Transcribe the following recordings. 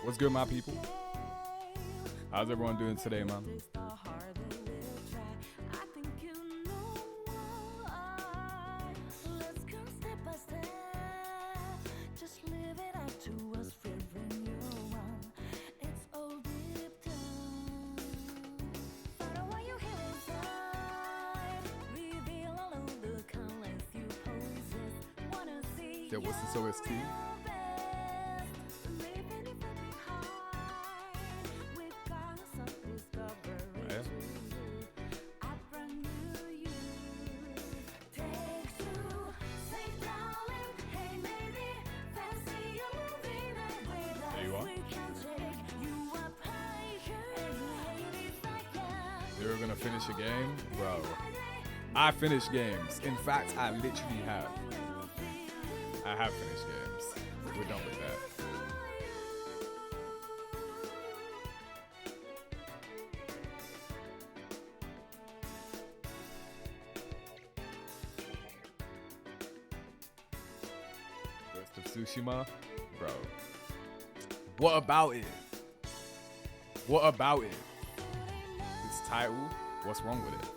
What's good, my people? How's everyone doing today, man? Yeah, what's this OST? You're gonna finish a game? Bro, I finish games. In fact, I literally have. I have finished games. We're done with that. Ghost of Tsushima? Bro. What about it? What about it? Its title? What's wrong with it?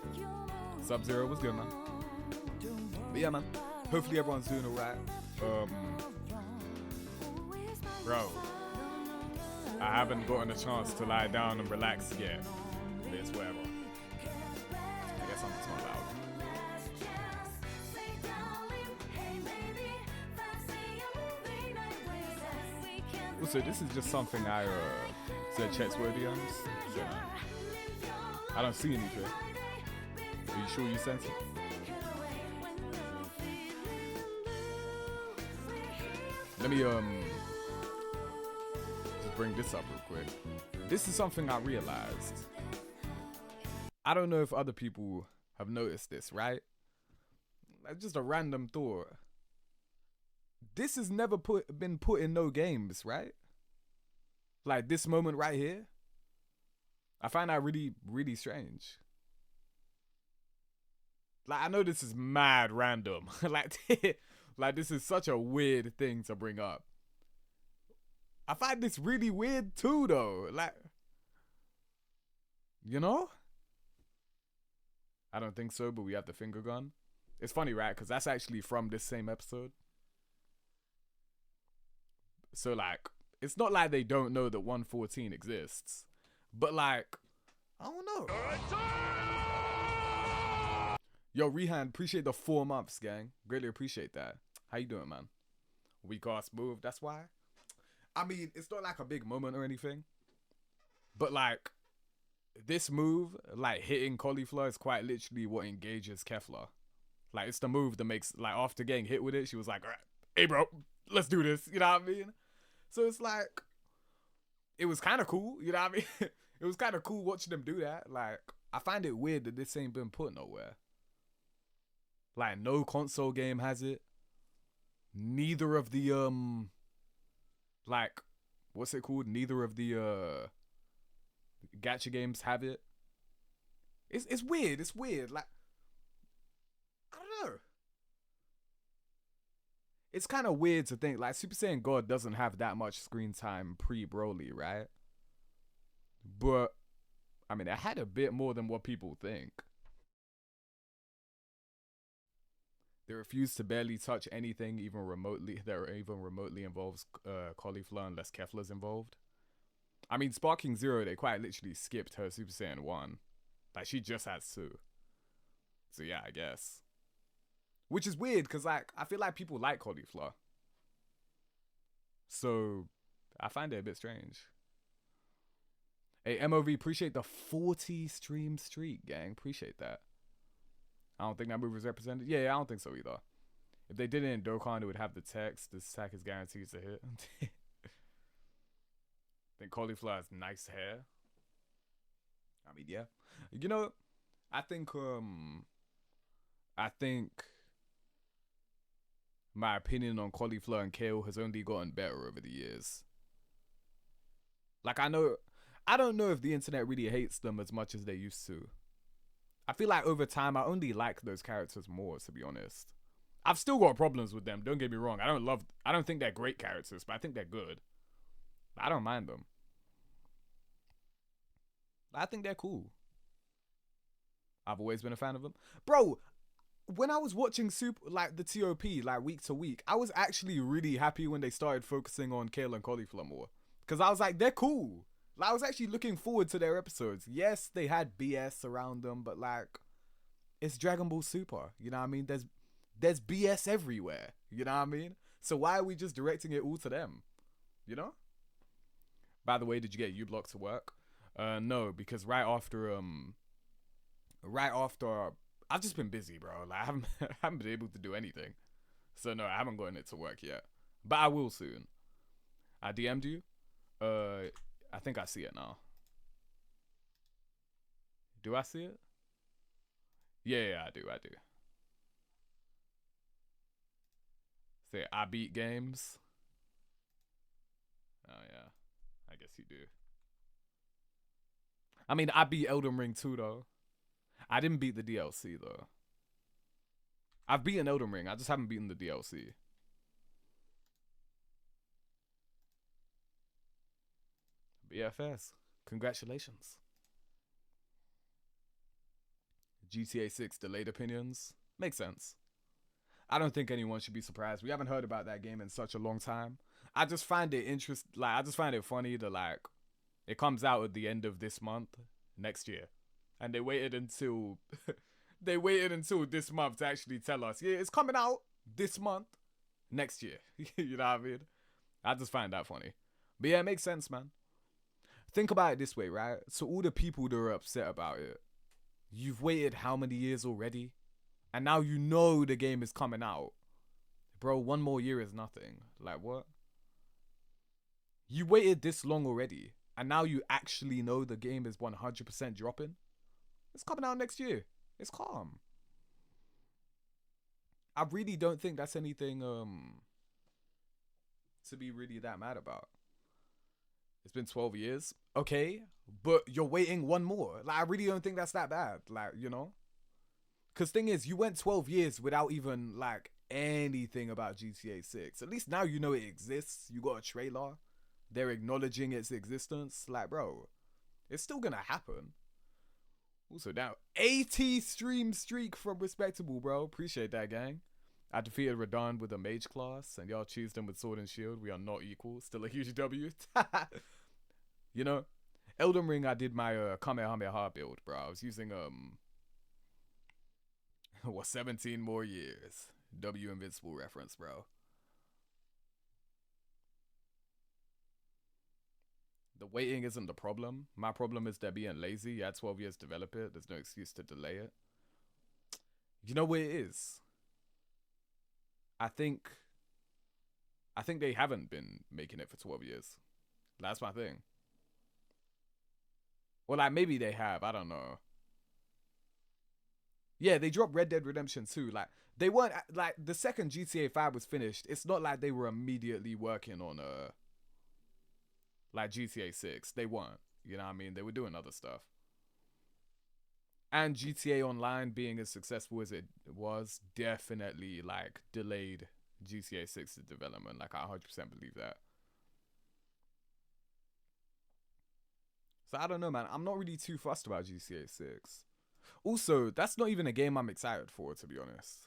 Sub-Zero was good, man. But yeah, man. Hopefully everyone's doing alright. Bro, I haven't gotten a chance to lie down and relax yet. But it's whatever. I guess I'm just not loud. Also, this is just something I said checks worthy on. So, I don't see anything. Are you sure you sent it? Let me just bring this up real quick. This is something I realized. I don't know if other people have noticed this, right? Like just a random thought. This has never been put in no games, right? Like this moment right here. I find that really, really strange. Like I know this is mad random. Like this is such a weird thing to bring up. I find this really weird too, though. Like, you know? I don't think so, but we have the finger gun. It's funny, right? Because that's actually from this same episode. So, like, it's not like they don't know that 114 exists. But, like, I don't know. Yo, Rehan, appreciate the 4 months, gang. Greatly appreciate that. How you doing, man? Weak ass move, that's why. I mean, it's not like a big moment or anything. But, like, this move, like, hitting cauliflower is quite literally what engages Kefla. Like, it's the move that makes, like, after getting hit with it, she was like, all right, hey, bro, let's do this. You know what I mean? So it's like, it was kind of cool. You know what I mean? It was kind of cool watching them do that. Like, I find it weird that this ain't been put nowhere. Like, no console game has it. Neither of the, like, what's it called? Neither of the, gacha games have it. It's weird. It's weird. Like, I don't know. It's kind of weird to think, like, Super Saiyan God doesn't have that much screen time pre-Broly, right? But, I mean, it had a bit more than what people think. They refuse to barely touch anything even remotely involves cauliflower unless Kefla's involved. I mean, Sparking Zero, they quite literally skipped her Super Saiyan 1. Like, she just has 2. So yeah, I guess. Which is weird, because, like, I feel like people like cauliflower. So, I find it a bit strange. Hey, MOV, appreciate the 40 stream streak, gang. Appreciate that. I don't think that move was represented. Yeah, I don't think so either. If they did it in Dokkan, it would have the text, this attack is guaranteed to hit. I think cauliflower has nice hair. I mean, yeah. You know, I think my opinion on cauliflower and kale has only gotten better over the years. Like, I don't know if the internet really hates them as much as they used to. I feel like over time, I only like those characters more, to be honest. I've still got problems with them, don't get me wrong. I don't think they're great characters, but I think they're good. I don't mind them. I think they're cool. I've always been a fan of them, bro. When I was watching Super, like the TOP, like week to week, I was actually really happy when they started focusing on Kale and Cauliflower more, because I was like, they're cool. Like, I was actually looking forward to their episodes. Yes, they had BS around them, but like, it's Dragon Ball Super. You know what I mean? There's BS everywhere. You know what I mean? So why are we just directing it all to them? You know? By the way, did you get U Block to work? No, because right after I've just been busy, bro. Like, I haven't I haven't been able to do anything. So no, I haven't gotten it to work yet. But I will soon. I DM'd you. I think I see it now. Do I see it? Yeah, I do. I do. Say I beat games. Oh yeah, I guess you do. I mean, I beat Elden Ring too, though. I didn't beat the DLC though. I've beaten Elden Ring. I just haven't beaten the DLC. BFS. Congratulations. GTA 6 delayed opinions. Makes sense. I don't think anyone should be surprised. We haven't heard about that game in such a long time. I just find it I just find it funny that like it comes out at the end of this month next year, and they waited until they waited until this month to actually tell us, yeah, it's coming out this month next year. You know what I mean? I just find that funny. But yeah, it makes sense, man. Think about it this way, right? So all the people that are upset about it, you've waited how many years already? And now you know the game is coming out. Bro, one more year is nothing. Like, what? You waited this long already, and now you actually know the game is 100% dropping? It's coming out next year. It's calm. I really don't think that's anything to be really that mad about. It's been 12 years. Okay, but you're waiting one more. Like, I really don't think that's that bad. Like, you know? Because thing is, you went 12 years without even, like, anything about GTA 6. At least now you know it exists. You got a trailer. They're acknowledging its existence. Like, bro, it's still gonna happen. Also, now, 80 stream streak from Respectable, bro. Appreciate that, gang. I defeated Radon with a mage class, and y'all choose them with sword and shield. We are not equal. Still a huge W. You know, Elden Ring, I did my Kamehameha build, bro. I was using, what, 17 more years. W Invincible reference, bro. The waiting isn't the problem. My problem is they're being lazy. You had 12 years to develop it. There's no excuse to delay it. You know what it is? I think they haven't been making it for 12 years. That's my thing. Well, like, maybe they have. I don't know. Yeah, they dropped Red Dead Redemption 2. Like, they weren't, like, the second GTA 5 was finished, it's not like they were immediately working on like GTA 6. They weren't. You know what I mean? They were doing other stuff. And GTA Online being as successful as it was definitely like delayed GTA 6's development. Like, I 100% believe that. So I don't know, man. I'm not really too fussed about GTA 6. Also, that's not even a game I'm excited for, to be honest.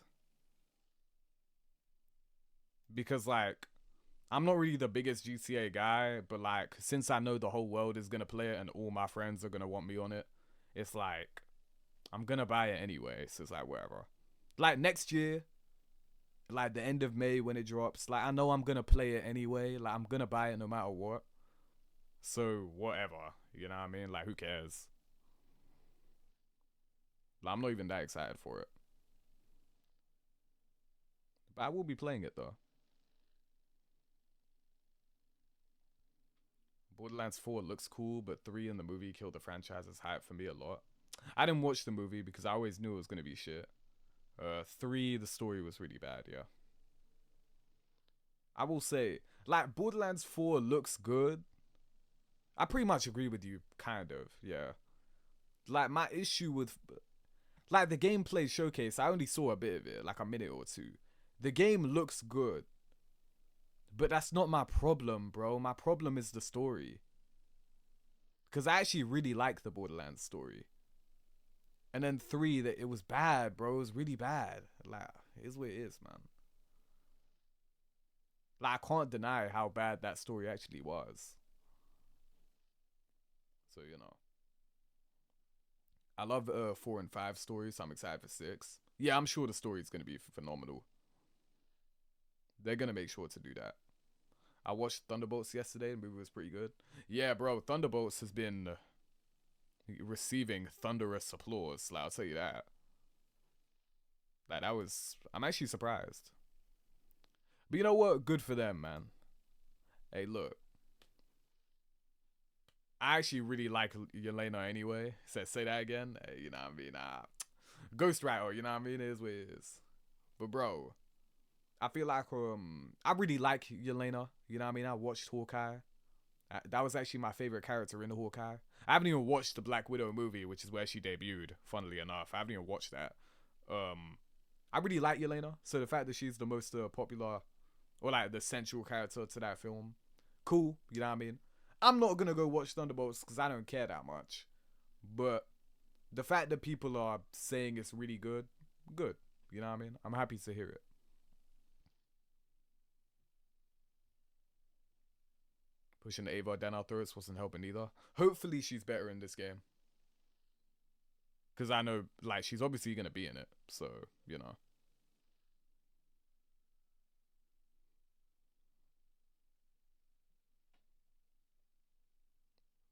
Because like, I'm not really the biggest GTA guy, but like, since I know the whole world is gonna play it and all my friends are gonna want me on it, it's like, I'm gonna buy it anyway. So it's like, whatever. Like, next year, like the end of May when it drops, like, I know I'm gonna play it anyway. Like, I'm gonna buy it no matter what. So whatever, you know what I mean? Like, who cares? Like, I'm not even that excited for it, but I will be playing it though. Borderlands 4 looks cool, but 3 in the movie killed the franchise's hype for me a lot. I didn't watch the movie because I always knew it was gonna be shit. 3, the story was really bad, yeah. I will say, like, Borderlands 4 looks good. I pretty much agree with you, kind of, yeah. Like, my issue with, like, the gameplay showcase, I only saw a bit of it, like a minute or two. The game looks good, But that's not my problem, bro. My problem is the story. Because I actually really like the Borderlands story. And then 3, that it was bad, bro. It was really bad. Like, it is what it is, man. Like, I can't deny how bad that story actually was. So, you know. I love 4 and 5 stories, so I'm excited for 6. Yeah, I'm sure the story is going to be phenomenal. They're going to make sure to do that. I watched Thunderbolts yesterday. The movie was pretty good. Yeah, bro. Thunderbolts has been receiving thunderous applause. Like, I'll tell you that. Like, that was... I'm actually surprised. But you know what? Good for them, man. Hey, look. I actually really like Yelena anyway. Say that again. Hey, you know what I mean? Ghost Rider, you know what I mean? It is what it is. But, bro... I feel like I really like Yelena. You know what I mean? I watched Hawkeye. That was actually my favorite character in the Hawkeye. I haven't even watched the Black Widow movie, which is where she debuted, funnily enough. I haven't even watched that. I really like Yelena. So the fact that she's the most popular, or like the central character to that film, cool. You know what I mean? I'm not going to go watch Thunderbolts because I don't care that much. But the fact that people are saying it's really good, good. You know what I mean? I'm happy to hear it. Pushing Ava down our throats wasn't helping either. Hopefully she's better in this game. Because I know, like, she's obviously going to be in it. So, you know.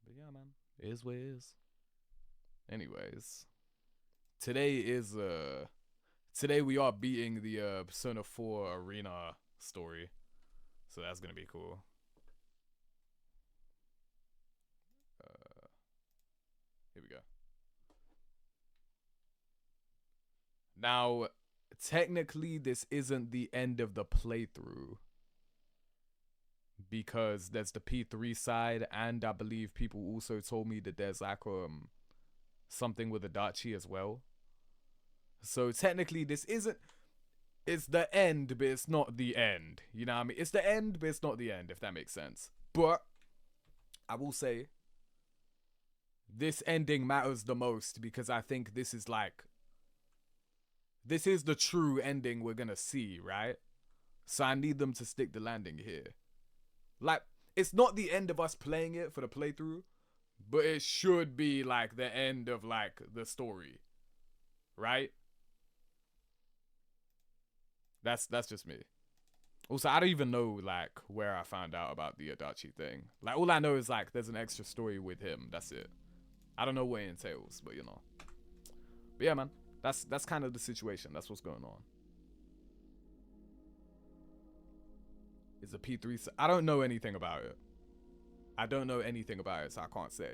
But yeah, man. It is what it is. Anyways. Today we are beating the Persona 4 Arena story. So that's going to be cool. Here we go. Now, technically, this isn't the end of the playthrough. Because there's the P3 side, and I believe people also told me that there's like something with Adachi as well. So technically, this isn't... It's the end, but it's not the end. You know what I mean? It's the end, but it's not the end, if that makes sense. But I will say, this ending matters the most because I think this is like... This is the true ending we're gonna see, right? So I need them to stick the landing here. Like, it's not the end of us playing it for the playthrough, but it should be like the end of like the story, right? That's just me. Also, I don't even know like where I found out about the Adachi thing. Like, all I know is like there's an extra story with him. That's it. I don't know what it entails, but you know. But yeah, man, that's kind of the situation. That's what's going on. Is a P3? I don't know anything about it. I don't know anything about it, so I can't say.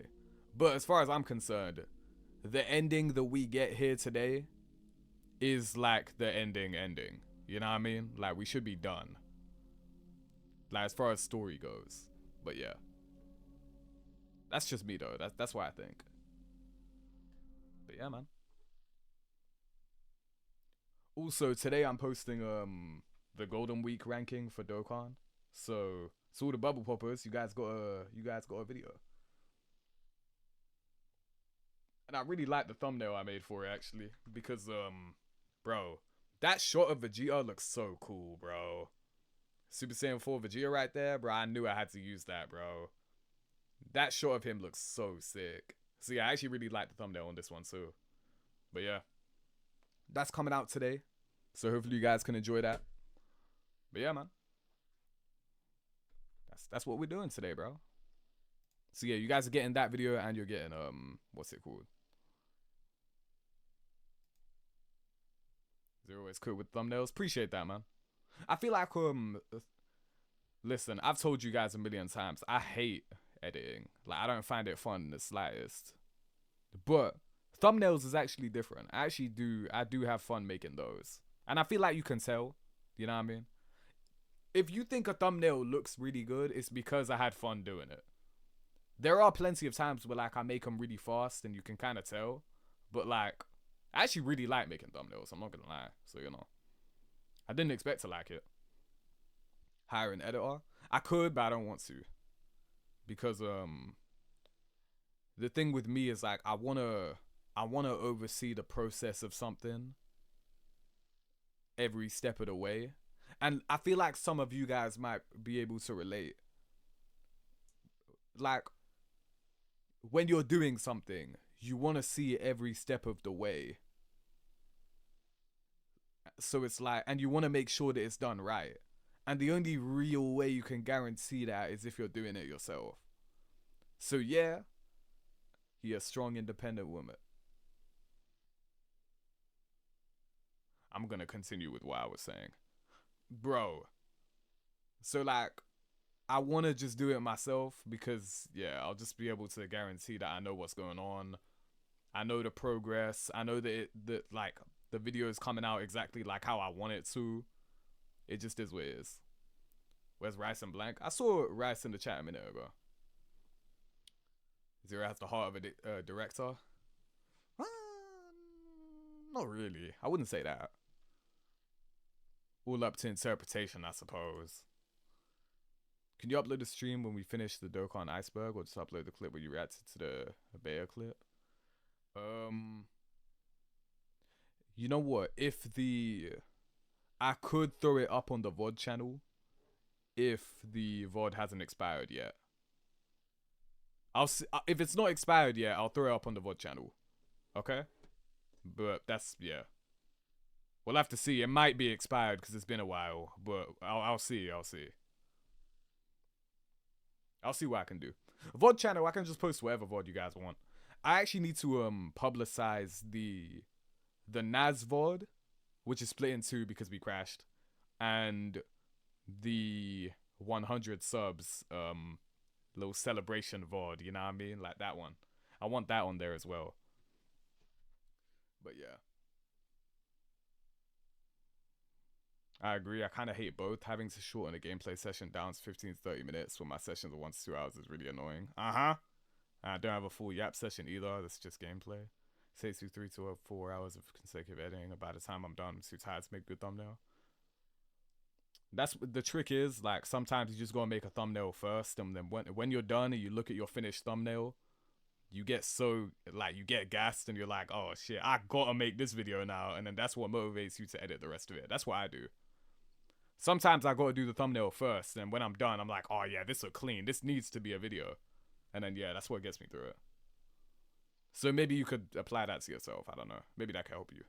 But as far as I'm concerned, the ending that we get here today is like the ending. You know what I mean? Like, we should be done. Like, as far as story goes. But yeah. That's just me, though. That's what I think. But yeah, man. Also, today I'm posting the Golden Week ranking for Dokkan. So all the bubble poppers, you guys got a video. And I really like the thumbnail I made for it actually. Because bro, that shot of Vegeta looks so cool, bro. Super Saiyan 4 Vegeta right there, bro. I knew I had to use that, bro. That shot of him looks so sick. So yeah, I actually really like the thumbnail on this one too. But yeah, that's coming out today. So hopefully you guys can enjoy that. But yeah, man. That's what we're doing today, bro. So yeah, you guys are getting that video and you're getting what's it called? Zero is cool with thumbnails. Appreciate that, man. I feel like listen, I've told you guys a million times, I hate editing. Like, I don't find it fun in the slightest. But thumbnails is actually different. I do have fun making those. And I feel like you can tell. You know what I mean? If you think a thumbnail looks really good, it's because I had fun doing it. There are plenty of times where like I make them really fast and you can kind of tell. But like, I actually really like making thumbnails. I'm not going to lie. So, you know, I didn't expect to like it. hire an editor. I could, but I don't want to because the thing with me is like I wanna oversee the process of something every step of the way, and I feel like some of you guys might be able to relate. Like when you're doing something, you want to see it every step of the way. So it's like, and you want to make sure that it's done right. And the only real way you can guarantee that is if you're doing it yourself. So yeah, you're a strong, independent woman. I'm gonna continue with what I was saying, bro. So like, I want to just do it myself because yeah, I'll just be able to guarantee that I know what's going on. I know the progress. I know that like the video is coming out exactly like how I want it to. It just is what it is. Where's Rice and Blank? I saw Rice in the chat a minute ago. Zero has the heart of a director. Uh, Not really. I wouldn't say that. All up to interpretation, I suppose. Can you upload the stream when we finish the Dokkan Iceberg, or just upload the clip where you reacted to the Bear clip? You know what? I could throw it up on the VOD channel if the VOD hasn't expired yet. I'll see, if it's not expired yet, I'll throw it up on the VOD channel. Okay? But that's, yeah. We'll have to see. It might be expired because it's been a while, but I'll see. I'll see what I can do. VOD channel, I can just post whatever VOD you guys want. I actually need to publicize the Naz VOD, which is split in two because we crashed, and the 100 subs little celebration VOD, you know what I mean? Like that one. I want that on there as well. But yeah. I agree. I kind of hate both. Having to shorten a gameplay session down to 15 to 30 minutes when my sessions are 1 to 2 hours is really annoying. I don't have a full YAP session either. That's just gameplay. Takes you 3 to 4 hours of consecutive editing. And by the time I'm done, I'm too tired to make a good thumbnail. That's the trick is, like, sometimes you just gotta make a thumbnail first, and then when you're done and you look at your finished thumbnail, you get so, like, you get gassed and you're like, oh shit, I gotta make this video now, and then that's what motivates you to edit the rest of it. That's what I do. Sometimes I gotta do the thumbnail first, and when I'm done, I'm like, oh yeah, this look clean. This needs to be a video. And then yeah, that's what gets me through it. So maybe you could apply that to yourself. I don't know. Maybe that can help you.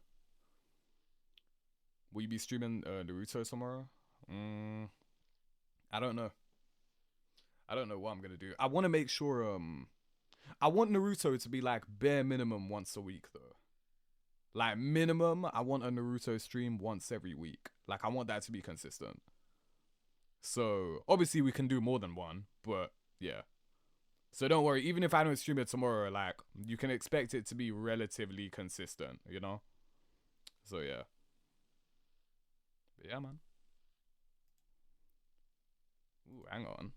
Will you be streaming Naruto tomorrow? I don't know. I don't know what I'm gonna do. I want to make sure. I want Naruto to be like bare minimum once a week though. Like minimum, I want a Naruto stream once every week. Like I want that to be consistent. So obviously we can do more than one, but yeah. So don't worry, even if I don't stream it tomorrow, like you can expect it to be relatively consistent, you know? So yeah. But yeah, man. Ooh, hang on.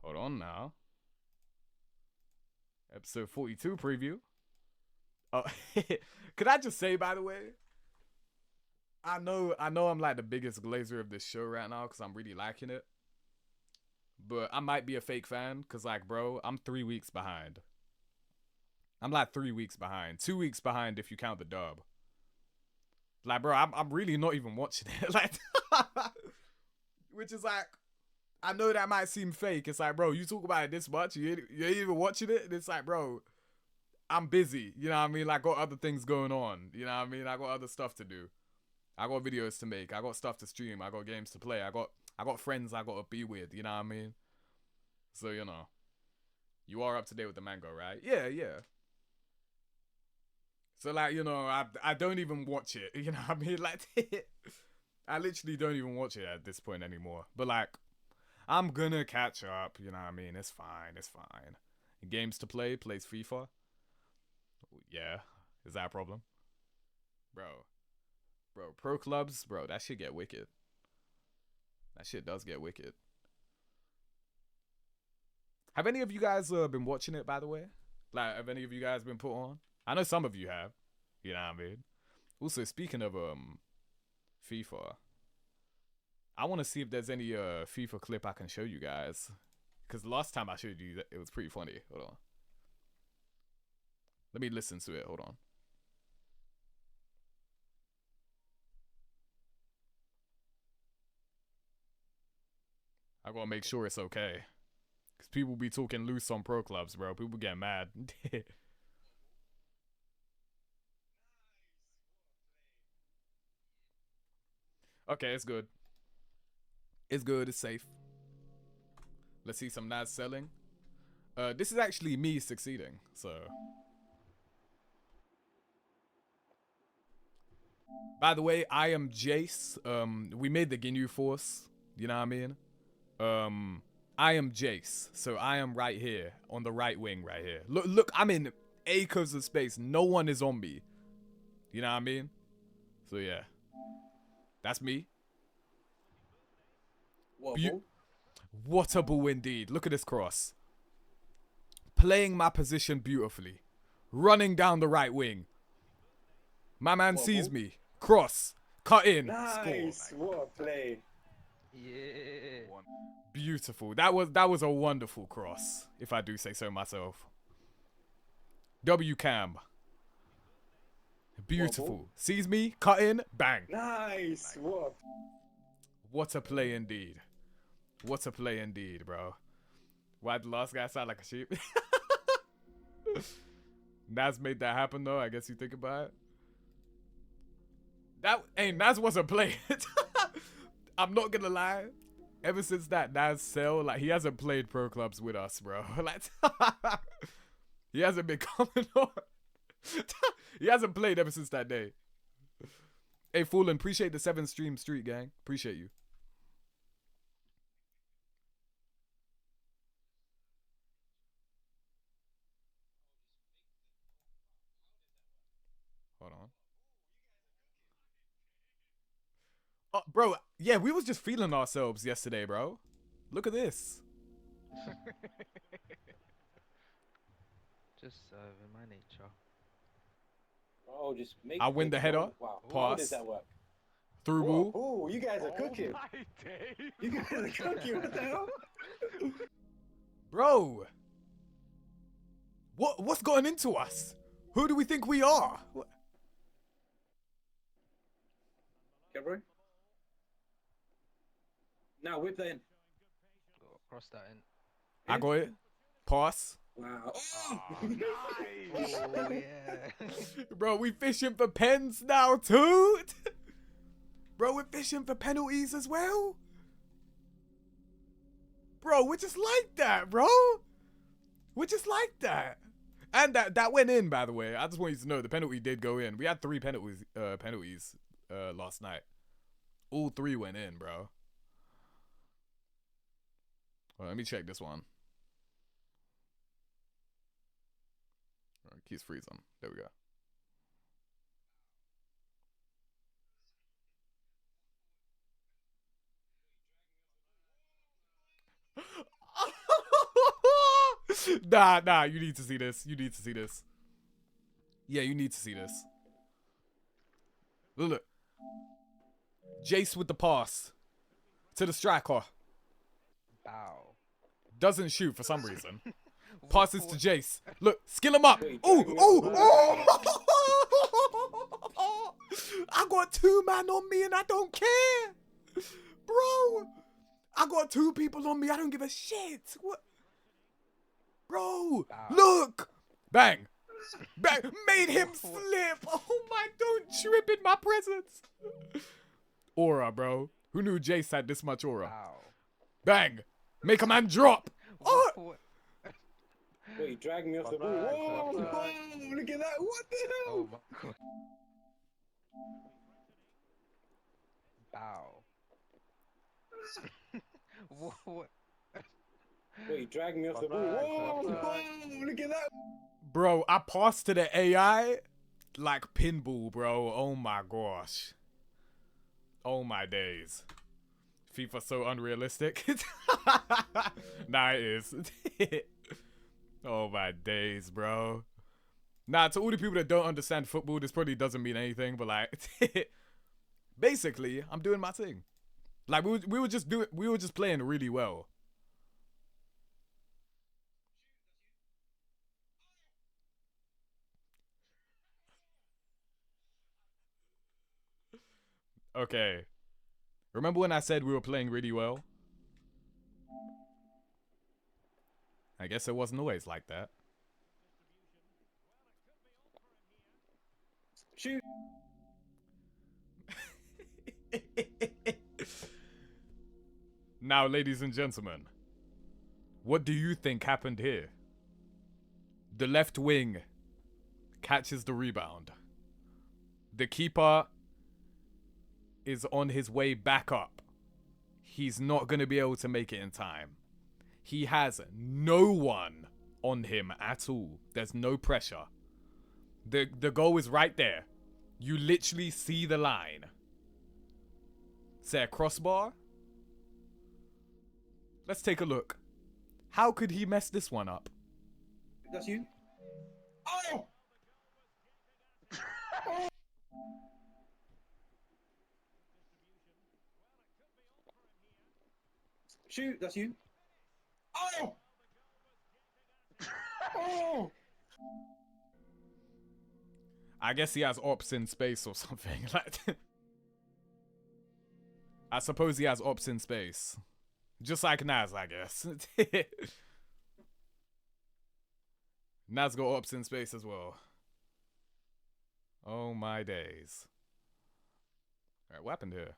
Hold on now. Episode 42 preview. Oh, could I just say, by the way, I know I'm like the biggest glazer of this show right now because I'm really liking it. But I might be a fake fan because, like, bro, I'm 3 weeks behind. I'm like 3 weeks behind. 2 weeks behind if you count the dub. Like, bro, I'm really not even watching it. Like, which is like, I know that might seem fake. It's like, bro, you talk about it this much, you ain't even watching it. And it's like, bro, I'm busy. You know what I mean? Like, I got other things going on. You know what I mean? I got other stuff to do. I got videos to make. I got stuff to stream. I got games to play. I got friends I got to be with. You know what I mean? So, you know. You are up to date with the manga, right? Yeah, yeah. So, like, you know, I don't even watch it. You know what I mean? Like, I literally don't even watch it at this point anymore. But, like, I'm gonna catch up. You know what I mean? It's fine. It's fine. Games to play. Plays FIFA. Yeah. Is that a problem? Bro, pro clubs, bro, that shit get wicked. That shit does get wicked. Have any of you guys been watching it, by the way? Like, have any of you guys been put on? I know some of you have. You know what I mean? Also, speaking of FIFA, I want to see if there's any FIFA clip I can show you guys. Because last time I showed you, it was pretty funny. Hold on. Let me listen to it. Hold on. I gotta make sure it's okay. Because people be talking loose on pro clubs, bro. People get mad. Okay, it's good. It's good. It's safe. Let's see some nice selling. This is actually me succeeding, so. By the way, I am Jace. We made the Ginyu Force. You know what I mean? I am Jace, so I am right here on the right wing, right here. Look, I'm in acres of space. No one is on me. You know what I mean? So yeah, that's me. What a ball indeed. Look at this cross. Playing my position beautifully. Running down the right wing. My man sees me. Cross. Cut in. Nice. Score. What a play. Yeah. Beautiful. That was a wonderful cross, if I do say so myself. W cam. Beautiful. Sees me. Cut in. Bang. Nice. What a play indeed. What a play indeed, bro. Why'd the last guy sound like a sheep? Naz made that happen though, I guess you think about it. Naz wasn't playing. I'm not gonna lie. Ever since that Naz sell, like he hasn't played pro clubs with us, bro. Like he hasn't been coming on. He hasn't played ever since that day. Hey Foolin, appreciate the 7 stream street gang. Appreciate you. Hold on. Oh, bro, yeah, we was just feeling ourselves yesterday, bro. Look at this. Just in my nature. Oh, just make. I win the header. Wow. Pass. How does that work? Through ball. Oh, you guys are cooking. My day. You guys are cooking. What the hell? Bro. What's going into us? Who do we think we are? Okay, bro. Now whip that in. Cross that in. I got it. Pass. Wow. Oh, nice. Oh, yeah. Bro, we fishing for pens now too. Bro, we're fishing for penalties as well. Bro, we're just like that, bro. We're just like that. And that went in, by the way. I just want you to know the penalty did go in. We had 3 penalties last night. All 3 went in, bro. Well, let me check this one. Keys freezing. There we go. Nah, you need to see this. You need to see this. Yeah, you need to see this. Look. Jace with the pass. To the striker. Bow. Doesn't shoot for some reason. Passes to Jace. Look, skill him up. Ooh. I got 2 man on me and I don't care. Bro. I got 2 people on me. I don't give a shit. What? Bro, look. Bang. Bang. Made him slip. Oh my, don't trip in my presence. Aura, bro. Who knew Jace had this much aura? Wow. Bang. Make a man drop. Oh. Wait, you dragged me off the ball. Whoa, look at that. What the hell? Oh my god. Bow. What? Wait, you dragged me off the ball. Whoa, look at that. Bro, I passed to the AI like pinball, bro. Oh my gosh. Oh my days. FIFA so unrealistic. Nah, it is. Oh my days, bro. Nah, to all the people that don't understand football, this probably doesn't mean anything, but like, basically, I'm doing my thing. Like we were just playing really well. Okay. Remember when I said we were playing really well? I guess it wasn't always like that. Shoot. Now, ladies and gentlemen, what do you think happened here? The left wing catches the rebound. The keeper is on his way back up. He's not going to be able to make it in time. He has no one on him at all. There's no pressure. The goal is right there. You literally see the line. Say a crossbar? Let's take a look. How could he mess this one up? That's you. Oh! Shoot, that's you. Oh! Oh! I guess he has ops in space or something. Like, I suppose he has ops in space. Just like Naz, I guess. Naz got ops in space as well. Oh my days. Alright, what happened here?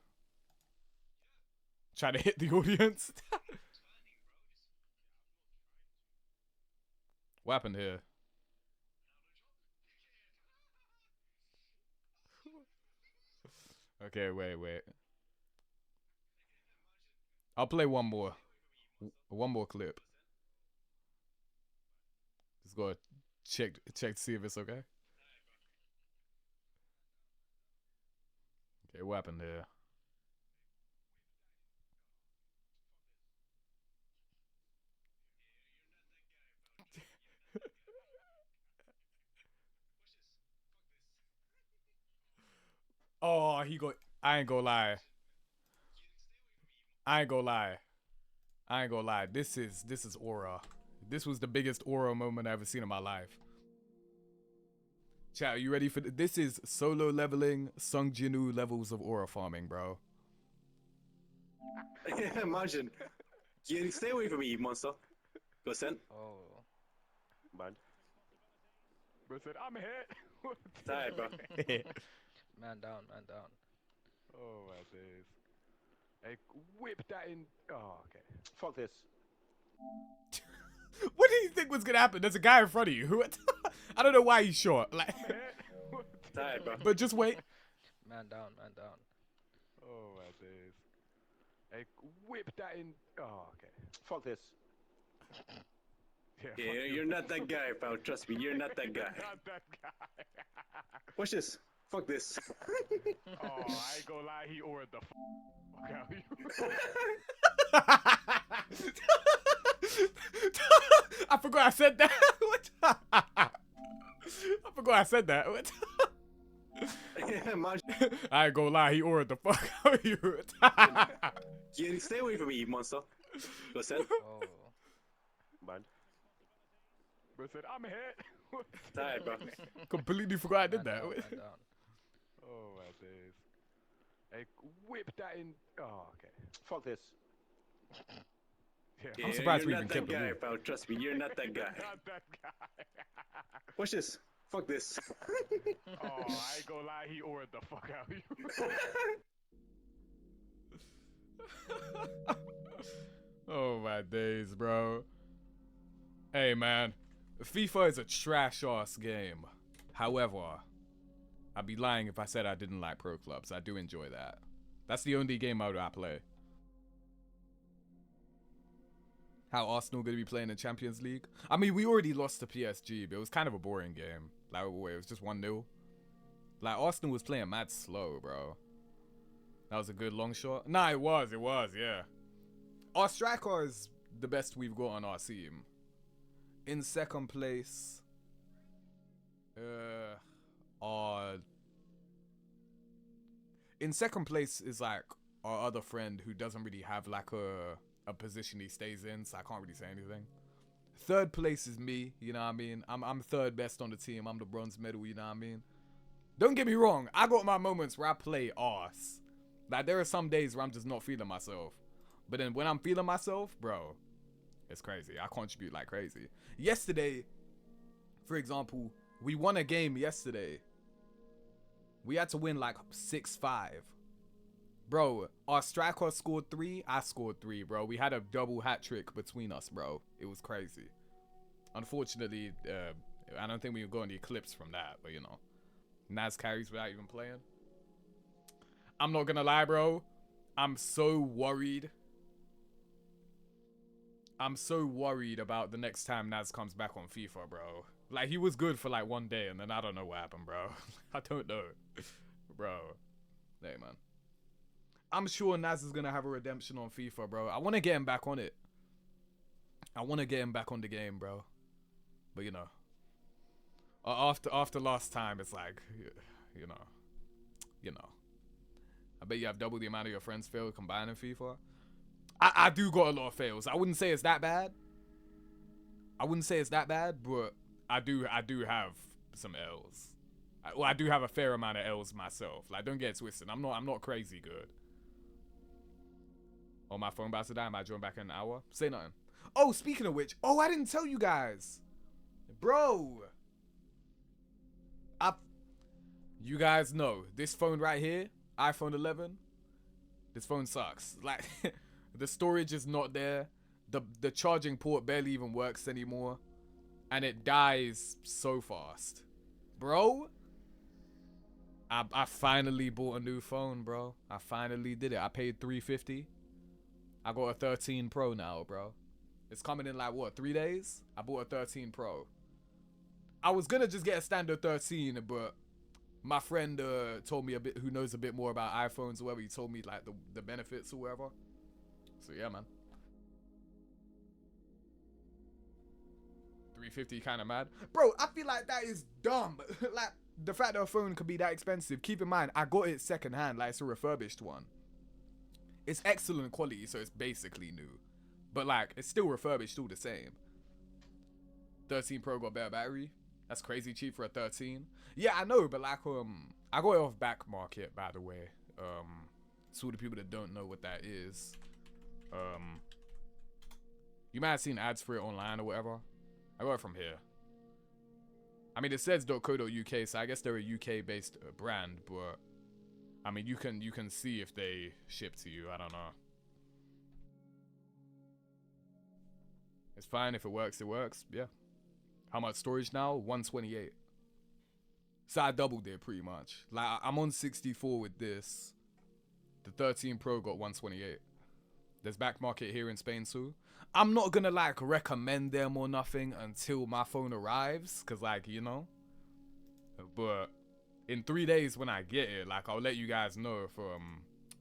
Try to hit the audience. What happened here? Okay, wait. I'll play one more clip. Just go check to see if it's okay. Okay, what happened here? Oh, he go. I ain't gonna lie. This is aura. This was the biggest aura moment I've ever seen in my life. Chat, are you ready for this? Is solo leveling Sung Jinu levels of aura farming, bro. Imagine. You stay away from me, you monster. Go send. Oh. Man. Bro said, I'm hit. Tired, bro. Man down. Oh my days. Hey, whip that in. Oh, okay. Fuck this. What do you think was gonna happen? There's a guy in front of you. I don't know why he's short. Like, Tired, bro. but just wait. Man down. Oh my days. Hey, whip that in. Oh, okay. Fuck this. Yeah, Yeah, you're not that guy, pal. Trust me, you're not that guy. not that guy. Watch this. Fuck this. Oh, I ain't gonna lie, he ordered the fuck out of you. I forgot I said that. What? I forgot I said that. What? Imagine. I ain't gonna lie, he ordered the fuck out of you. You stay away from me, you monster. Go send. Oh. Man. Bro said, I'm hit. Tired, bro. Completely forgot I did Man that. down, man down. Oh my days. Hey, whip that in. Oh, okay. Fuck this. Yeah, I'm surprised we you're even not kept that the guy, move. pal. Trust me, you're not that guy. Not that guy. Watch this. Fuck this. Oh, I ain't gonna lie, he ordered the fuck out of you. Oh my days, bro. Hey man, FIFA is a trash ass game. However, I'd be lying if I said I didn't like pro clubs. I do enjoy that. That's the only game mode I play. How Arsenal gonna be playing in Champions League? I mean, we already lost to PSG, but it was kind of a boring game. Like, it was just 1-0. Like, Arsenal was playing mad slow, bro. That was a good long shot. Nah, it was, yeah. Our striker is the best we've got on our team. In second place, in second place is like our other friend who doesn't really have like a position he stays in, so I can't really say anything. Third place is me, you know what I mean? I'm third best on the team. I'm the bronze medal, you know what I mean? Don't get me wrong. I got my moments where I play arse. Like, there are some days where I'm just not feeling myself. But then when I'm feeling myself, bro, it's crazy. I contribute like crazy. Yesterday, for example, we won a game yesterday. We had to win like 6-5. Bro, our striker scored 3. I scored 3, bro. We had a double hat trick between us, bro. It was crazy. Unfortunately, I don't think we would go in the eclipse from that, but you know. Naz carries without even playing. I'm not gonna lie, bro. I'm so worried. I'm so worried about the next time Naz comes back on FIFA, bro. Like, he was good for like 1 day, and then I don't know what happened, bro. I don't know. Bro. Hey, man. I'm sure Naz is gonna have a redemption on FIFA, bro. I want to get him back on it. I want to get him back on the game, bro. But, you know. After last time, it's like, you know. I bet you have double the amount of your friends fail combined in FIFA. I do got a lot of fails. I wouldn't say it's that bad. But I do have some L's. I do have a fair amount of L's myself. Like, don't get it twisted. I'm not crazy good. Oh, my phone about to die. I might join back in an hour. Say nothing. Oh, speaking of which. Oh, I didn't tell you guys. Bro. You guys know. This phone right here. iPhone 11. This phone sucks. Like, the storage is not there. The charging port barely even works anymore. And it dies so fast. Bro. I finally bought a new phone, bro. I finally did it. I paid $350. I got a 13 Pro now, bro. It's coming in like, what, 3 days? I bought a 13 Pro. I was gonna just get a standard 13, but my friend told me a bit, who knows a bit more about iPhones or whatever. He told me like the benefits or whatever. So yeah, man. 350 kind of mad. Bro, I feel like that is dumb. Like, the fact that a phone could be that expensive. Keep in mind, I got it secondhand, like it's a refurbished one. It's excellent quality, so it's basically new. But like, it's still refurbished, still the same. 13 Pro got better battery. That's crazy cheap for a 13. Yeah, I know, but like, I got it off back market, by the way. So the people that don't know what that is, you might have seen ads for it online or whatever. I got it from here. I mean, it says .co.uk, so I guess they're a UK-based brand, but I mean, you can see if they ship to you. I don't know. It's fine if it works. It works. Yeah. How much storage now? 128. So I doubled it pretty much. Like, I'm on 64 with this. The 13 Pro got 128. There's back market here in Spain too. I'm not gonna like recommend them or nothing until my phone arrives, cause like, you know. But in 3 days when I get it, like, I'll let you guys know if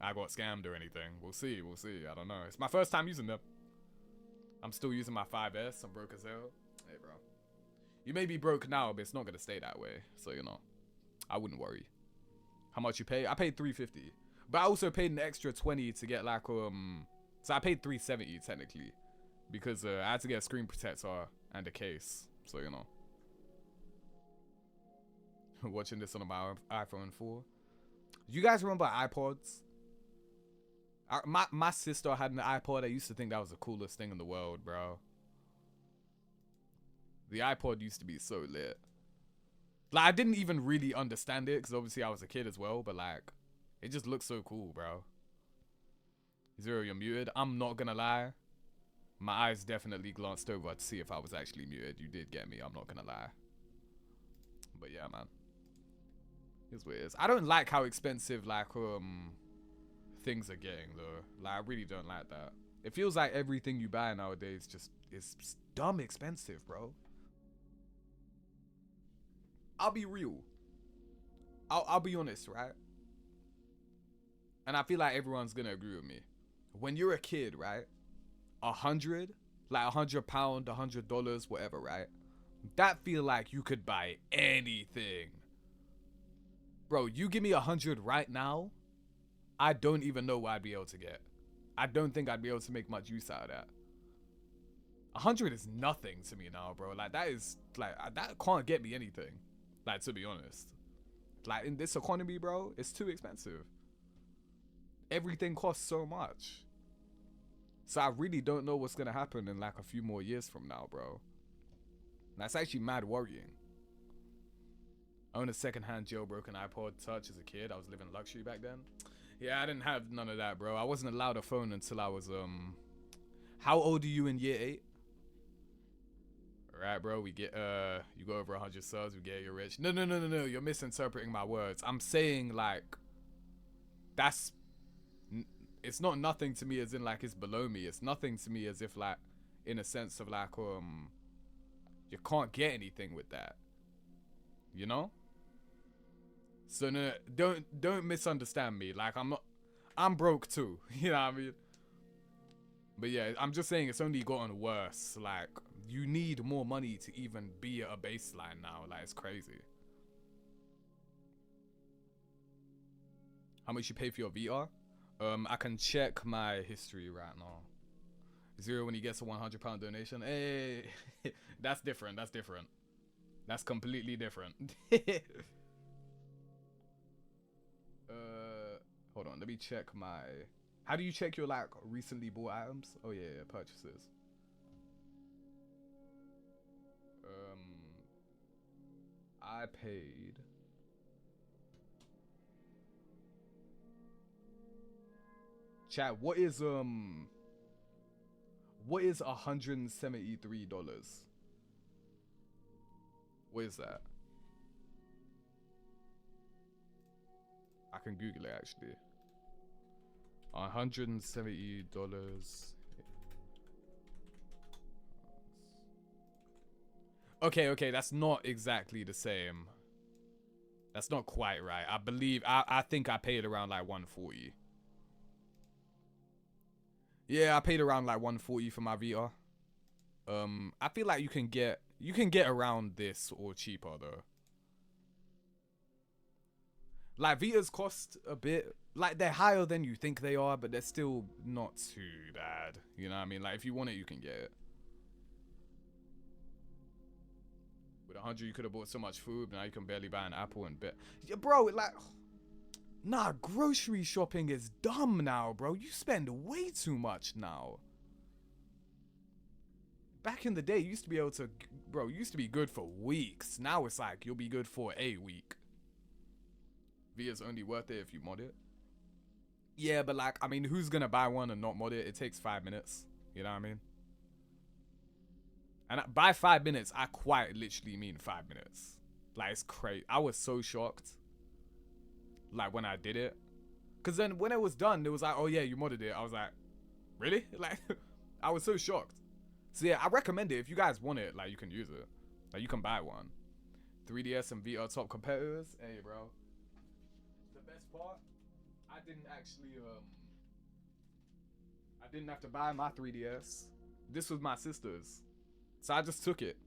I got scammed or anything. We'll see. I don't know. It's my first time using them. I'm still using my 5S. I'm broke as hell. Hey, bro. You may be broke now, but it's not gonna stay that way. So, you know, I wouldn't worry. How much you pay? I paid $350, but I also paid an extra $20 to get like so I paid $370 technically, because I had to get a screen protector and a case. So, you know, watching this on my iPhone 4. You guys remember iPods? My sister had an iPod. I used to think that was the coolest thing in the world, bro. The iPod used to be so lit. Like, I didn't even really understand it, because obviously I was a kid as well, but like, it just looks so cool, bro. Zero, you're muted. I'm not gonna lie. My eyes definitely glanced over to see if I was actually muted. You did get me, I'm not gonna lie. But yeah, man. It's weird. I don't like how expensive, like, things are getting, though. Like, I really don't like that. It feels like everything you buy nowadays just is dumb expensive, bro. I'll be real. I'll be honest, right? And I feel like everyone's gonna agree with me. When you're a kid, right? £100, like £100, $100, whatever, right? That feel like you could buy anything. Bro, you give me 100 right now, I don't even know what I'd be able to get. I don't think I'd be able to make much use out of that. 100 is nothing to me now, bro. Like, that is, like, that can't get me anything. Like, to be honest. Like, in this economy, bro, it's too expensive. Everything costs so much. So I really don't know what's gonna happen in, like, a few more years from now, bro. That's actually mad worrying. I owned a secondhand jailbroken iPod Touch as a kid. I was living luxury back then. Yeah, I didn't have none of that, bro. I wasn't allowed a phone until I was, How old are you in year 8? Alright, bro, we get, you go over 100 subs, we get you rich. No, you're misinterpreting my words. I'm saying, like, it's not nothing to me as in, like, it's below me. It's nothing to me as if, like, in a sense of, like, you can't get anything with that. You know? So no, don't misunderstand me. Like, I'm broke too. You know what I mean? But yeah, I'm just saying it's only gotten worse. Like, you need more money to even be at a baseline now. Like, it's crazy. How much you pay for your VR? I can check my history right now. Zero when he gets a £100 donation. Hey, that's different. That's different. That's completely different. Hold on, let me check my... How do you check your, like, recently bought items? Oh, yeah, purchases. I paid... Chat, what is $173? What is that? I can Google it actually. $170. Okay, that's not exactly the same. That's not quite right. I think I paid around like 140. Yeah, I paid around like 140 for my VR. I feel like you can get around this or cheaper though. Like, Vitas cost a bit, like, they're higher than you think they are, but they're still not too bad. You know what I mean? Like, if you want it, you can get it. With 100, you could have bought so much food, now you can barely buy an apple and bit. Yeah, bro, like, nah, grocery shopping is dumb now, bro. You spend way too much now. Back in the day, you used to be able to, bro, you used to be good for weeks. Now it's like, you'll be good for a week. Via's only worth it if you mod it. Yeah, but like, I mean, who's gonna buy one and not mod it? It takes 5 minutes. You know what I mean? And by 5 minutes, I quite literally mean 5 minutes. Like, it's crazy. I was so shocked. Like, when I did it. Because then when it was done, it was like, oh yeah, you modded it. I was like, really? Like, I was so shocked. So yeah, I recommend it. If you guys want it, like, you can use it. Like, you can buy one. 3DS and VR top competitors. Hey, bro. Best part, I didn't have to buy my 3DS. This was my sister's, so I just took it.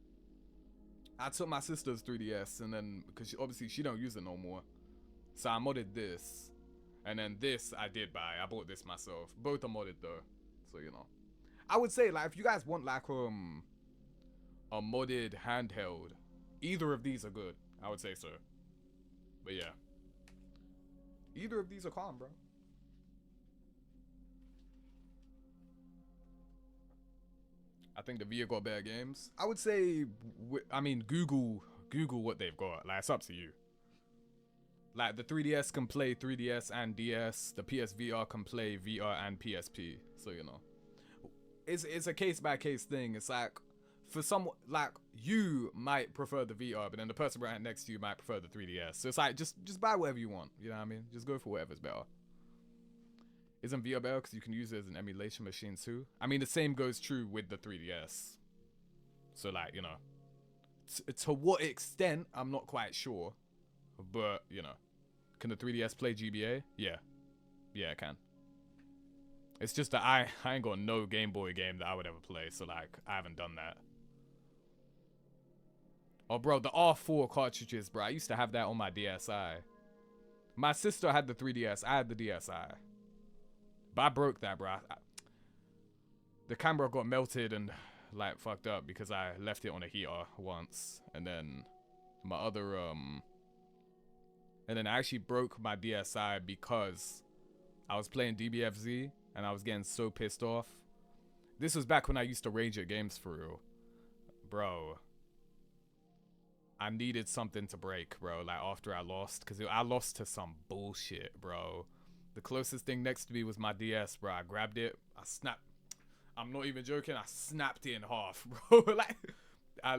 I took my sister's 3DS, and then because obviously she don't use it no more, so I modded this, and then this I did buy. I bought this myself. Both are modded though, so you know. I would say, like, if you guys want like a modded handheld, either of these are good. I would say so. But yeah. Either of these are calm, bro. I think the VIA got better games. I would say, I mean, Google what they've got. Like, it's up to you. Like, the 3DS can play 3DS and DS. The PSVR can play VR and PSP. So, you know. It's a case-by-case thing. It's like, for some, like, you might prefer the VR, but then the person right next to you might prefer the 3DS. So it's like, just buy whatever you want. You know what I mean? Just go for whatever's better. Isn't VR better because you can use it as an emulation machine too? I mean, the same goes true with the 3DS. So, like, you know, to what extent, I'm not quite sure. But, you know, can the 3DS play GBA? Yeah. Yeah, it can. It's just that I ain't got no Game Boy game that I would ever play. So, like, I haven't done that. Oh, bro, the R4 cartridges, bro. I used to have that on my DSi. My sister had the 3DS. I had the DSi. But I broke that, bro. The camera got melted and like fucked up because I left it on a heater once, and then my other and then I actually broke my DSi because I was playing DBFZ and I was getting so pissed off. This was back when I used to rage at games for real. Bro, I needed something to break, bro, like after I lost, because I lost to some bullshit, bro. The closest thing next to me was my DS, bro. I grabbed it, I snapped. I'm not even joking, I snapped it in half, bro. Like,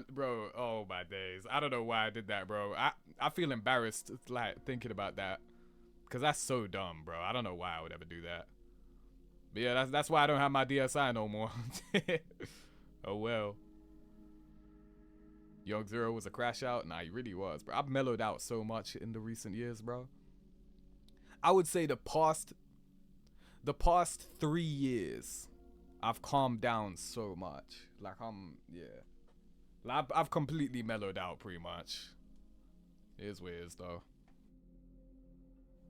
bro, oh my days. I don't know why I did that, bro. I feel embarrassed, like, thinking about that. Because that's so dumb, bro. I don't know why I would ever do that. But yeah, that's why I don't have my DSi no more. Oh well. Young Zero was a crash out? Nah, he really was, bro. I've mellowed out so much in the recent years, bro. I would say the past 3 years, I've calmed down so much. Like, yeah. Like, I've completely mellowed out pretty much. It is what it is, though.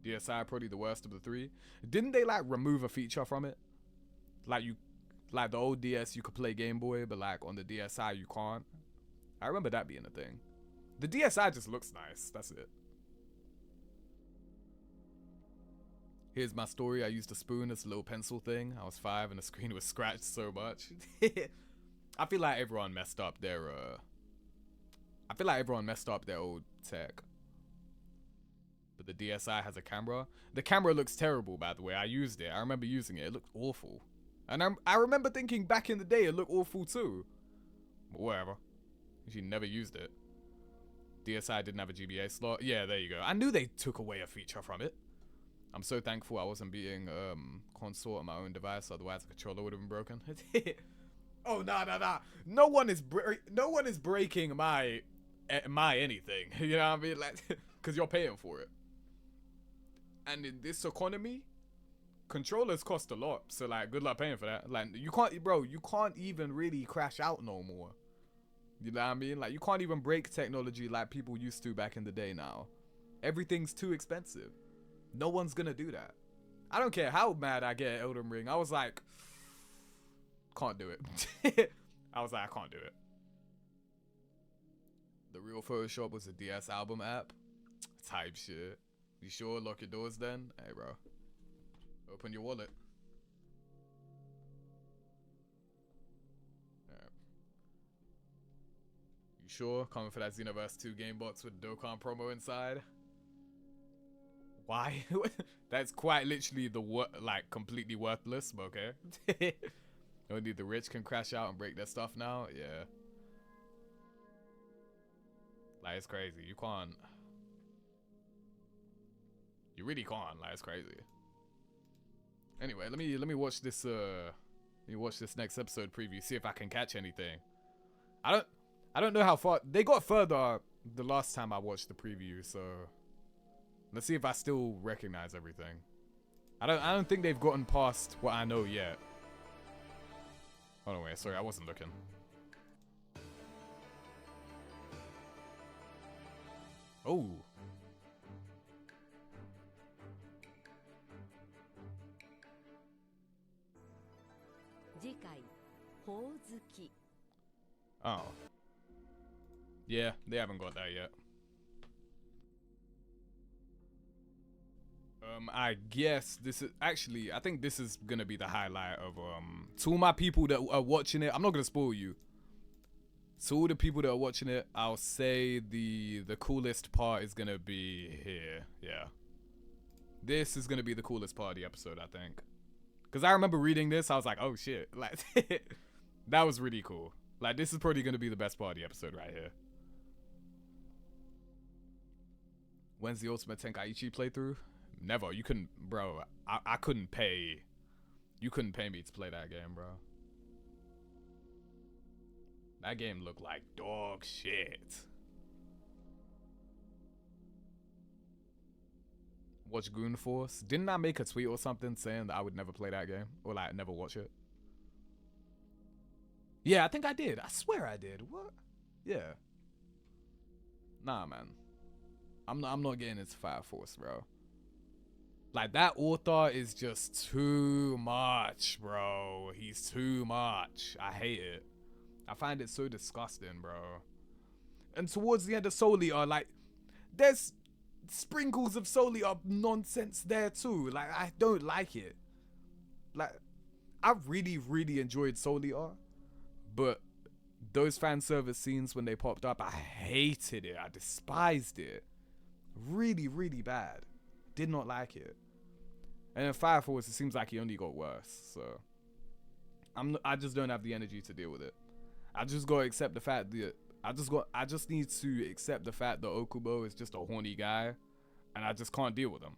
DSi probably the worst of the three. Didn't they like remove a feature from it? Like the old DS you could play Game Boy, but like on the DSi you can't. I remember that being a thing. The DSi just looks nice. That's it. Here's my story. I used a spoon as a little pencil thing. I was 5 and the screen was scratched so much. I feel like everyone messed up their old tech. But the DSi has a camera. The camera looks terrible, by the way. I used it. I remember using it. It looked awful. And I remember thinking back in the day it looked awful too. But whatever. She never used it. DSi didn't have a GBA slot. Yeah, there you go. I knew they took away a feature from it. I'm so thankful I wasn't being consort on my own device. Otherwise, the controller would have been broken. Oh, nah. No one is breaking my anything. You know what I mean? Like, because you're paying for it. And in this economy, controllers cost a lot. So like, good luck paying for that. Like, you can't even really crash out no more. You know what I mean? Like, you can't even break technology like people used to back in the day now. Everything's too expensive. No one's gonna do that. I don't care how mad I get at Elden Ring. I was like, can't do it. I was like, I can't do it. The real Photoshop was a DS album app. Type shit. You sure? Lock your doors then? Hey, bro. Open your wallet. Alright. You sure? Coming for that Xenoverse 2 game box with Dokkan promo inside? Why? That's quite literally like completely worthless, but okay. Only the rich can crash out and break their stuff now? Yeah. Like, it's crazy. You can't. You really can't. Like, it's crazy. Anyway, let me watch this. Let me watch this next episode preview. See if I can catch anything. I don't know how far they got further the last time I watched the preview. So let's see if I still recognize everything. I don't think they've gotten past what I know yet. Oh no, wait. Sorry, I wasn't looking. Oh. Oh. Yeah, they haven't got that yet. I guess this is actually, I think this is gonna be the highlight of to all my people that are watching it. I'm not gonna spoil you. To all the people that are watching it, I'll say the coolest part is gonna be here. Yeah. This is gonna be the coolest part of the episode, I think. Cause I remember reading this, I was like, oh shit. Like that was really cool. Like, this is probably gonna be the best part of the episode right here. When's the Ultimate Tenkaichi playthrough? Never. You couldn't, bro. I couldn't pay. You couldn't pay me to play that game, bro. That game looked like dog shit. Watch Goon Force. Didn't I make a tweet or something saying that I would never play that game? Or like never watch it? Yeah, I think I did. I swear I did. What? Yeah. Nah, man. I'm not getting into Fire Force, bro. Like, that author is just too much, bro. He's too much. I hate it. I find it so disgusting, bro. And towards the end of Soul Eater, like, there's sprinkles of Soul Eater nonsense there too. Like, I don't like it. Like, I really, really enjoyed Soul Eater, but those fan service scenes when they popped up, I hated it. I despised it. Really, really bad. Did not like it. And in Fire Force, it seems like he only got worse. So I just don't have the energy to deal with it. I just gotta accept the fact that I just need to accept the fact that Okubo is just a horny guy, and I just can't deal with him.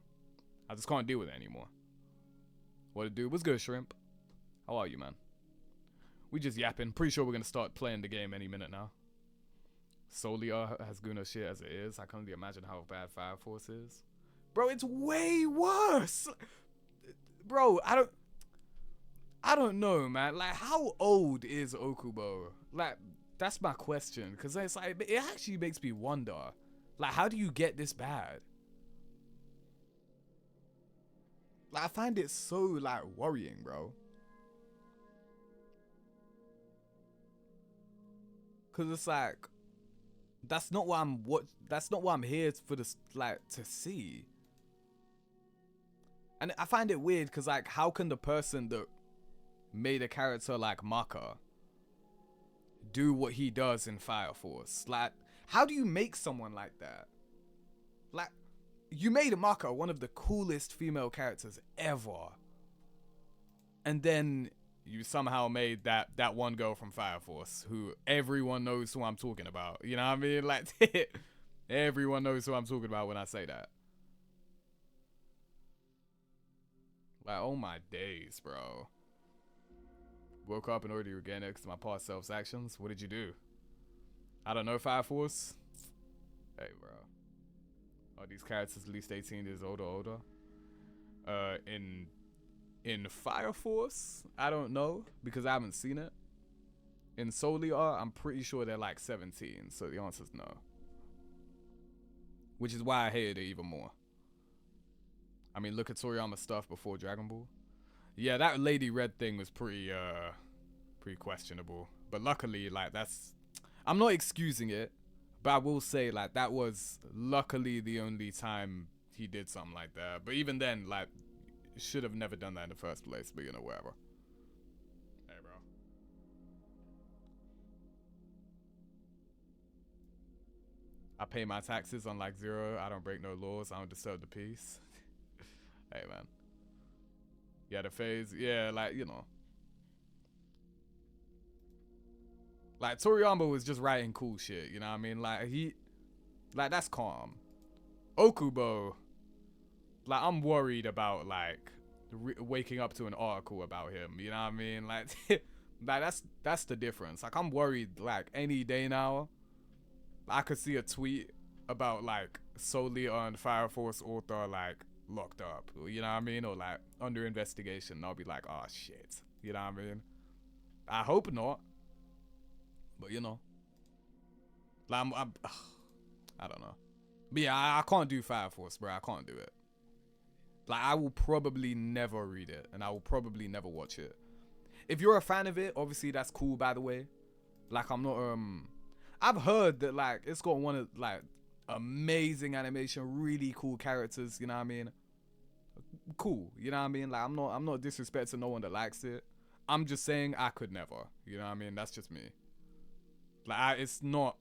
I just can't deal with it anymore. What it do? What's good, Shrimp? How are you, man? We just yapping. Pretty sure we're gonna start playing the game any minute now. Soul Eater has Guna shit as it is. I can only imagine how bad Fire Force is. Bro, it's way worse. Bro, I don't know, man. Like, how old is Okubo? Like, that's my question. Because it's like, it actually makes me wonder. Like, how do you get this bad? Like, I find it so, like, worrying, bro. Because it's like, that's not what I'm here for this, like, to see. And I find it weird because, like, how can the person that made a character like Maka do what he does in Fire Force? Like, how do you make someone like that? Like, you made Maka one of the coolest female characters ever, and then you somehow made that one girl from Fire Force who everyone knows who I'm talking about. You know what I mean? Like, everyone knows who I'm talking about when I say that. Like, oh my days, bro. Woke up and already regained it because my past self's actions. What did you do? I don't know, Fire Force. Hey, bro. Are these characters at least 18 years old or older? In Fire Force, I don't know because I haven't seen it. In Soul Eater, I'm pretty sure they're like 17, so the answer's no. Which is why I hated it even more. I mean, look at Toriyama stuff before Dragon Ball. Yeah, that Lady Red thing was pretty questionable. But luckily, like, I'm not excusing it, but I will say, like, that was luckily the only time he did something like that. But even then, like, should have never done that in the first place, but you know, whatever. Hey, bro. I pay my taxes on like 0. I don't break no laws. I don't disturb the peace. Hey, man. Yeah, the phase. Yeah, like, you know. Like, Toriyama was just writing cool shit, you know what I mean? Like, that's calm. Okubo, like, I'm worried about, like, waking up to an article about him, you know what I mean? Like, like that's the difference. Like, I'm worried, like, any day now, I could see a tweet about, like, Soul Eater and Fire Force author, like, locked up, you know what I mean? Or, like, under investigation, and I'll be like, oh, shit, you know what I mean? I hope not, but, you know. Like, I don't know. But yeah, I can't do Fire Force, bro. I can't do it. Like, I will probably never read it, and I will probably never watch it. If you're a fan of it, obviously that's cool, by the way. Like, I'm not, I've heard that, like, it's got one of, like, amazing animation, really cool characters, you know what I mean? Cool, you know what I mean? Like, I'm not disrespecting no one that likes it. I'm just saying I could never, you know what I mean? That's just me. Like, it's not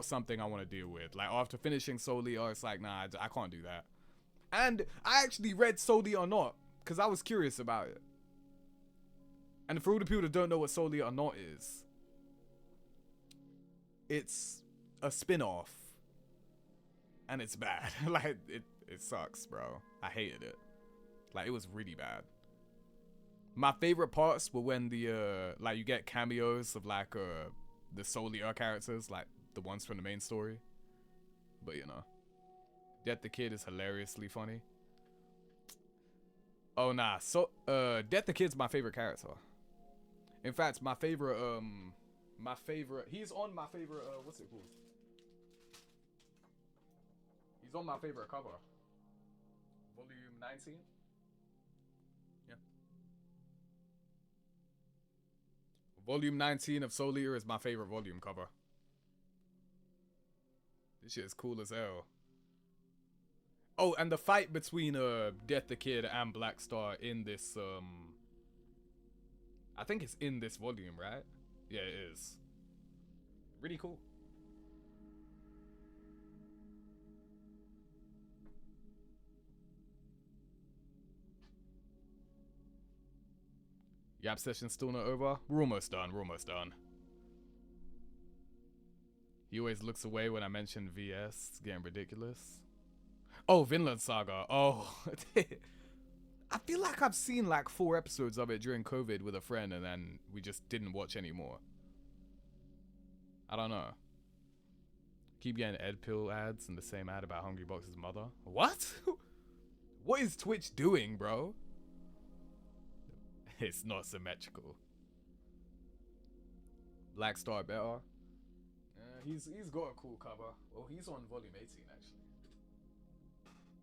something I want to deal with. Like, after finishing Soul Eater, it's like, nah, I can't do that. And I actually read Soul Eater or Not because I was curious about it. And for all the people that don't know what Soul Eater or Not is, it's a spin-off. And it's bad. Like, it sucks, bro. I hated it. Like, it was really bad. My favorite parts were when the, like, you get cameos of, like, the Soul Eater characters, like, the ones from the main story. But, you know. Death the Kid is hilariously funny. Oh, nah. So, Death the Kid's my favorite character. In fact, my favorite, he's on my favorite, what's it called? He's on my favorite cover. Volume 19. Volume 19 of Soul Eater is my favorite volume cover. This shit is cool as hell. Oh, and the fight between Death the Kid and Black Star in this I think it's in this volume, right? Yeah, it is. Really cool. Yap session's still not over. We're almost done. We're almost done. He always looks away when I mention VS. It's getting ridiculous. Oh, Vinland Saga. Oh. I feel like I've seen like 4 episodes of it during COVID with a friend and then we just didn't watch anymore. I don't know. Keep getting Ed Pill ads and the same ad about Hungry Box's mother. What? What is Twitch doing, bro? It's not symmetrical. Black Star better. He's got a cool cover. Well, he's on volume 18 actually.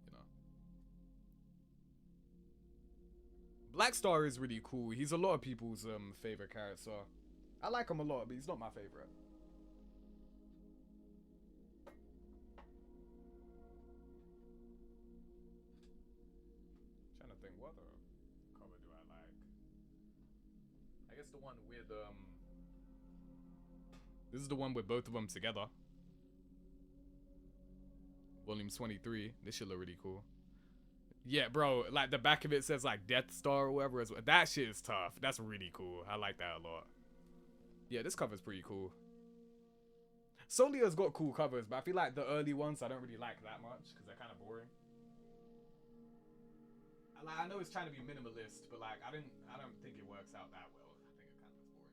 You know. Black Star is really cool. He's a lot of people's favorite character. I like him a lot, but he's not my favorite. Trying to think, what other cover do I like? I guess the one with this is the one with both of them together. Volume 23. This should look really cool. Yeah, bro. Like the back of it says like Death Star or whatever. That shit is tough. That's really cool. I like that a lot. Yeah, this cover's pretty cool. Solia's got cool covers, but I feel like the early ones I don't really like that much because they're kind of boring. Like, I know it's trying to be minimalist, but like I don't think it works out that well. I think it kind of is boring.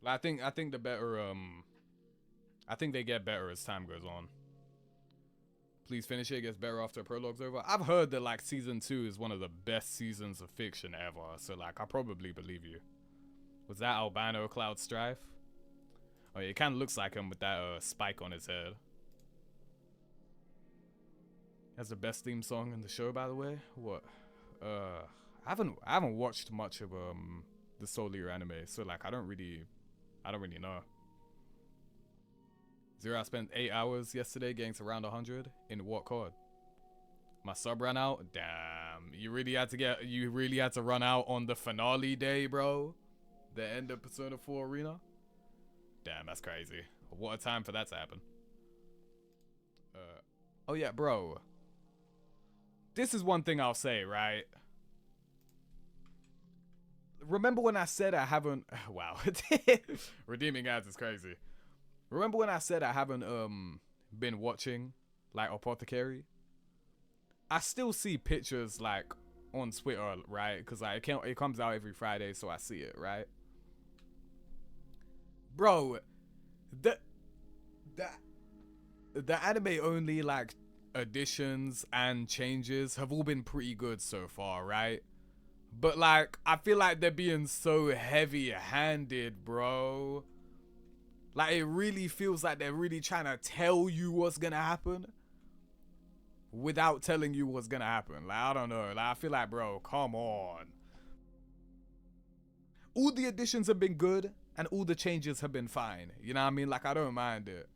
Like, I think the better I think they get better as time goes on. Please finish it. It gets better after the prologue's over. I've heard that like season 2 is one of the best seasons of fiction ever, so like I probably believe you. Was that Albano Cloud Strife? Oh yeah, it kind of looks like him with that spike on his head. That's the best theme song in the show, by the way. What? I haven't watched much of the Soul Eater anime, so like I don't really know. Zero, I spent 8 hours yesterday getting to round 100 in what card? My sub ran out. Damn, you really had to run out on the finale day, bro. The end of Persona 4 Arena. Damn, that's crazy. What a time for that to happen. Oh yeah, bro. This is one thing I'll say, right? Remember when I said I haven't... Wow. Redeeming ads is crazy. Remember when I said I haven't been watching like Apothecary? I still see pictures like on Twitter, right? Because like it comes out every Friday, so I see it, right? Bro, the anime only like additions and changes have all been pretty good so far, right? But like I feel like they're being so heavy-handed, bro. Like it really feels like they're really trying to tell you what's gonna happen without telling you what's gonna happen. Like I don't know. Like I feel like, bro, come on. All the additions have been good and all the changes have been fine. You know what I mean? Like I don't mind it.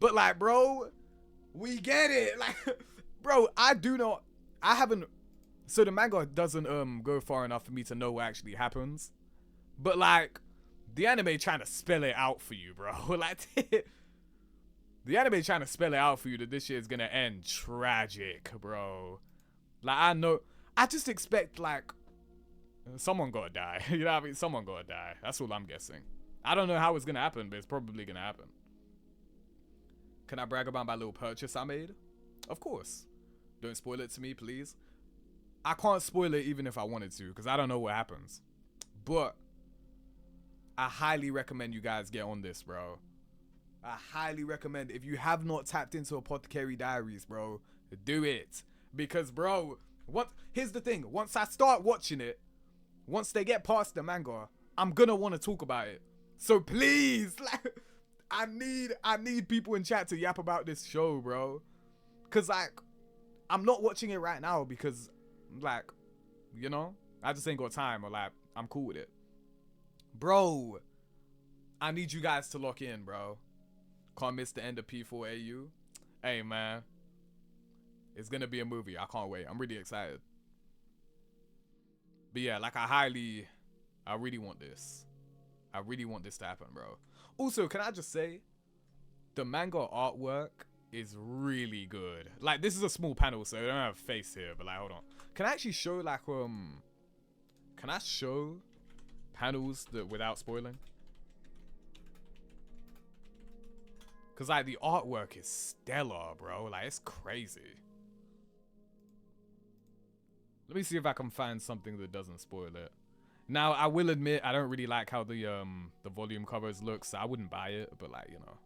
But like, bro, we get it. Like, bro, I haven't. So the manga doesn't go far enough for me to know what actually happens. But like, the anime trying to spell it out for you, bro. Like, the anime trying to spell it out for you that this shit is gonna end tragic, bro. Like, I just expect like someone gotta die. You know what I mean? Someone gotta die. That's all I'm guessing. I don't know how it's gonna happen, but it's probably gonna happen. Can I brag about my little purchase I made? Of course. Don't spoil it to me, please. I can't spoil it even if I wanted to, because I don't know what happens. But I highly recommend you guys get on this, bro. I highly recommend, if you have not tapped into Apothecary Diaries, bro, do it. Because, bro, here's the thing. Once I start watching it, once they get past the manga, I'm gonna want to talk about it. So please, like, I need people in chat to yap about this show, bro. Cause like, I'm not watching it right now because, like, you know, I just ain't got time, or like, I'm cool with it. Bro, I need you guys to lock in, bro. Can't miss the end of P4AU. Hey, man. It's gonna be a movie. I can't wait. I'm really excited. But yeah, like, I really want this. I really want this to happen, bro. Also, can I just say, the manga artwork is really good. Like, this is a small panel, so I don't have a face here, but like, hold on. Can I actually show, like, can I show panels that without spoiling? Cause like the artwork is stellar, bro. Like, it's crazy. Let me see if I can find something that doesn't spoil it. Now, I will admit I don't really like how the volume covers look, so I wouldn't buy it. But like, you know,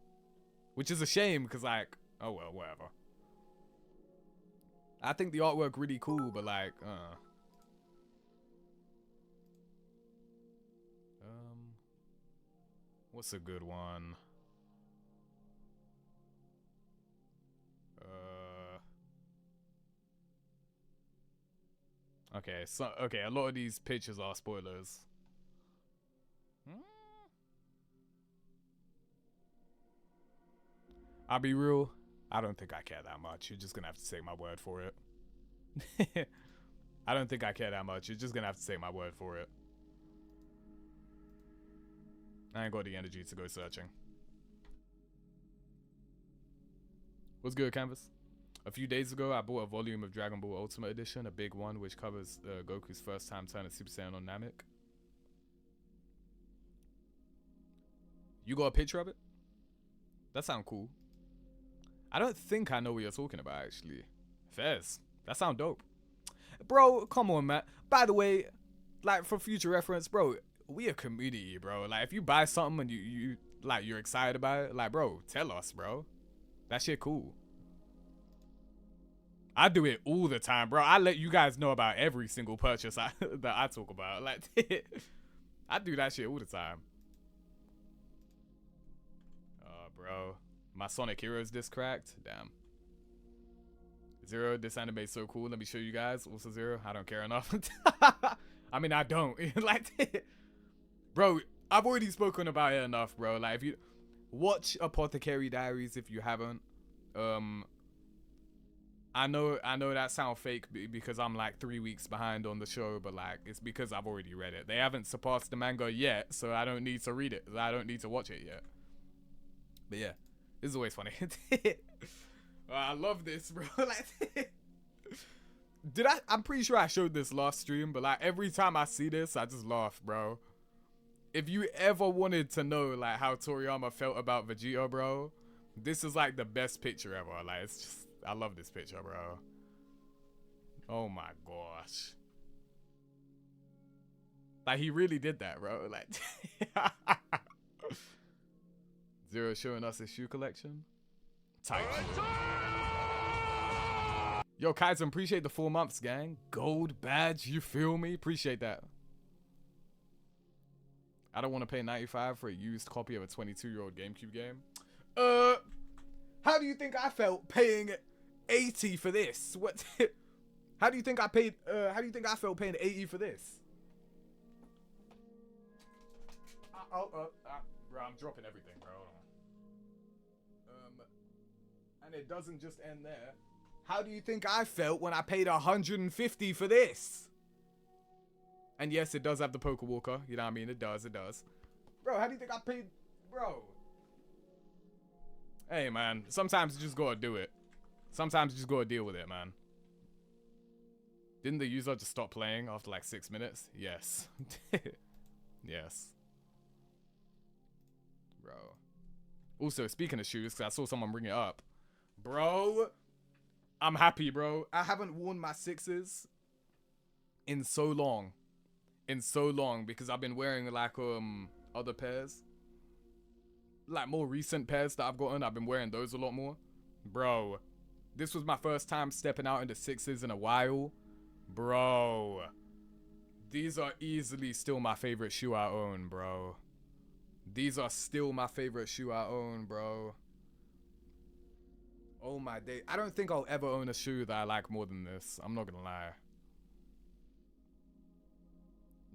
which is a shame, cause like, oh well, whatever. I think the artwork really cool, but like, what's a good one? Okay, so a lot of these pictures are spoilers. I'll be real, I don't think I care that much. You're just gonna have to take my word for it. I don't think I care that much. You're just gonna have to take my word for it. I ain't got the energy to go searching. What's good, Canvas? A few days ago, I bought a volume of Dragon Ball Ultimate Edition, a big one, which covers Goku's first time turning Super Saiyan on Namek. You got a picture of it? That sounds cool. I don't think I know what you're talking about, actually. Fez, that sound dope. Bro, come on, man. By the way, like, for future reference, bro, we a community, bro. Like, if you buy something and you like, you're excited about it, like, bro, tell us, bro. That shit cool. I do it all the time, bro. I let you guys know about every single purchase that I talk about. Like, I do that shit all the time. Bro. My Sonic Heroes disc cracked. Damn. Zero, this anime is so cool. Let me show you guys. Also, Zero, I don't care enough. I mean, I don't. Like, bro, I've already spoken about it enough, bro. Like, if you watch Apothecary Diaries, if you haven't, I know that sound fake because I'm like 3 weeks behind on the show, but like, it's because I've already read it. They haven't surpassed the manga yet, so I don't need to read it. I don't need to watch it yet. But yeah, this is always funny. I love this, bro. Like, I'm pretty sure I showed this last stream, but like, every time I see this, I just laugh, bro. If you ever wanted to know like how Toriyama felt about Vegeta, bro, this is like the best picture ever. Like, it's just, I love this picture, bro. Oh my gosh. Like, he really did that, bro. Like, Zero showing us his shoe collection. Tight. Yo, Kaizen, appreciate the 4 months, gang. Gold badge, you feel me? Appreciate that. I don't want to pay $95 for a used copy of a 22-year-old GameCube game. How do you think I felt paying $80 for this? What? How do you think I felt paying $80 for this? Bro, I'm dropping everything, bro. And it doesn't just end there. How do you think I felt when I paid $150 for this? And yes, it does have the Poké Walker. You know what I mean? It does. Bro, how do you think I paid? Bro. Hey, man. Sometimes you just gotta do it. Sometimes you just gotta deal with it, man. Didn't the user just stop playing after like 6 minutes? Yes. Yes. Bro. Also, speaking of shoes, because I saw someone bring it up. Bro, I'm happy, bro. I haven't worn my 6s in so long. Because I've been wearing like other pairs. Like more recent pairs that I've gotten. I've been wearing those a lot more. Bro, this was my first time stepping out into 6s in a while. Bro, these are easily still my favorite shoe I own, bro. These are still my favorite shoe I own, bro. Oh my day. I don't think I'll ever own a shoe that I like more than this. I'm not gonna lie.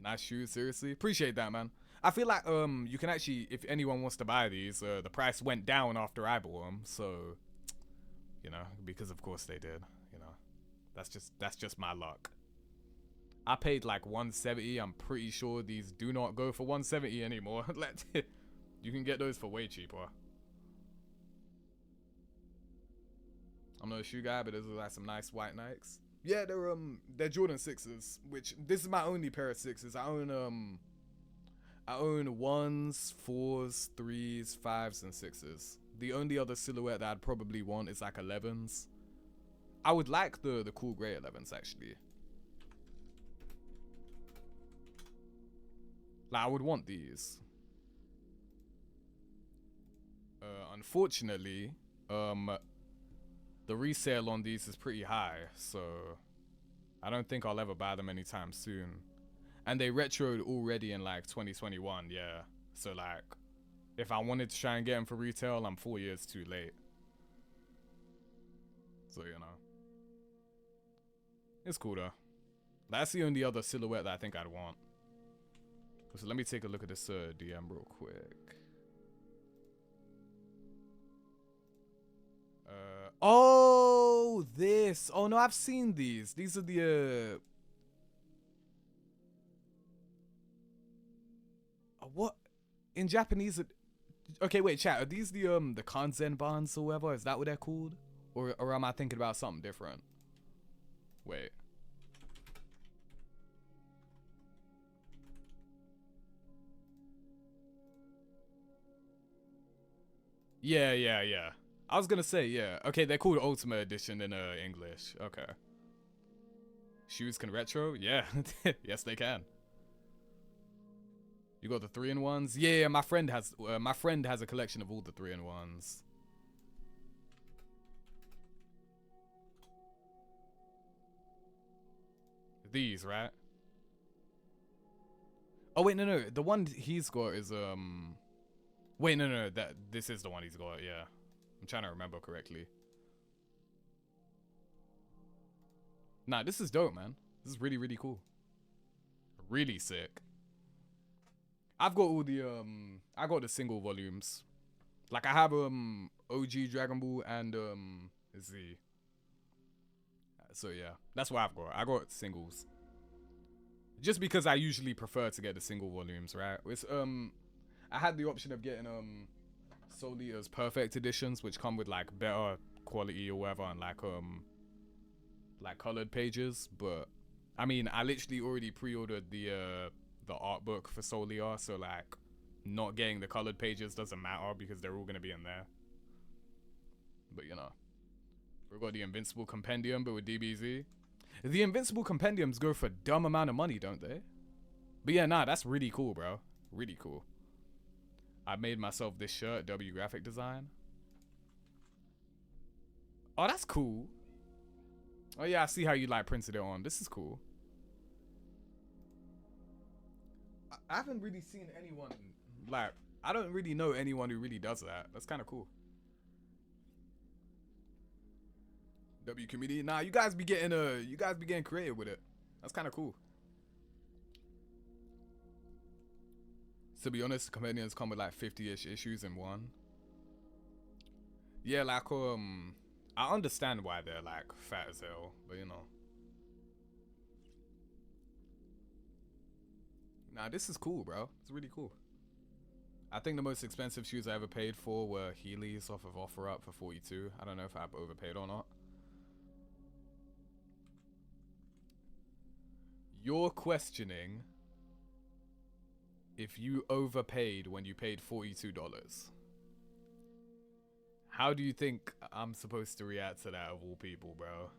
Nice shoes, seriously. Appreciate that, man. I feel like you can actually, if anyone wants to buy these, the price went down after I bought them, so you know, because of course they did. You know, that's just my luck. I paid like 170. I'm pretty sure these do not go for 170 anymore. You can get those for way cheaper. I'm not a shoe guy, but those are like some nice white Nikes. Yeah, they're Jordan 6s, which this is my only pair of 6s. I own 1s, 4s, 3s, 5s, and 6s. The only other silhouette that I'd probably want is like 11s. I would like the cool grey 11s actually. Like I would want these. Unfortunately, the resale on these is pretty high, so I don't think I'll ever buy them anytime soon. And they retroed already in like 2021, yeah. So like, if I wanted to try and get them for retail, I'm 4 years too late. So, you know. It's cool though. That's the only other silhouette that I think I'd want. So let me take a look at this DM real quick. Oh, this. Oh no, I've seen these. These are the what in Japanese? Okay, wait, chat. Are these the Kanzen bands or whatever? Is that what they're called? Or am I thinking about something different? Wait. Yeah. I was gonna say, yeah. Okay, they're called Ultimate Edition in English. Okay. Shoes can retro? Yeah. Yes, they can. You got the 3-in-1s? Yeah, my friend has a collection of all the 3-in-1s. These, right? Oh wait, no. The one he's got is wait, no. This is the one he's got, yeah. I'm trying to remember correctly. Nah, this is dope, man. This is really, really cool. Really sick. I've got all the I got the single volumes. Like I have OG Dragon Ball and Z. So yeah, that's what I've got. I got singles. Just because I usually prefer to get the single volumes, right? It's I had the option of getting Soul Eater's perfect editions, which come with like better quality or whatever, and like colored pages. But I mean, I literally already pre-ordered the art book for Soul Eater, so like not getting the colored pages doesn't matter because they're all gonna be in there. But you know, we've got the Invincible Compendium, but with DBZ. The Invincible Compendiums go for a dumb amount of money, don't they? But yeah, nah, that's really cool, bro. Really cool. I made myself this shirt, W graphic design. Oh, that's cool. Oh yeah, I see how you like printed it on. This is cool. I haven't really seen anyone, like, I don't really know anyone who really does that. That's kind of cool. W community. Nah, you guys be getting creative with it. That's kind of cool. To be honest, comedians come with like 50-ish issues in one. Yeah, like I understand why they're like fat as hell, but you know. Nah, this is cool, bro. It's really cool. I think the most expensive shoes I ever paid for were Heelys off of OfferUp for 42. I don't know if I've overpaid or not. You're questioning if you overpaid when you paid $42. How do you think I'm supposed to react to that of all people, bro?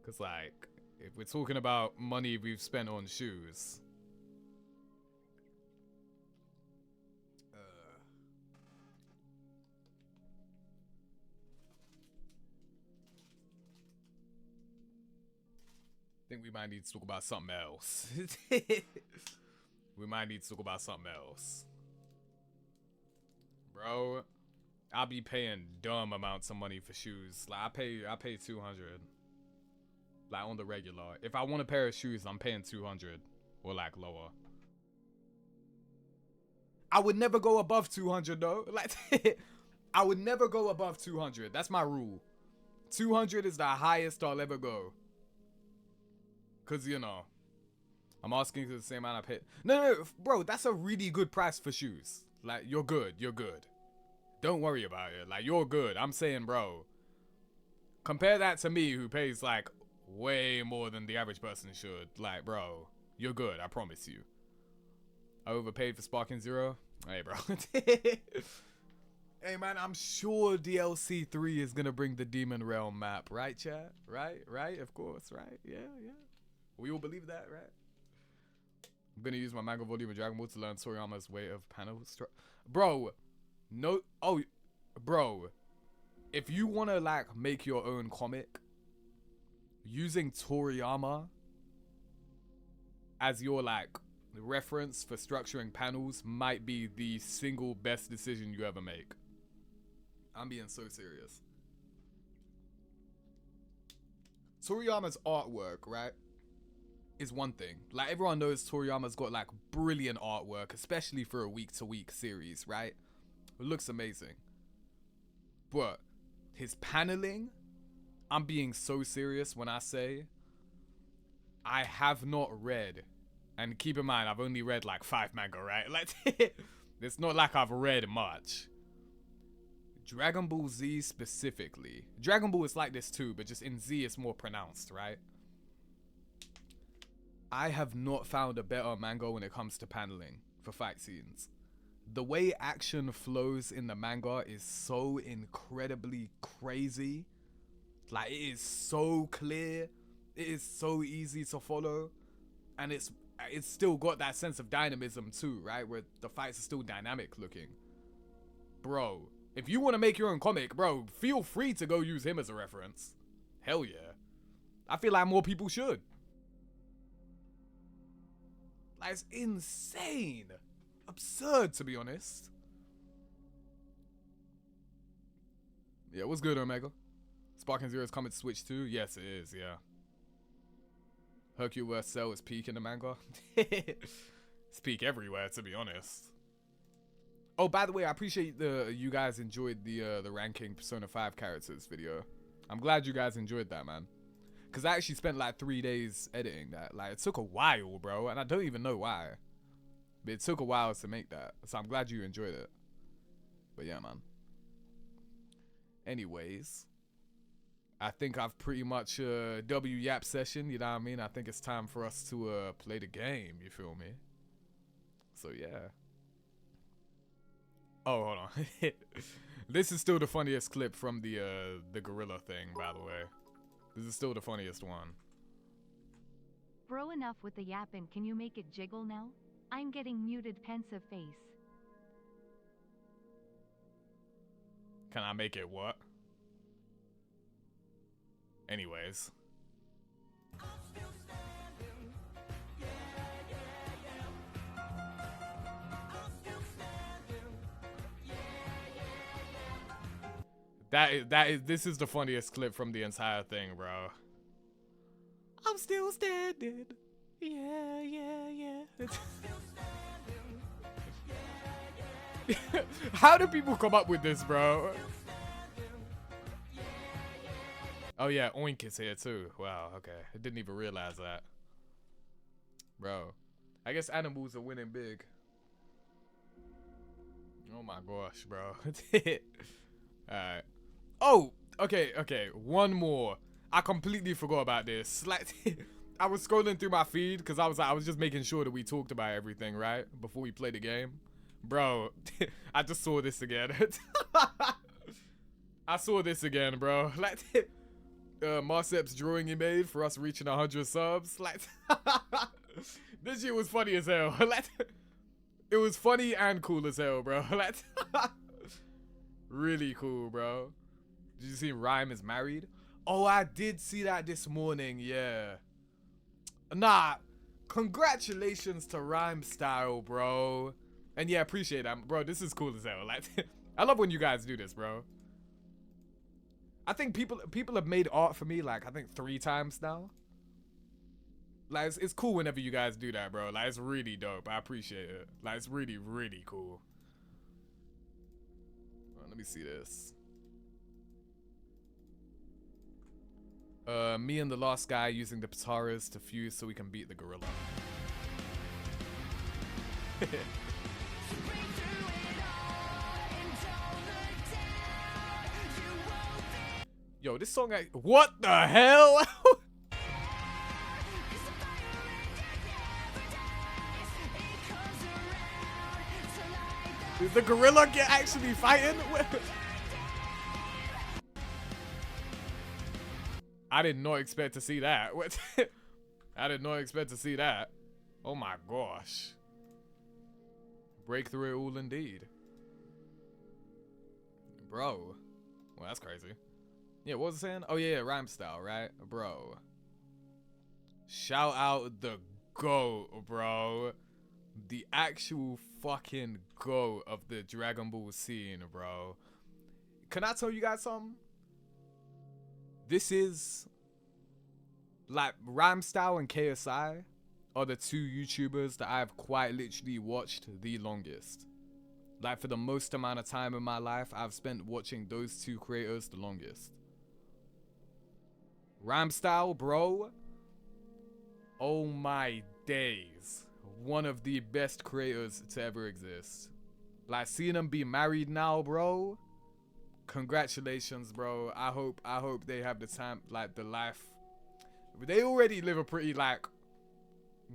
Because, like, if we're talking about money we've spent on shoes... I think we might need to talk about something else. we might need to talk about something else. Bro, I'll be paying dumb amounts of money for shoes. Like, I pay 200. Like, on the regular. If I want a pair of shoes, I'm paying 200 or like lower. I would never go above 200 though. Like, I would never go above 200. That's my rule. 200 is the highest I'll ever go. Cause you know, I'm asking for the same amount I paid. No, bro, that's a really good price for shoes. Like, you're good. You're good. Don't worry about it. Like, you're good. I'm saying, bro, compare that to me who pays like way more than the average person should. Like, bro, you're good. I promise you. I overpaid for Sparking Zero. Hey, bro. Hey, man, I'm sure DLC 3 is going to bring the Demon Realm map. Right, chat? Right? Of course, right? Yeah. We all believe that, right? I'm going to use my manga volume of Dragon Ball to learn Toriyama's way of panel structure. Bro, no. Oh, bro. If you want to, like, make your own comic, using Toriyama as your, like, reference for structuring panels might be the single best decision you ever make. I'm being so serious. Toriyama's artwork, right, is one thing. Like, everyone knows Toriyama's got like brilliant artwork, especially for a week-to-week series, right? It looks amazing. But his paneling, I'm being so serious when I say I have not read. And keep in mind, I've only read like 5 manga, right? Like, it's not like I've read much. Dragon Ball Z specifically. Dragon Ball is like this too, but just in Z it's more pronounced, right? I have not found a better manga when it comes to paneling for fight scenes. The way action flows in the manga is so incredibly crazy. Like, it is so clear. It is so easy to follow. And it's still got that sense of dynamism too, right? Where the fights are still dynamic looking. Bro, if you want to make your own comic, bro, feel free to go use him as a reference. Hell yeah. I feel like more people should. Like, it's insane. Absurd, to be honest. Yeah, what's good, Omega? Sparking Zero is coming to Switch too? Yes, it is, yeah. Hercule vs. Cell is peak in the manga. It's peak everywhere, to be honest. Oh, by the way, I appreciate you guys enjoyed the ranking Persona 5 characters video. I'm glad you guys enjoyed that, man. Because I actually spent like 3 days editing that. Like, it took a while, bro, and I don't even know why. But it took a while to make that. So I'm glad you enjoyed it. But yeah, man. Anyways, I think I've pretty much W-Yap session, you know what I mean? I think it's time for us to play the game, you feel me? So yeah. Oh, hold on. This is still the funniest clip from the gorilla thing, by the way. This is still the funniest one. Bro, enough with the yapping. Can you make it jiggle now? I'm getting muted, pensive face. Can I make it what? Anyways. This is the funniest clip from the entire thing, bro. I'm still standing. Yeah. How do people come up with this, bro? Oh yeah, Oink is here too. Wow, okay. I didn't even realize that. Bro, I guess animals are winning big. Oh my gosh, bro. Alright. Oh, okay. One more. I completely forgot about this. Like, I was scrolling through my feed because I was just making sure that we talked about everything, right? Before we play the game. Bro, I just saw this again. I saw this again, bro. Like, Marcep's drawing he made for us reaching 100 subs. Like, this shit was funny as hell. Like, it was funny and cool as hell, bro. Like, really cool, bro. Did you see Rhyme is married? Oh, I did see that this morning, yeah. Nah, Congratulations to Rhyme Style, bro. And yeah, appreciate that, bro. This is cool as hell. Like, I love when you guys do this, bro. I think people have made art for me like I think 3 times now. Like it's cool whenever you guys do that, bro. Like it's really dope. I appreciate it. Like it's really, really cool. Let me see this. Me and the last guy using the Pataras to fuse so we can beat the gorilla. Yo, this song, what the hell? Did the gorilla get actually fighting? I did not expect to see that. I did not expect to see that. Oh my gosh. Break through it all indeed. Bro. Well, that's crazy. Yeah, what was I saying? Oh yeah, rhyme style, right? Bro. Shout out the GOAT, bro. The actual fucking GOAT of the Dragon Ball scene, bro. Can I tell you guys something? This is like Rhyme Style and KSI are the 2 YouTubers that I've quite literally watched the longest. Like for the most amount of time in my life, I've spent watching those 2 creators the longest. Rhyme Style, bro. Oh my days. One of the best creators to ever exist. Like seeing them be married now, bro. Congratulations, bro. I hope they have the time, like the life. They already live a pretty like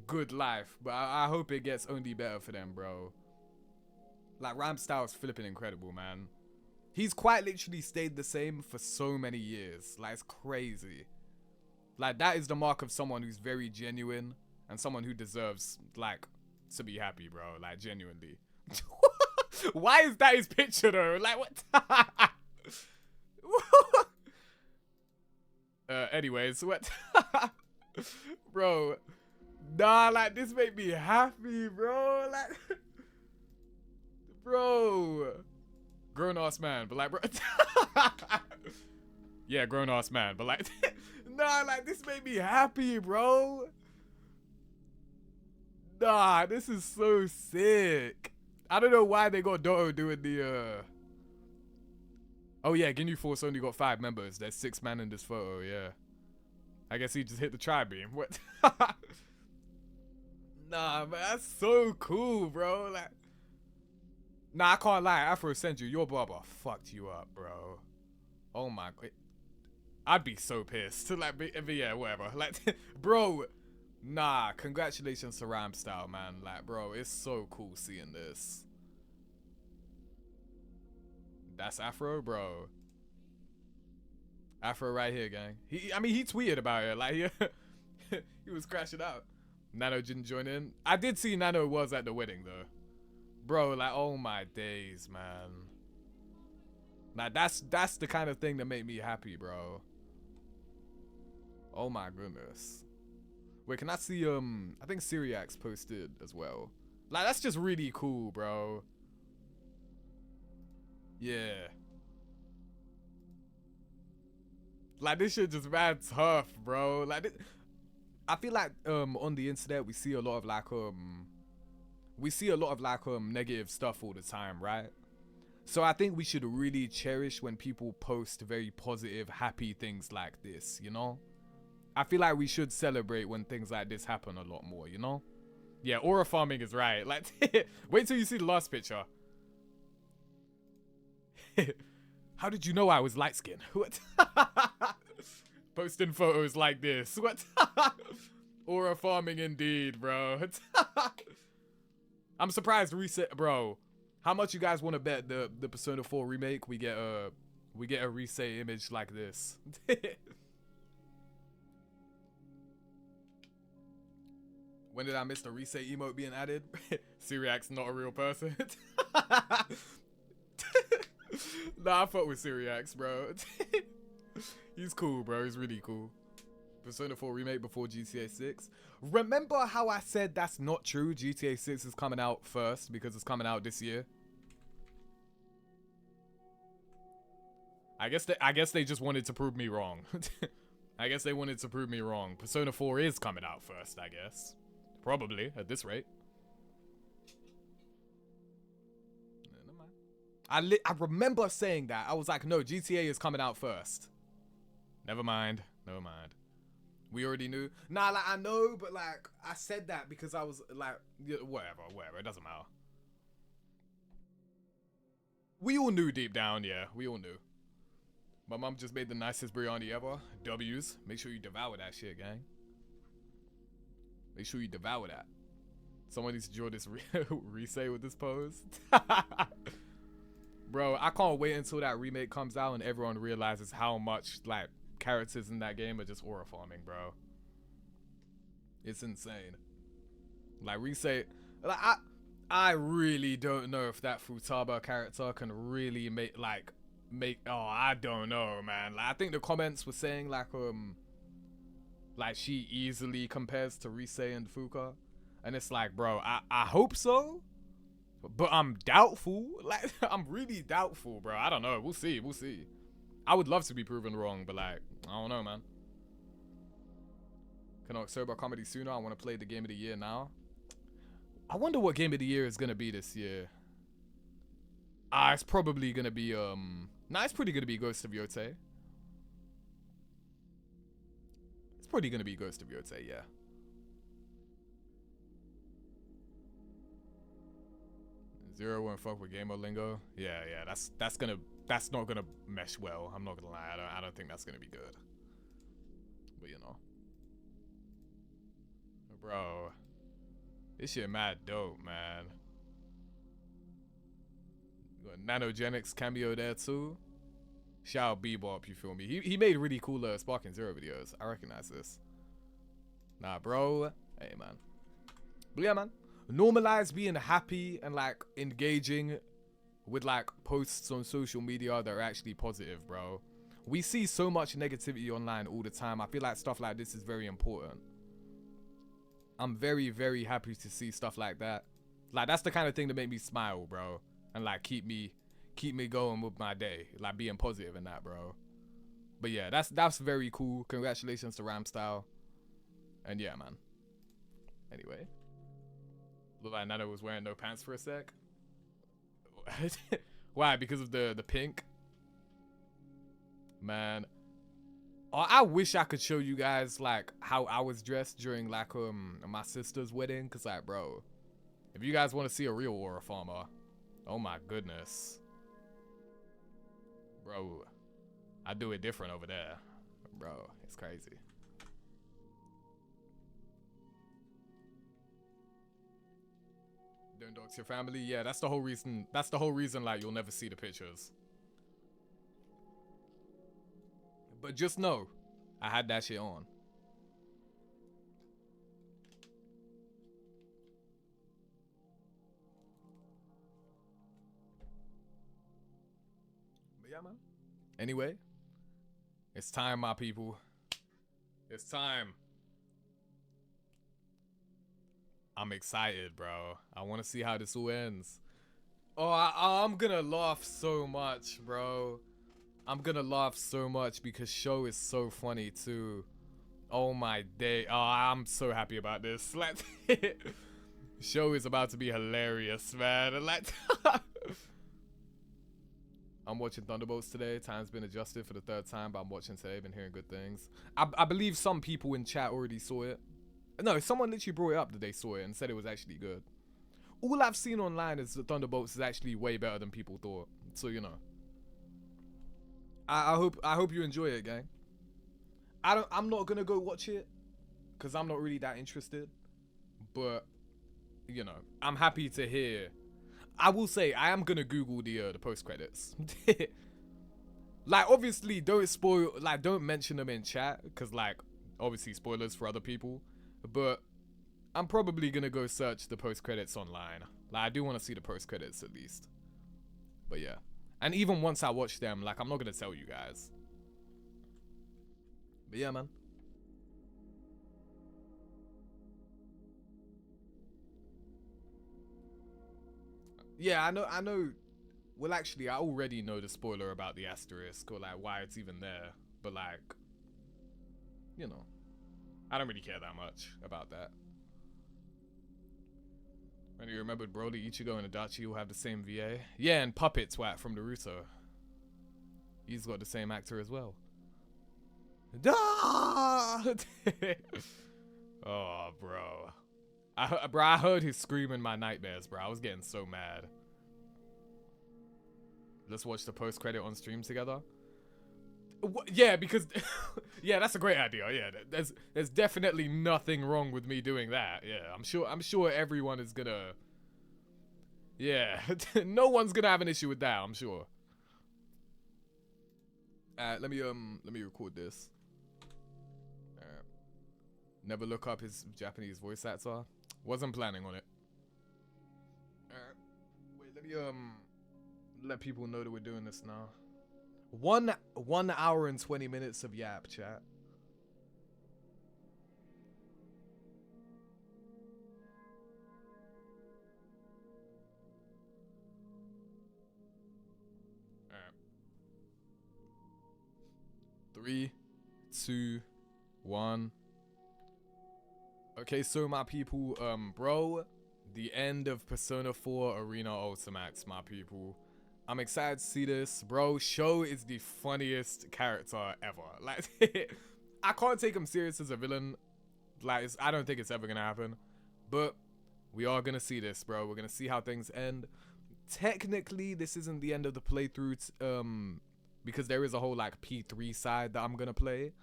good life, but I hope it gets only better for them, bro. Like Rhyme Style is flipping incredible, man. He's quite literally stayed the same for so many years. Like it's crazy. Like that is the mark of someone who's very genuine and someone who deserves like to be happy, bro. Like genuinely. Why is that his picture though? Like what? Anyways, what? Bro, nah, like this made me happy, bro. Like, bro, grown ass man, but like, bro, yeah, grown ass man, but like, nah, like this made me happy, bro. Nah, this is so sick. I don't know why they got Dotto doing the Oh yeah, Ginyu Force only got 5 members. There's 6 men in this photo, yeah. I guess he just hit the tri-beam. What? Nah, man, that's so cool, bro. Like, nah, I can't lie. Afro sent you. Your barber fucked you up, bro. Oh my god. I'd be so pissed. Like, but yeah, whatever. Like, bro. Nah, congratulations to Rhyme Style, man. Like, bro, it's so cool seeing this. That's Afro, bro. Afro right here, gang. I mean, he tweeted about it. Like, he was crashing out. Nano didn't join in. I did see Nano was at the wedding, though. Bro, like, oh my days, man. Like, that's the kind of thing that made me happy, bro. Oh my goodness. Wait, can I see, I think Syriax posted as well. Like, that's just really cool, bro. Yeah. Like, this shit just mad tough, bro. Like, I feel like, on the internet, we see a lot of, like, negative stuff all the time, right? So I think we should really cherish when people post very positive, happy things like this, you know? I feel like we should celebrate when things like this happen a lot more, you know? Yeah, aura farming is right. Like, wait till you see the last picture. How did you know I was light skinned? What? Posting photos like this. What? Aura farming indeed, bro. I'm surprised reset, bro. How much you guys want to bet the Persona 4 remake we get a reset image like this? When did I miss the reset emote being added? Syriax not a real person. Nah, I fuck with Syriax, bro. He's cool, bro. He's really cool. Persona 4 remake before GTA 6. Remember how I said that's not true? GTA 6 is coming out first because it's coming out this year. I guess they just wanted to prove me wrong. I guess they wanted to prove me wrong. Persona 4 is coming out first, I guess. Probably, at this rate. I remember saying that. I was like, no, GTA is coming out first. Never mind. Never mind. We already knew. Nah, like, I know, but, like, I said that because I was, like, yeah, whatever. It doesn't matter. We all knew deep down, yeah. We all knew. My mom just made the nicest biryani ever. W's. Make sure you devour that shit, gang. Make sure you devour that. Someone needs to draw this resay with this pose. Bro, I can't wait until that remake comes out and everyone realizes how much, like, characters in that game are just aura farming, bro. It's insane. Like, resay... Like, I really don't know if that Futaba character can really make... Oh, I don't know, man. Like, I think the comments were saying, like she easily compares to Risei and Fuka. And it's like, bro, I hope so. But I'm doubtful. Like, I'm really doubtful, bro. I don't know. We'll see. We'll see. I would love to be proven wrong, but, like, I don't know, man. Can October comedy sooner? I want to play the game of the year now. I wonder what game of the year is going to be this year. It's probably going to be, Nah, it's pretty going to be Ghost of Yote. It's probably going to be Ghost of Yote, yeah. Zero won't fuck with gamer lingo. Yeah, that's not gonna mesh well. I'm not gonna lie. I don't think that's gonna be good. But you know, bro, this shit mad dope, man. Got Nanogenics cameo there too. Shout out Bebop, you feel me? He made really cool Sparking Zero videos. I recognize this. Nah, bro. Hey, man. But yeah, man. Normalize being happy and, like, engaging with, like, posts on social media that are actually positive, bro. We see so much negativity online all the time. I feel like stuff like this is very important. I'm very, very happy to see stuff like that. Like, that's the kind of thing that make me smile, bro. And, like, keep me going with my day. Like, being positive in that, bro. But yeah, that's very cool. Congratulations to Ramstyle. And yeah, man. Anyway. Looked like Nano was wearing no pants for a sec. Why? Because of the pink? Man. Oh, I wish I could show you guys, like, how I was dressed during, like, my sister's wedding. Cause, like, bro, if you guys want to see a real aura farmer, oh my goodness. Bro, I do it different over there. Bro, it's crazy. Don't dox your family. Yeah, that's the whole reason. That's the whole reason, like, you'll never see the pictures. But just know, I had that shit on. But yeah, man. Anyway, it's time, my people. It's time. I'm excited, bro. I want to see how this all ends. Oh, I'm gonna laugh so much, bro. I'm gonna laugh so much because Show is so funny too. Oh my day. Oh, I'm so happy about this. Like, Show is about to be hilarious, man. Like, I'm watching Thunderbolts today. Time's been adjusted for the 3rd time, but I'm watching today. Been hearing good things. I believe some people in chat already saw it. No, someone literally brought it up that they saw it and said it was actually good. All I've seen online is that Thunderbolts is actually way better than people thought. So, you know. I hope you enjoy it, gang. I'm not gonna go watch it because I'm not really that interested. But, you know, I'm happy to hear. I will say I am gonna Google the post credits. Like, obviously, don't spoil. Like, don't mention them in chat because, like, obviously spoilers for other people. But I'm probably gonna go search the post credits online. Like, I do want to see the post credits at least. But yeah, and even once I watch them, like, I'm not gonna tell you guys. But yeah, man. Yeah, I know. Well, actually, I already know the spoiler about the asterisk or like why it's even there. But like, you know, I don't really care that much about that. When you remembered Broly, Ichigo, and Adachi will have the same VA. Yeah, and Puppet Twat from Naruto. He's got the same actor as well. Oh, bro. I heard his scream in my nightmares, bro. I was getting so mad. Let's watch the post-credit on stream together. Yeah, because yeah, that's a great idea. Yeah, there's definitely nothing wrong with me doing that. Yeah, I'm sure everyone is gonna. Yeah, no one's gonna have an issue with that. I'm sure. Let me record this. Never look up his Japanese voice actor. Wasn't planning on it. Wait, let me let people know that we're doing this now. 1 hour and 20 minutes of yap, chat. Alright. 3, 2, 1. Okay, so my people, bro, the end of Persona 4 Arena Ultimax, my people. I'm excited to see this, bro. Sho is the funniest character ever. Like, I can't take him serious as a villain. Like, I don't think it's ever gonna happen. But we are gonna see this, bro. We're gonna see how things end. Technically, this isn't the end of the playthrough, because there is a whole like P3 side that I'm gonna play,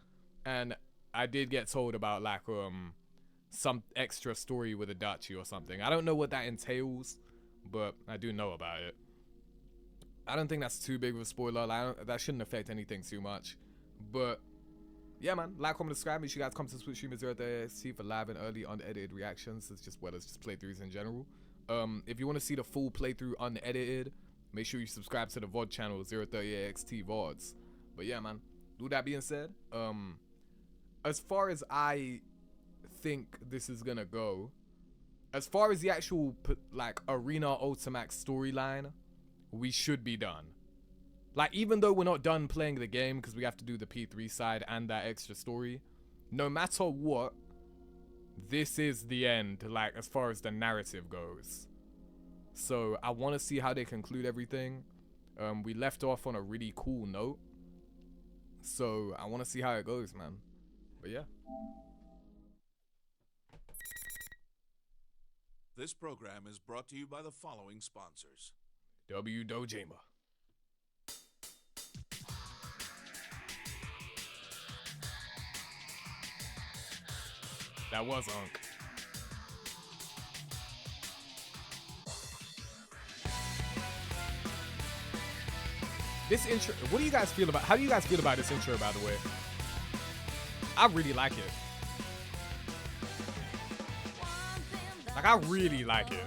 and I did get told about like some extra story with Adachi or something. I don't know what that entails, but I do know about it. I don't think that's too big of a spoiler. Like, that shouldn't affect anything too much. But yeah, man, like, comment, subscribe. Make sure you guys come to Twitch stream 0:30 for live and early unedited reactions, as just well as just playthroughs in general. If you want to see the full playthrough unedited, make sure you subscribe to the VOD channel 0:30AXT VODs. But yeah, man, with that being said, as far as I think this is gonna go, as far as the actual like Arena Ultimax storyline, we should be done. Like, even though we're not done playing the game because we have to do the P3 side and that extra story, no matter what, this is the end, like, as far as the narrative goes. So I want to see how they conclude everything. We left off on a really cool note, so I want to see how it goes, man. But yeah. This program is brought to you by the following sponsors. W Dojima. That was Unk. This intro, what do you guys feel about, how do you guys feel about this intro, by the way? I really like it. Like, I really like it.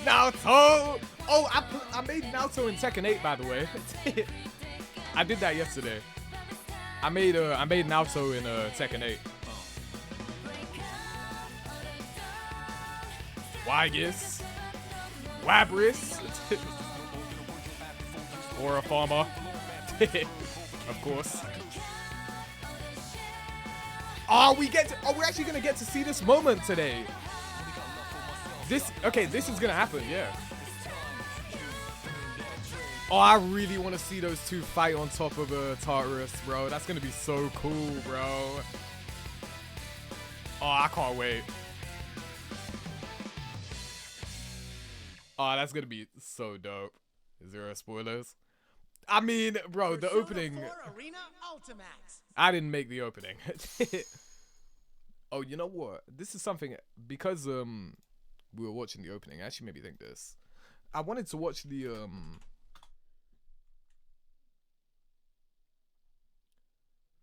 Naruto! Oh, I made Naruto in Tekken 8, by the way. I did that yesterday. I made Naruto in Tekken 8. Wygus, Wabris, or a farmer, of course. Oh, we're actually gonna get to see this moment today. This is gonna happen, yeah. Oh, I really want to see those two fight on top of Tartarus, bro. That's gonna be so cool, bro. Oh, I can't wait. Oh, that's gonna be so dope. Zero spoilers. I mean, bro, the opening. Arena Ultimax. I didn't make the opening. Oh, you know what? This is something, because we were watching the opening. It actually made me think this. I wanted to watch the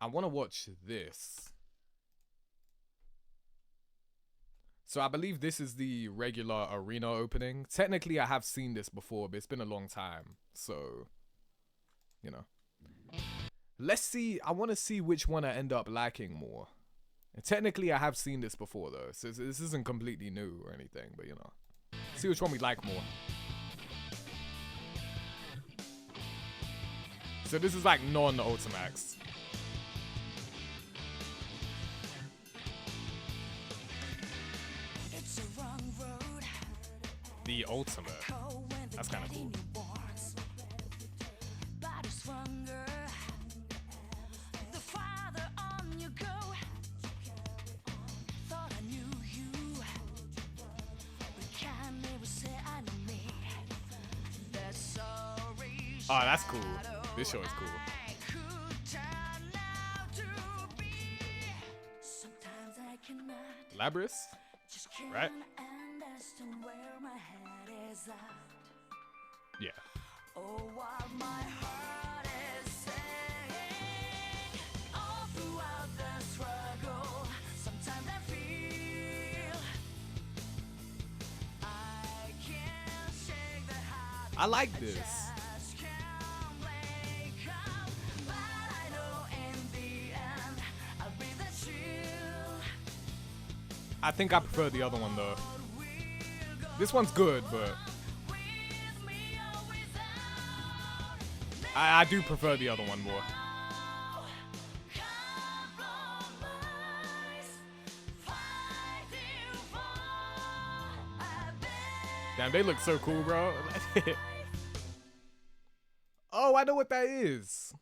I want to watch this. So I believe this is the regular arena opening. Technically, I have seen this before, but it's been a long time. So, you know. Let's see. I want to see which one I end up liking more. And technically, I have seen this before, though. So this isn't completely new or anything, but, you know. See which one we like more. So this is like non-Ultimax. The ultimate. That's kind of cool. Oh, that's cool. This show is cool. Labrys? Right? Yeah. I like this. I think I prefer the other one though. This one's good, but I do prefer the other one more. Damn, they look so cool, bro. Oh, I know what that is.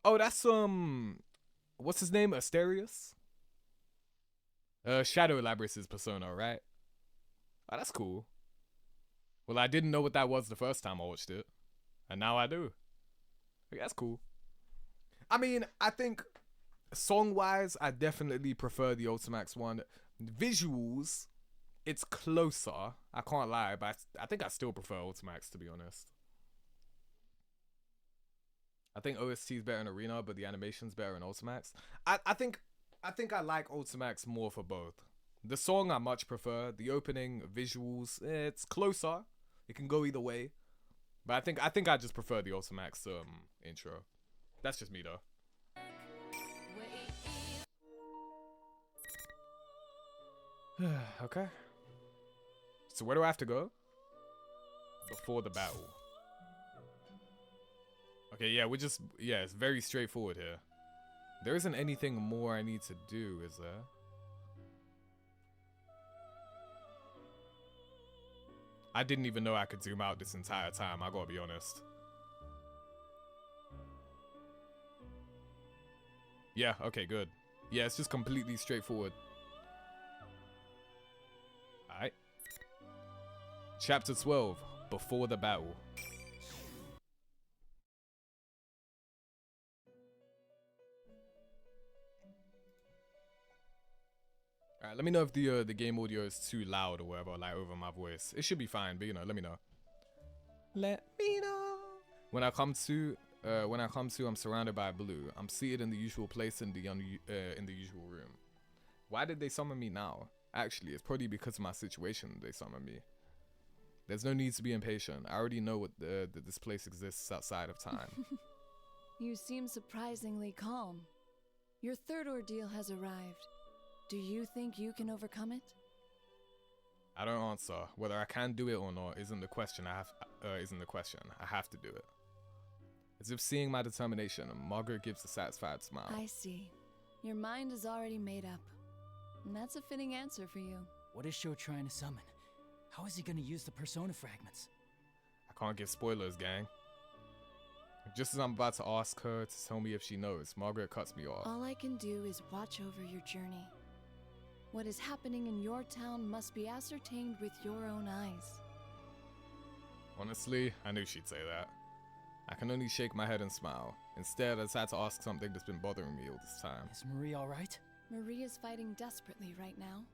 Oh, that's what's his name? Asterius? Shadow Labrys' persona, right? Oh, that's cool. Well, I didn't know what that was the first time I watched it. And now I do. Okay, that's cool. I mean, I think song-wise, I definitely prefer the Ultimax one. Visuals, it's closer. I can't lie, but I think I still prefer Ultimax, to be honest. I think OST is better in Arena, but the animation's better in Ultimax. I think I like Ultimax more for both. The song I much prefer. The opening, visuals, it's closer. It can go either way. But I think I just prefer the Ultimax intro. That's just me though. Okay. So where do I have to go? Before the battle. Okay, yeah, it's very straightforward here. There isn't anything more I need to do, is there? I didn't even know I could zoom out this entire time, I gotta be honest. Yeah, okay, good. Yeah, it's just completely straightforward. Alright. Chapter 12, Before the Battle. Alright, let me know if the game audio is too loud or whatever, like over my voice. It should be fine, but you know, let me know. Let me know. When I come to, I'm surrounded by blue. I'm seated in the usual place in the usual room. Why did they summon me now? Actually, it's probably because of my situation they summoned me. There's no need to be impatient. I already know what that this place exists outside of time. You seem surprisingly calm. Your third ordeal has arrived. Do you think you can overcome it? I don't answer. Whether I can do it or not isn't the question. I have to do it. As if seeing my determination, Margaret gives a satisfied smile. I see. Your mind is already made up. And that's a fitting answer for you. What is Sho trying to summon? How is he going to use the persona fragments? I can't give spoilers, gang. Just as I'm about to ask her to tell me if she knows, Margaret cuts me off. All I can do is watch over your journey. What is happening in your town must be ascertained with your own eyes. Honestly, I knew she'd say that. I can only shake my head and smile. Instead, I decided to ask something that's been bothering me all this time. Is Marie alright? Marie is fighting desperately right now.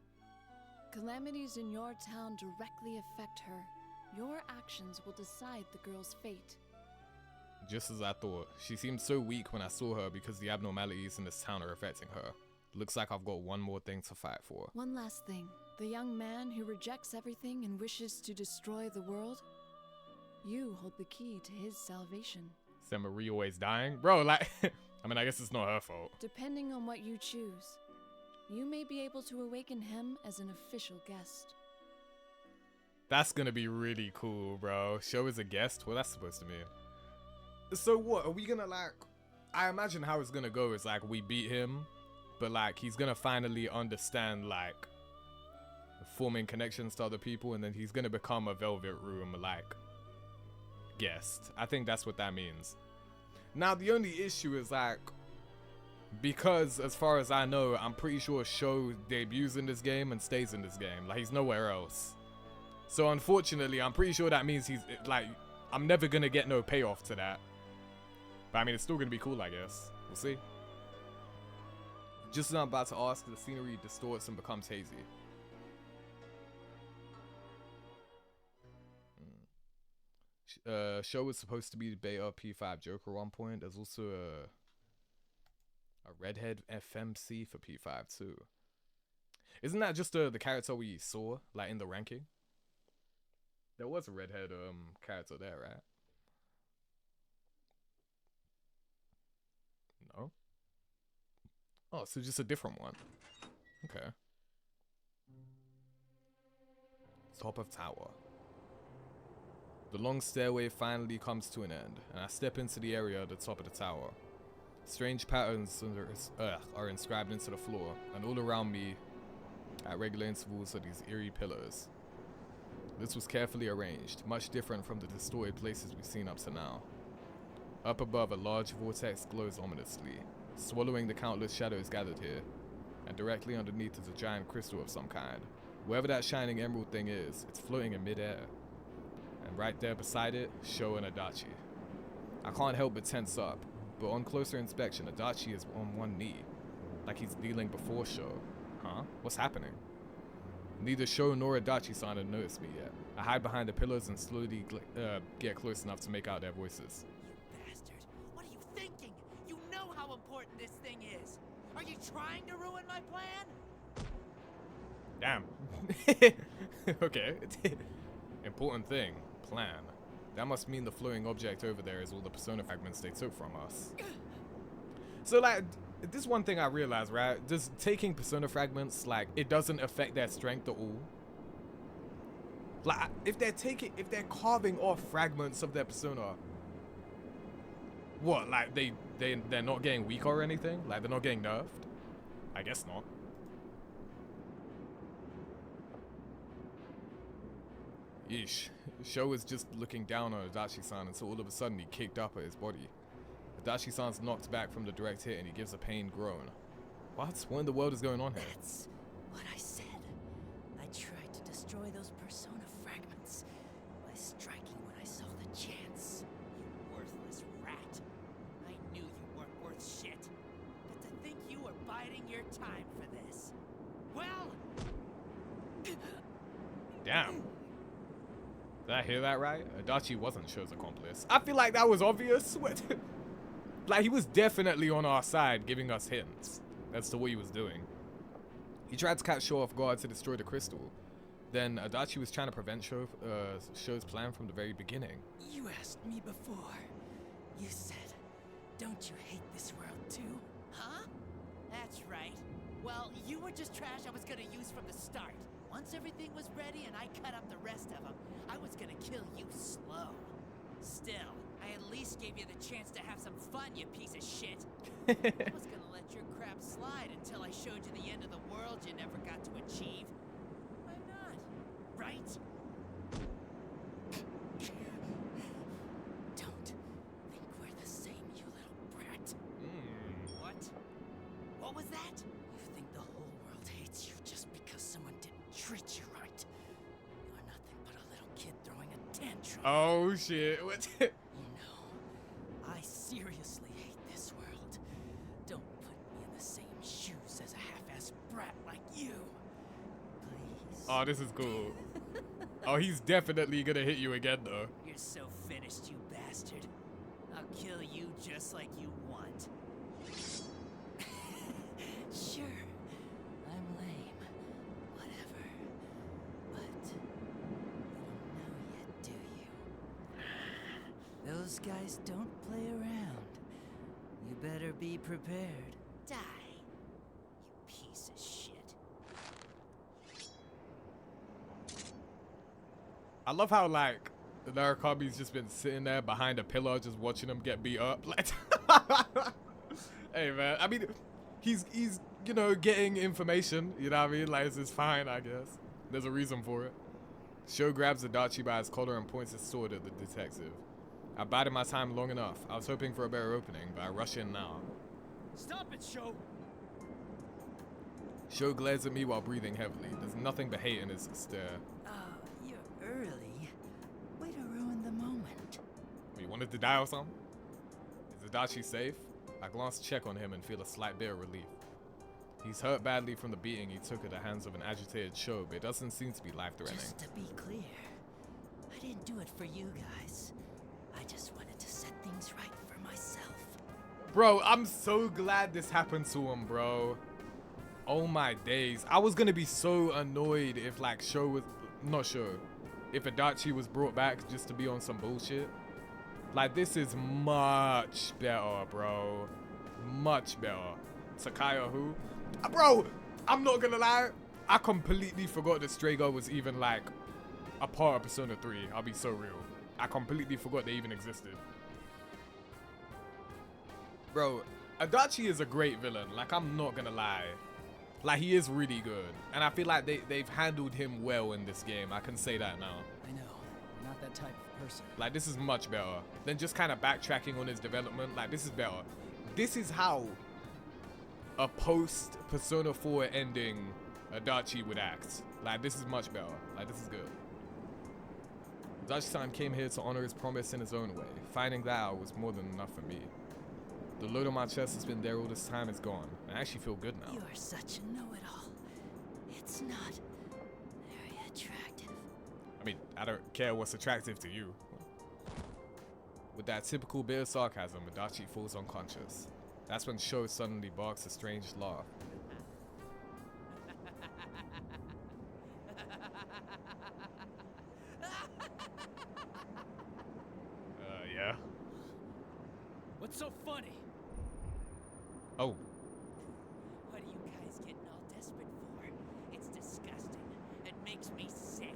Calamities in your town directly affect her. Your actions will decide the girl's fate. Just as I thought. She seemed so weak when I saw her because the abnormalities in this town are affecting her. Looks like I've got one more thing to fight for. One last thing. The young man who rejects everything and wishes to destroy the world? You hold the key to his salvation. Is Marie always dying? Bro, like, I mean, I guess it's not her fault. Depending on what you choose, you may be able to awaken him as an official guest. That's gonna be really cool, bro. Show as a guest? What that's supposed to mean? So what, are we gonna like... I imagine how it's gonna go is like we beat him, but like he's gonna finally understand like forming connections to other people, and then he's gonna become a Velvet Room like guest. I think that's what that means. Now the only issue is like, because as far as I know, I'm pretty sure Sho debuts in this game and stays in this game. Like he's nowhere else. So unfortunately, I'm pretty sure that means he's like, I'm never gonna get no payoff to that. But I mean, it's still gonna be cool, I guess. We'll see. Just as I'm about to ask, the scenery distorts and becomes hazy. Sho was supposed to be the beta P5 Joker at one point. There's also a redhead FMC for P5 too. Isn't that just the character we saw like in the ranking? There was a redhead character there, right? No? Oh, so just a different one. Okay. Top of tower. The long stairway finally comes to an end, and I step into the area at the top of the tower. Strange patterns are inscribed into the floor, and all around me, at regular intervals, are these eerie pillars. This was carefully arranged, much different from the distorted places we've seen up to now. Up above, a large vortex glows ominously, swallowing the countless shadows gathered here, and directly underneath is a giant crystal of some kind. Wherever that shining emerald thing is, it's floating in midair. And right there beside it, Sho and Adachi. I can't help but tense up, but on closer inspection, Adachi is on one knee, like he's kneeling before Sho. Huh? What's happening? Neither Sho nor Adachi-san had noticed me yet. I hide behind the pillars and slowly get close enough to make out their voices. You bastard! What are you thinking? You know how important this thing is. Are you trying to ruin my plan? Damn. Okay. Important thing. Plan. That must mean the floating object over there is all the persona fragments they took from us. So like, this is one thing I realized, right? Just taking persona fragments, like, it doesn't affect their strength at all. Like, if they're carving off fragments of their persona, what, like, they're not getting weaker or anything? Like, they're not getting nerfed? I guess not. Yeesh. Sho was just looking down on Adachi-san until all of a sudden he kicked up at his body. Adachi-san's knocked back from the direct hit and he gives a pained groan. What? What in the world is going on here? That's what I said. I tried to destroy those persona fragments by striking when I saw the chance. You worthless rat. I knew you weren't worth shit. But to think you were biding your time for this. Well... Damn. Did I hear that right? Adachi wasn't Sho's accomplice. I feel like that was obvious. Like, he was definitely on our side, giving us hints. That's the way he was doing. He tried to catch Sho off guard to destroy the crystal. Then Adachi was trying to prevent Sho's plan from the very beginning. You asked me before. You said, don't you hate this world too? Huh? That's right. Well, you were just trash I was gonna use from the start. Once everything was ready and I cut up the rest of them, I was gonna kill you slow. Still, I at least gave you the chance to have some fun, you piece of shit. I was gonna let your crap slide until I showed you the end of the world you never got to achieve. Why not? Right? Don't think we're the same, you little brat. What? What was that? You think the whole world hates you just because someone didn't treat you right. You're nothing but a little kid throwing a tantrum. Oh shit. What? No, I seriously hate this world. Don't put me in the same shoes as a half-assed brat like you. Please. Oh, this is cool. Oh, he's definitely gonna hit you again though. You're so finished, you bastard. I'll kill you just like you want. Sure. Those guys don't play around. You better be prepared. Die, you piece of shit. I love how like Narakabi's just been sitting there behind a pillar just watching him get beat up. Like, hey man, I mean, he's you know getting information. You know what I mean? Like it's fine, I guess. There's a reason for it. Sho grabs Adachi by his collar and points his sword at the detective. I bided my time long enough. I was hoping for a better opening, but I rush in now. Stop it, Sho! Sho glares at me while breathing heavily. There's nothing but hate in his stare. Oh, you're early. Way to ruin the moment. You wanted to die or something? Is Adachi safe? I glance check on him and feel a slight bit of relief. He's hurt badly from the beating he took at the hands of an agitated Sho, but it doesn't seem to be life-threatening. Just to be clear, I didn't do it for you guys. I just wanted to set things right for myself. Bro, I'm so glad this happened to him, bro. Oh my days. I was gonna be so annoyed if like Sho was, not sure, if Adachi was brought back just to be on some bullshit. Like this is much better, bro. Much better. Sakaya who? Bro, I'm not gonna lie. I completely forgot that Strago was even like a part of Persona 3. I'll be so real. I completely forgot they even existed. Bro, Adachi is a great villain. Like, I'm not gonna lie. Like, he is really good. And I feel like they've handled him well in this game. I can say that now. I know, I'm not that type of person. Like, this is much better than just kind of backtracking on his development. Like, this is better. This is how a post-Persona 4 ending Adachi would act. Like, this is much better. Like, this is good. Adachi-san came here to honor his promise in his own way. Finding that out was more than enough for me. The load on my chest that's been there all this time is gone. I actually feel good now. You are such a know-it-all. It's not very attractive. I mean, I don't care what's attractive to you. With that typical bit of sarcasm, Adachi falls unconscious. That's when Sho suddenly barks a strange laugh. Yeah. What's so funny? Oh. What are you guys getting all desperate for? It's disgusting. It makes me sick.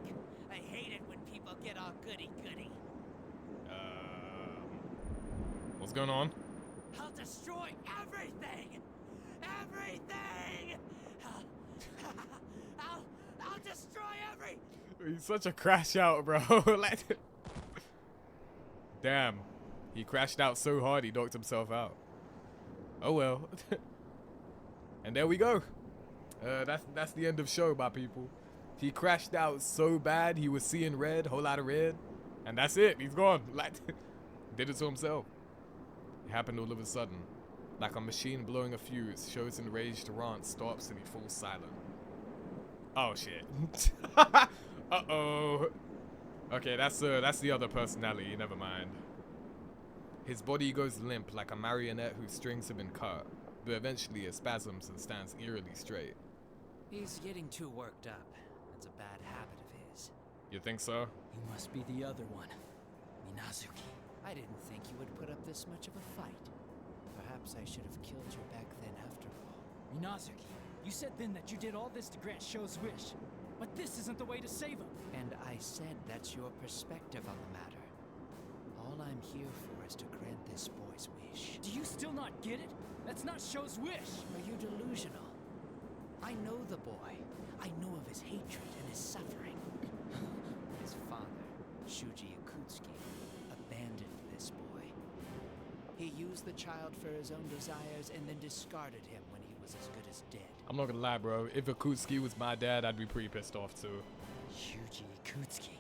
I hate it when people get all goody-goody. What's going on? I'll destroy everything! Everything! I'll destroy every... He's such a crash out, bro. Like, damn. He crashed out so hard he knocked himself out. Oh well. And there we go. That's the end of Sho, my people. He crashed out so bad he was seeing red, whole lot of red. And that's it. He's gone. Like, did it to himself. It happened all of a sudden. Like a machine blowing a fuse. Sho's enraged rant stops and he falls silent. Oh shit. Uh-oh. Okay, that's the other personality. Never mind. His body goes limp like a marionette whose strings have been cut, but eventually it spasms and stands eerily straight. He's getting too worked up. That's a bad habit of his. You think so? You must be the other one, Minazuki. I didn't think you would put up this much of a fight. Perhaps I should have killed you back then after all. Minazuki, you said then that you did all this to grant Sho's wish, but this isn't the way to save him. And I said that's your perspective on the matter. All I'm here for is to grant this boy's wish. Do you still not get it? That's not Sho's wish. Are you delusional? I know the boy. I know of his hatred and his suffering. His father, Shuji Yakutsuki, abandoned this boy. He used the child for his own desires and then discarded him when he was as good as dead. I'm not gonna lie, bro. If Akutsuki was my dad, I'd be pretty pissed off too. Shuji Ikutsuki.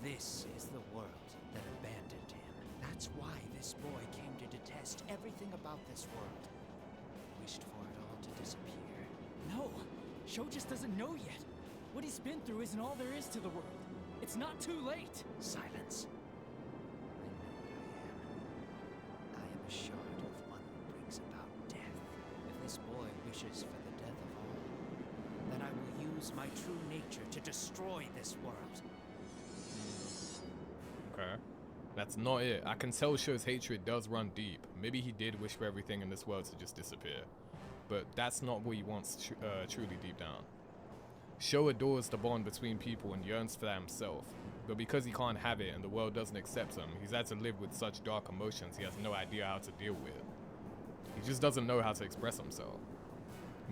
This is the world that abandoned him. That's why this boy came to detest everything about this world. Wished for it all to disappear. No, Sho just doesn't know yet. What he's been through isn't all there is to the world. It's not too late. Silence. I know what I am. I am a shard of one who brings about death. If this boy wishes for the death of all, then I will use my true nature to destroy this world. Okay. That's not it. I can tell Sho's hatred does run deep. Maybe he did wish for everything in this world to just disappear. But that's not what he wants truly deep down. Sho adores the bond between people and yearns for that himself. But because he can't have it and the world doesn't accept him, he's had to live with such dark emotions he has no idea how to deal with. He just doesn't know how to express himself.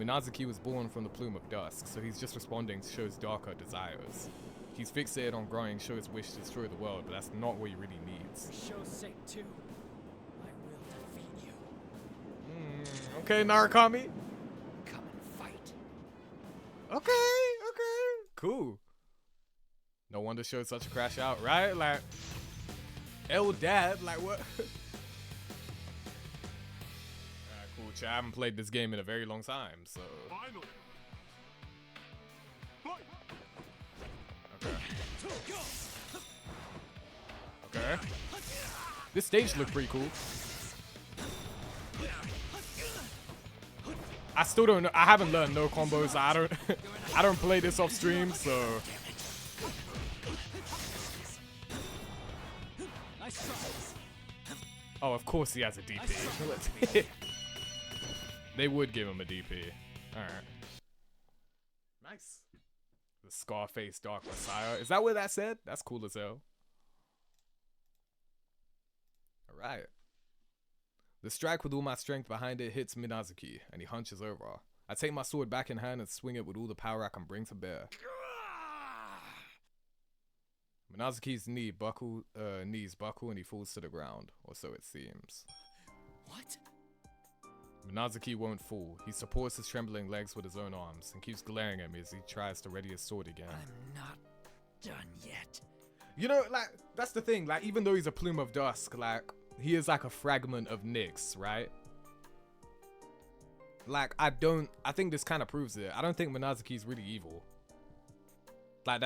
Minazuki was born from the plume of dusk, so he's just responding to Sho's darker desires. He's fixated on growing Sho's wish to destroy the world, but that's not what he really needs. For Sho's sake, too. I will defeat you. Okay, Narukami. Come and fight. Okay, cool. No wonder Sho's such a crash out, right? Like, Dad, like what? Cool, chat. I haven't played this game in a very long time, so. Finally. Okay. This stage looked pretty cool. I still don't know. I haven't learned no combos. I don't play this off stream, so. Oh, of course he has a DP. They would give him a DP. Alright. Nice. The Scarface Dark Messiah. Is that what that said? That's cool as hell. Alright. The strike with all my strength behind it hits Minazuki, and he hunches over. I take my sword back in hand and swing it with all the power I can bring to bear. Minazuki's knees buckle and he falls to the ground, or so it seems. What? Minazuki won't fall. He supports his trembling legs with his own arms and keeps glaring at me as he tries to ready his sword again. I'm not done yet. You know, like, that's the thing. Like, even though he's a plume of dusk, like, he is like a fragment of Nyx, right? Like, I think this kind of proves it. I don't think Minazuki's really evil. Like,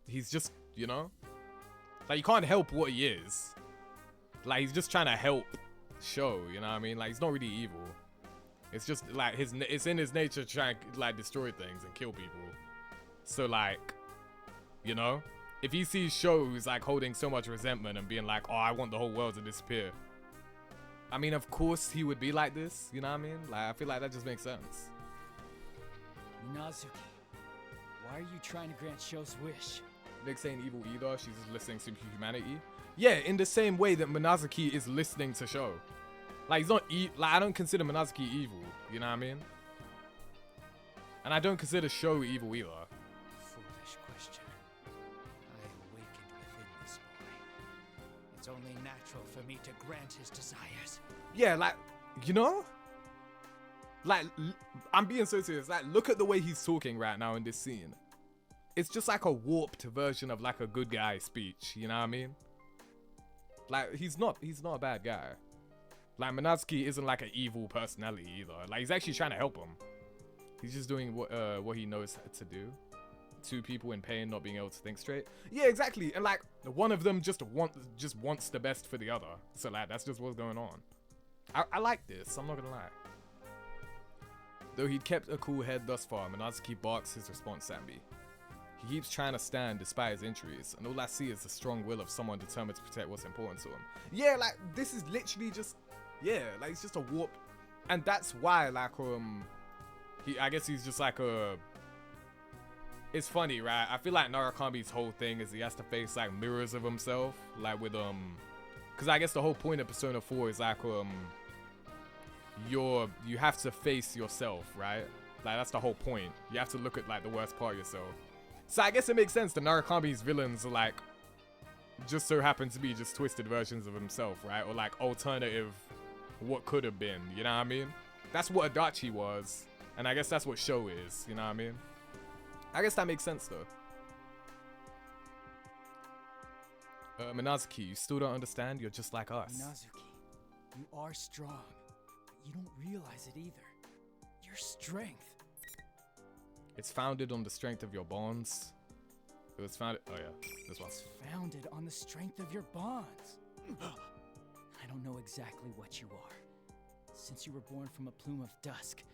he's just, you know? Like, you can't help what he is. Like, he's just trying to help Sho, you know what I mean? Like, he's not really evil. It's just, like, it's in his nature to try and, like, destroy things and kill people. So, like, you know? If he sees Sho who's, like, holding so much resentment and being like, oh, I want the whole world to disappear. I mean, of course he would be like this, you know what I mean? Like, I feel like that just makes sense. Minazuki, why are you trying to grant Sho's wish? Nyx ain't evil either. She's just listening to humanity. Yeah, in the same way that Minazuki is listening to Sho. Like, he's not like, I don't consider Minazuki evil, you know what I mean? And I don't consider Sho evil either. Foolish question. I awakened within this boy. It's only natural for me to grant his desires. Yeah, like, you know? Like, I'm being so serious. Like, look at the way he's talking right now in this scene. It's just like a warped version of like a good guy speech, you know what I mean? Like, he's not a bad guy. Like, Minazuki isn't like an evil personality either. Like, he's actually trying to help him. He's just doing what he knows to do. Two people in pain not being able to think straight. Yeah, exactly. And like, one of them just wants the best for the other. So like, that's just what's going on. I like this, I'm not gonna lie. Though he'd kept a cool head thus far, Minazuki barks his response at me. He keeps trying to stand despite his injuries, and all I see is the strong will of someone determined to protect what's important to him. Yeah, like, this is literally just, yeah, like, it's just a warp. And that's why, like, I guess he's just like it's funny, right? I feel like Narukami's whole thing is he has to face, like, mirrors of himself, like, with, because I guess the whole point of Persona 4 is, like, you have to face yourself, right? Like, that's the whole point. You have to look at, like, the worst part of yourself. So I guess it makes sense that Narukami's villains are, like, just so happen to be just twisted versions of himself, right? Or, like, alternative what could have been, you know what I mean? That's what Adachi was, and I guess that's what Sho is, you know what I mean? I guess that makes sense, though. Minazuki, you still don't understand? You're just like us. Minazuki, you are strong, but you don't realize it either. Your strength. It's founded on the strength of your bonds. It was founded. Oh yeah, this one. It's founded on the strength of your bonds. I don't know exactly what you are. Since you were born from a plume of dusk,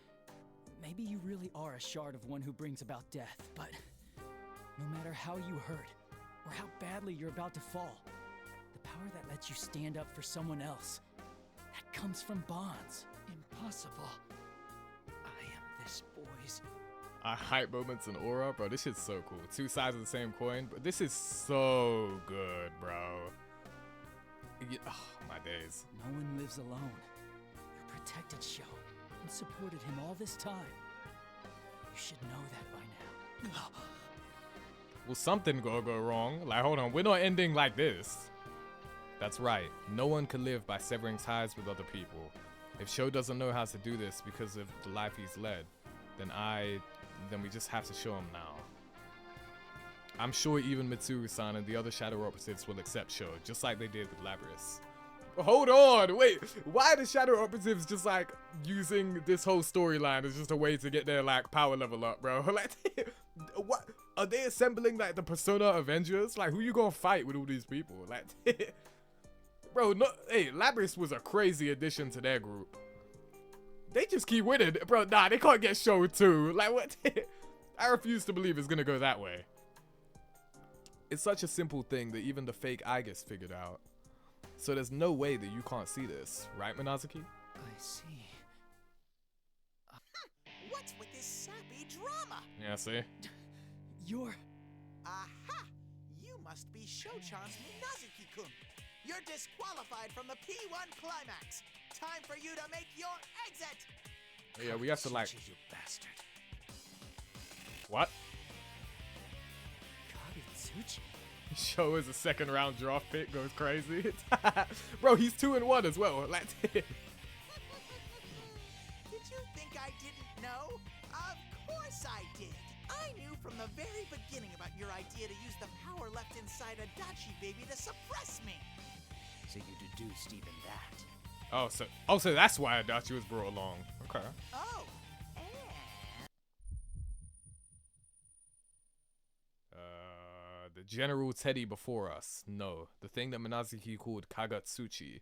maybe you really are a shard of one who brings about death. But no matter how you hurt, or how badly you're about to fall, the power that lets you stand up for someone else. That comes from bonds. Impossible. I am this boy's. Hype moments and aura, bro. This shit's so cool. Two sides of the same coin, but this is so good, bro. Oh, my days. No one lives alone. You protected Sho and supported him all this time. You should know that by now. Well, something gonna go wrong. Like, hold on, we're not ending like this. That's right. No one can live by severing ties with other people. If Sho doesn't know how to do this because of the life he's led, then we just have to show him now. I'm sure even Mitsuru-san and the other Shadow Operatives will accept Sho, just like they did with Labrys. Hold on, wait. Why are the Shadow Operatives just like using this whole storyline as just a way to get their like power level up, bro? Like, what are they assembling? Like the Persona Avengers? Like, who you gonna fight with all these people? Like, bro, no. Hey, Labrys was a crazy addition to their group. They just keep winning, bro. Nah, they can't get Sho too. Like, what? I refuse to believe it's gonna go that way. It's such a simple thing that even the fake Aegis figured out. So there's no way that you can't see this, right, Minazuki? I see. What's with this sappy drama? Yeah, see? You're... Aha! You must be Sho-chan's Minazuki-kun. You're disqualified from the P1 climax. Time for you to make your exit. Yeah, we have to like... You bastard. What? Kagutsuchi? Sho is a second round draft pick, goes crazy. Bro, he's 2-1 as well. Like, Did you think I didn't know? Of course I did. I knew from the very beginning about your idea to use the power left inside Adachi baby to suppress me. So you deduced even that. so that's why Adachi was brought along. Okay. Oh, and... The General Teddy before us. No, the thing that Minazuki called Kagatsuchi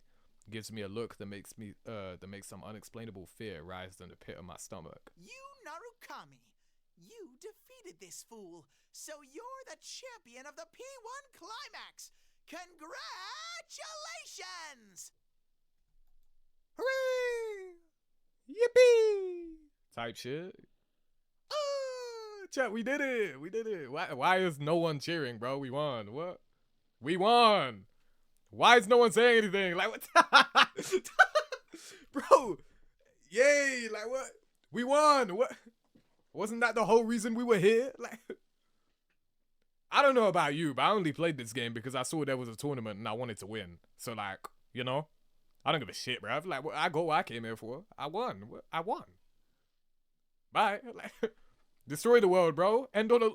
gives me a look that makes some unexplainable fear rise in the pit of my stomach. You, Narukami, you defeated this fool, so you're the champion of the P1 climax. Congratulations! Hooray! Yippee! Type shit. Chat, we did it. We did it. Why is no one cheering, bro? We won. What? We won. Why is no one saying anything? Like, what? Bro. Yay. Like, what? We won. What? Wasn't that the whole reason we were here? Like, I don't know about you, but I only played this game because I saw there was a tournament and I wanted to win. So, like, you know, I don't give a shit, bro. Like, I got what I came here for. I won. I won. Bye. Like, destroy the world, bro. End on a...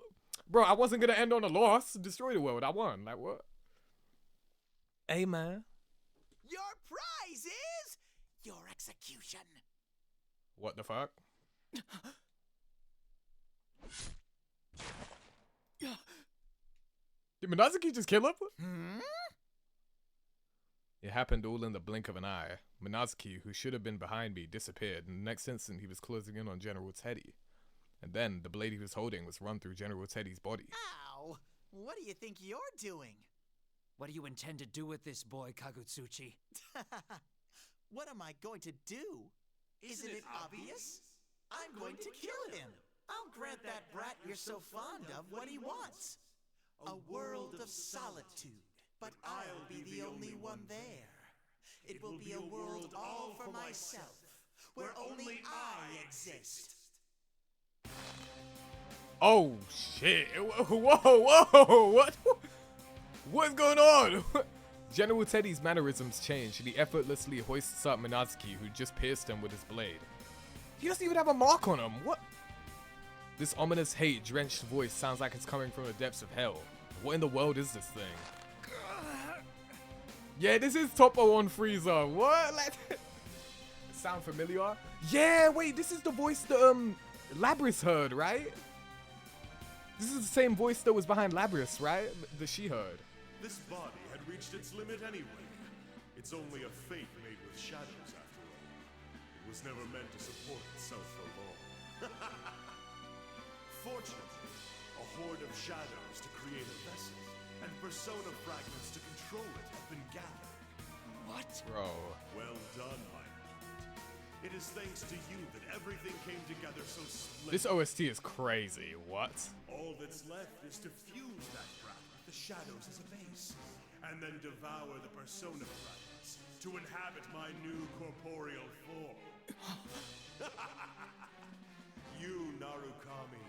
Bro, I wasn't gonna end on a loss. Destroy the world. I won. Like, what? Hey, man. Your prize is your execution. What the fuck? Did Minazuki just kill him? Hmm? It happened all in the blink of an eye. Minazuki, who should have been behind me, disappeared, and the next instant he was closing in on General Teddy. And then the blade he was holding was run through General Teddy's body. Ow! What do you think you're doing? What do you intend to do with this boy, Kagutsuchi? What am I going to do? Isn't it obvious? I'm going to kill him. I'll grant that brat you're so fond of what he wants. A world of solitude, but I'll be the only one there. It will be a world all for myself, where only I exist. Oh, shit. Whoa. What? What's going on? General Teddy's mannerisms change and he effortlessly hoists up Minazuki, who just pierced him with his blade. He doesn't even have a mark on him. What? This ominous hate-drenched voice sounds like it's coming from the depths of hell. What in the world is this thing? Yeah, this is Topo on Frieza. What? Like, sound familiar? Yeah, wait, this is the voice that Labrys heard, right? This is the same voice that was behind Labrys, right? That she heard. This body had reached its limit anyway. It's only a fate made with shadows, after all. It was never meant to support itself for long. Fortunately, a horde of shadows to create a vessel, and persona fragments to control it have been gathered. What? Bro. Well done, my lord. It is thanks to you that everything came together so splendidly. This OST is crazy. What? All that's left is to fuse that brat with the shadows as a base, and then devour the persona fragments to inhabit my new corporeal form. You, Narukami,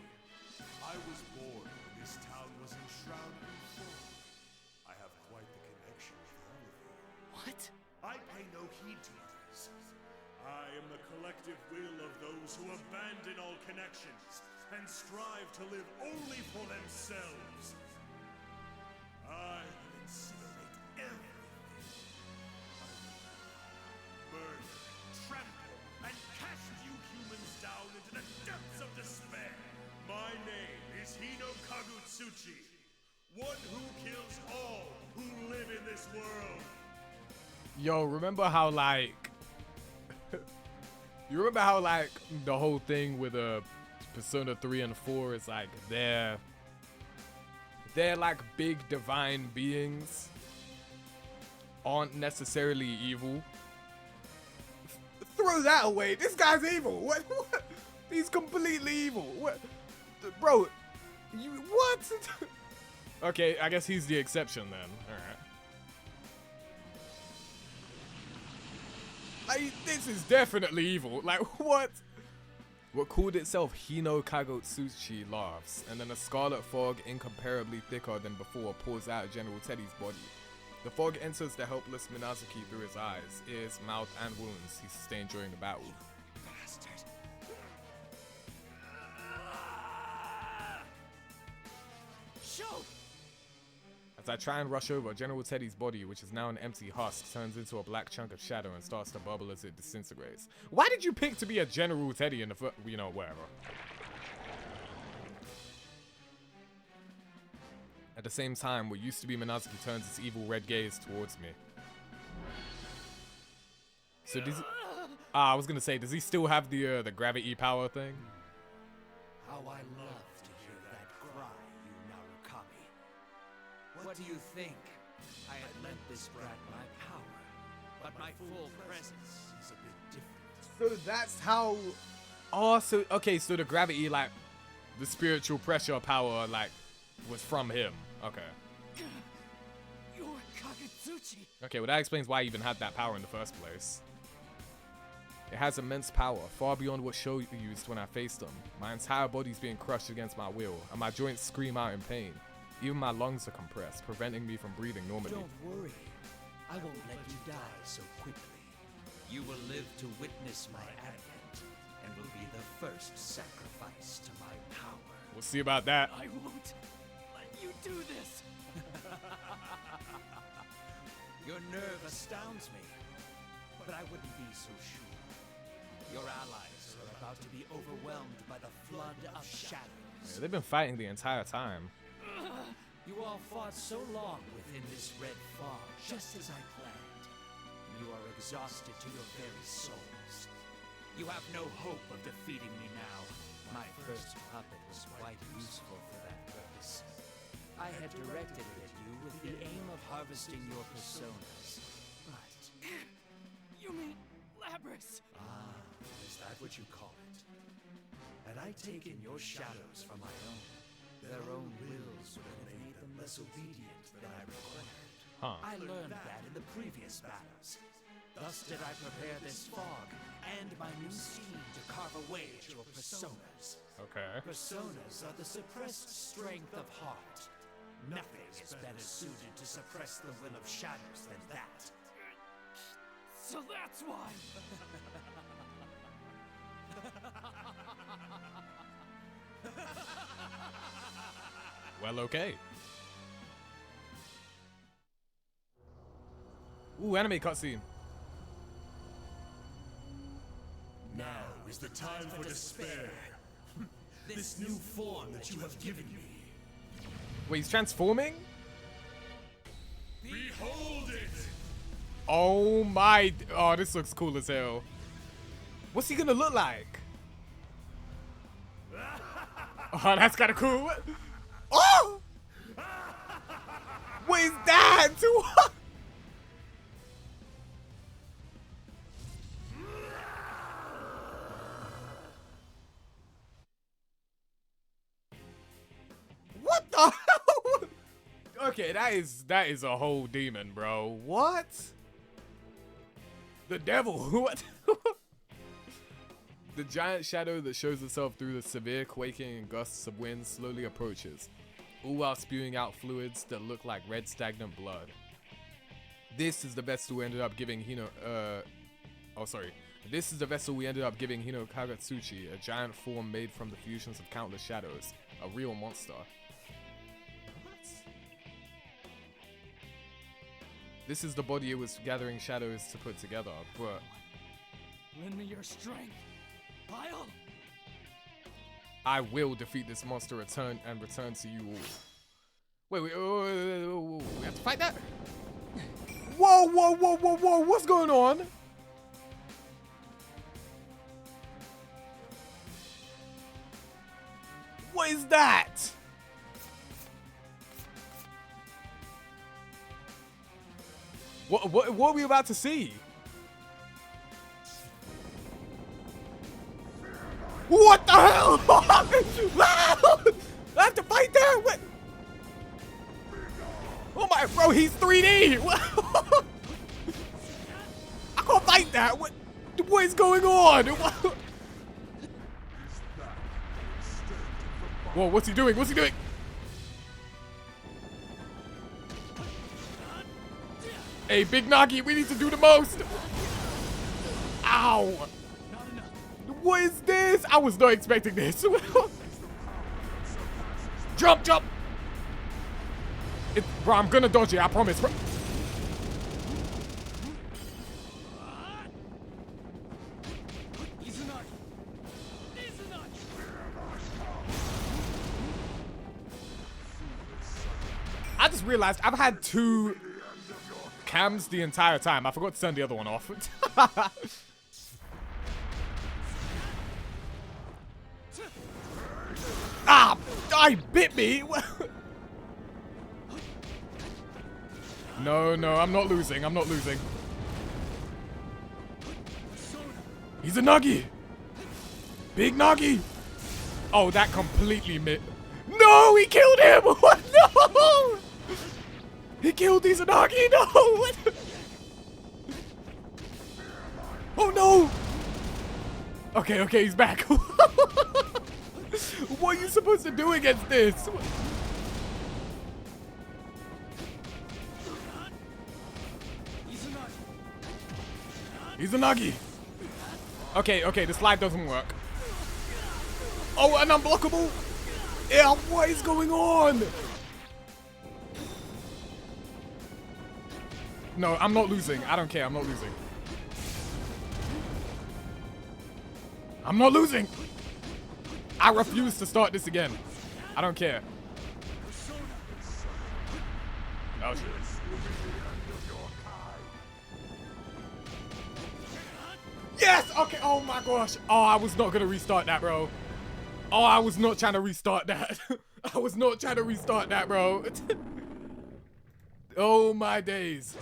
I was born when this town was enshrouded in fog. I have quite the connection with all of you. What? I pay no heed to others. I am the collective will of those who abandon all connections and strive to live only for themselves. I will incinerate everything. I will burn, trample, and cast you humans down into the depths of despair. My name is Hino Kagutsuchi, one who kills all who live in this world. Yo, remember how like you remember how like the whole thing with Persona 3 and 4 is like they're like big divine beings aren't necessarily evil. Throw that away. This guy's evil. What? He's completely evil. What? Bro, you what? Okay, I guess he's the exception then. All right. This is definitely evil. Like, what? What called itself Hino Kagutsuchi laughs, and then a scarlet fog incomparably thicker than before pours out of General Teddy's body. The fog enters the helpless Minazuki through his eyes, ears, mouth, and wounds he sustained during the battle. Bastard. Show! As I try and rush over, General Teddy's body, which is now an empty husk, turns into a black chunk of shadow and starts to bubble as it disintegrates. Why did you pick to be a General Teddy in the you know, whatever. At the same time, what used to be Minazuki turns its evil red gaze towards me. So does I was gonna say, does he still have the gravity power thing? How I love to hear that cry, you Narukami. What do you think? I had lent this brat my power, but my full presence is a bit different. So that's how. Oh, so okay, so the gravity, like, the spiritual pressure power, like, was from him. Okay. You're Kagutsuchi. Okay, well that explains why he even had that power in the first place. It has immense power, far beyond what Sho used when I faced him. My entire body's being crushed against my will, and my joints scream out in pain. Even my lungs are compressed, preventing me from breathing normally. Don't worry. I won't let you die so quickly. You will live to witness my advent, and will be the first sacrifice to my power. We'll see about that. I won't let you do this. Your nerve astounds me, but I wouldn't be so sure. Your allies are about to be overwhelmed by the flood of shadows. Yeah, they've been fighting the entire time. You all fought so long within this red fog, just as I planned. You are exhausted to your very souls. You have no hope of defeating me now. My first puppet was quite useful for that purpose. I had directed it at you with the aim of harvesting your personas. But... You mean Labrys? Ah, is that what you call it? Had I taken your shadows from my own, their own wills would have made them less obedient than I required. Huh. I learned that in the previous battles. Thus did I prepare this fog and my new scheme to carve away at your personas. Okay. Personas are the suppressed strength of heart. Nothing is better suited to suppress the will of shadows than that. So that's why. Well, okay. Ooh, anime cutscene. Now is the time for despair. This new form that you have given me. Wait, he's transforming? Behold it! Oh my. Oh, this looks cool as hell. What's he gonna look like? Oh, that's kind of cool. Oh! What is that? What? What the hell? Okay, that is a whole demon, bro. What? The devil. What? The giant shadow that shows itself through the severe quaking and gusts of wind slowly approaches, all while spewing out fluids that look like red stagnant blood. This is the vessel we ended up giving This is the vessel we ended up giving Hino Kagatsuchi, a giant form made from the fusions of countless shadows, a real monster. What? This is the body it was gathering shadows to put together, but Lend me your strength. I will defeat this monster return to you all. Wait, we have to fight that? Whoa, what's going on? What is that? What are we about to see? What the hell? I have to fight that? What? Oh my, bro, he's 3D. I can't fight that. What is going on? Whoa, what's he doing? What's he doing? Hey, Big Nagi, we need to do the most. Ow. What is this? I was not expecting this. Jump. Bro, I'm gonna dodge it, I promise, bro. I just realized I've had 2 cams the entire time. I forgot to turn the other one off. Ah! I bit me! No, I'm not losing. He's a Nagi! Big Nagi! Oh, that completely No! He killed him! What? No! He killed Izanagi! No! What? Oh no! Okay, he's back. What are you supposed to do against this? Izanagi! Okay, the slide doesn't work. Oh, an unblockable! Yeah, what is going on? No, I'm not losing. I don't care, I'm not losing. I'm not losing! I refuse to start this again. I don't care. Oh shit. Yes! Okay, oh my gosh. Oh, I was not gonna restart that, bro. Oh, I was not trying to restart that. I was not trying to restart that, bro. Oh my days.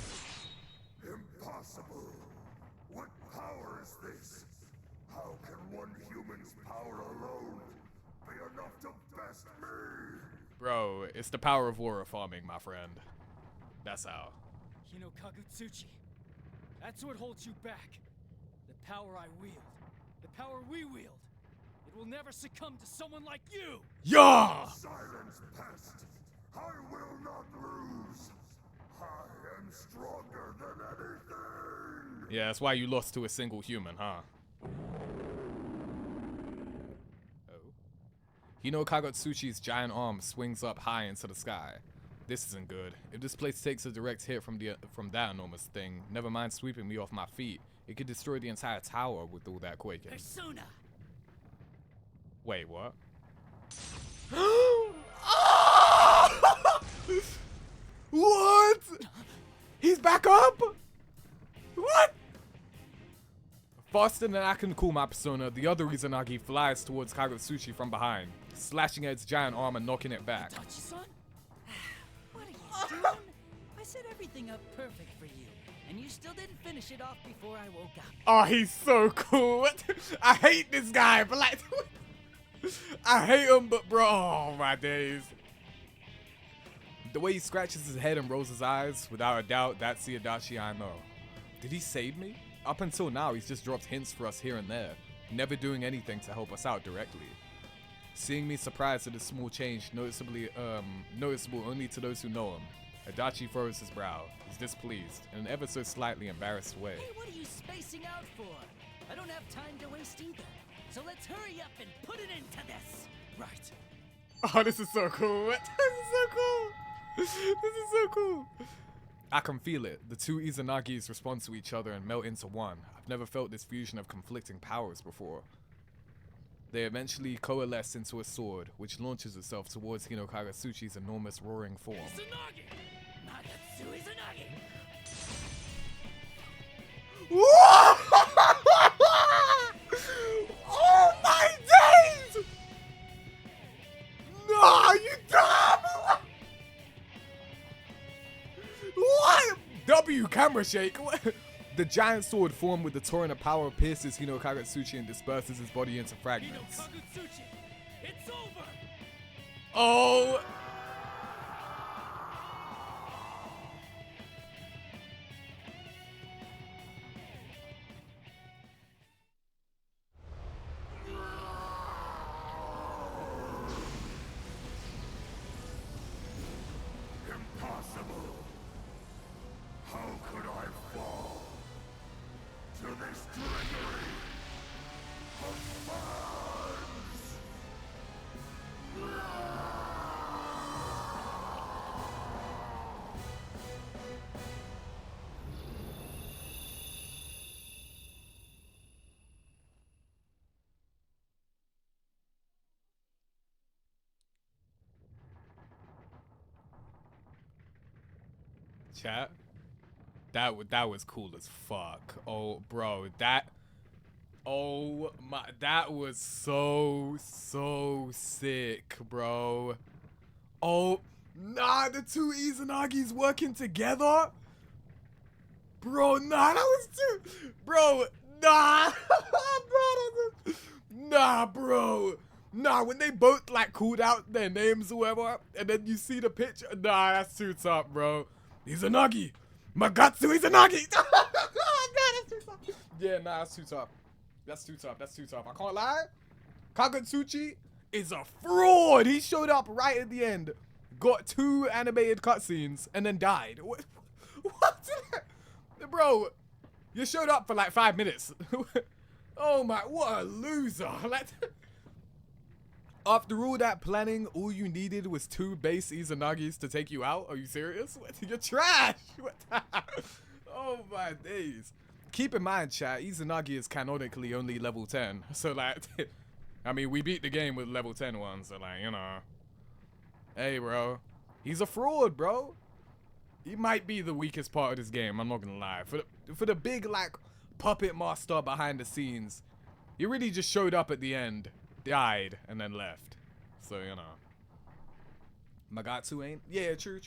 Impossible. What power is this? How can one human's power alone be enough to best me? Bro, it's the power of aura farming, my friend. That's how. Hino Kagutsuchi. That's what holds you back. The power I wield. The power we wield. It will never succumb to someone like you! Yeah! Silence, pest! I will not lose! I am stronger than anything! Yeah, that's why you lost to a single human, huh? Oh. Hino Kagutsuchi's giant arm swings up high into the sky. This isn't good. If this place takes a direct hit from that enormous thing, never mind sweeping me off my feet, it could destroy the entire tower with all that quaking. Persona! Wait, what? What? He's back up? What? Faster than I can call my persona, the other Izanagi flies towards Kagutsuchi from behind, slashing at its giant arm and knocking it back. Dachi-san? What are you doing? set everything up perfect for you, and you still didn't finish it off before I woke up. Oh, he's so cool. I hate this guy, but like, I hate him, but bro, oh my days. The way he scratches his head and rolls his eyes, without a doubt, that's the Adachi I know. Did he save me? Up until now, he's just dropped hints for us here and there, never doing anything to help us out directly. Seeing me surprised at this small change, noticeable only to those who know him. Adachi furrows his brow. He's displeased, in an ever so slightly embarrassed way. Hey, what are you spacing out for? I don't have time to waste either. So let's hurry up and put it into this. Right. Oh, this is so cool. This is so cool. This is so cool. I can feel it. The two Izanagis respond to each other and melt into one. I've never felt this fusion of conflicting powers before. They eventually coalesce into a sword, which launches itself towards Hino Kagatsuchi's enormous roaring form. Izanagi! Nagatsu Izanagi! Oh my days! No, you dumb! What? W camera shake. What? The giant sword formed with the torrent of power pierces Hino Kagatsuchi and disperses his body into fragments. Kagatsuchi! It's over! Oh! Impossible. How could I fall to this treachery of fans? Chat. That was cool as fuck. Oh, bro, oh my, that was so sick, bro. Oh, nah, the two Izanagis working together? Bro, nah, that was too, bro, nah, bro, nah, bro. Nah, when they both like called out their names or whatever, and then you see the picture, nah, that's too tough, bro. Izanagi! Magatsu Izanagi! Nah, that's too tough. Yeah, nah, that's too tough. That's too tough. That's too tough. I can't lie. Kagatsuchi is a fraud. He showed up right at the end, got 2 animated cutscenes, and then died. What? Bro, you showed up for like 5 minutes. Oh my, what a loser. Like, after all that planning, all you needed was 2 base Izanagis to take you out? Are you serious? What? You're trash! What? Oh my days. Keep in mind, chat, Izanagi is canonically only level 10. So like, I mean, we beat the game with level 10 ones, so like, you know. Hey, bro. He's a fraud, bro. He might be the weakest part of this game, I'm not gonna lie. For the big, like, puppet master behind the scenes, he really just showed up at the end, died, and then left. So, you know. Magatsu ain't? Yeah, true.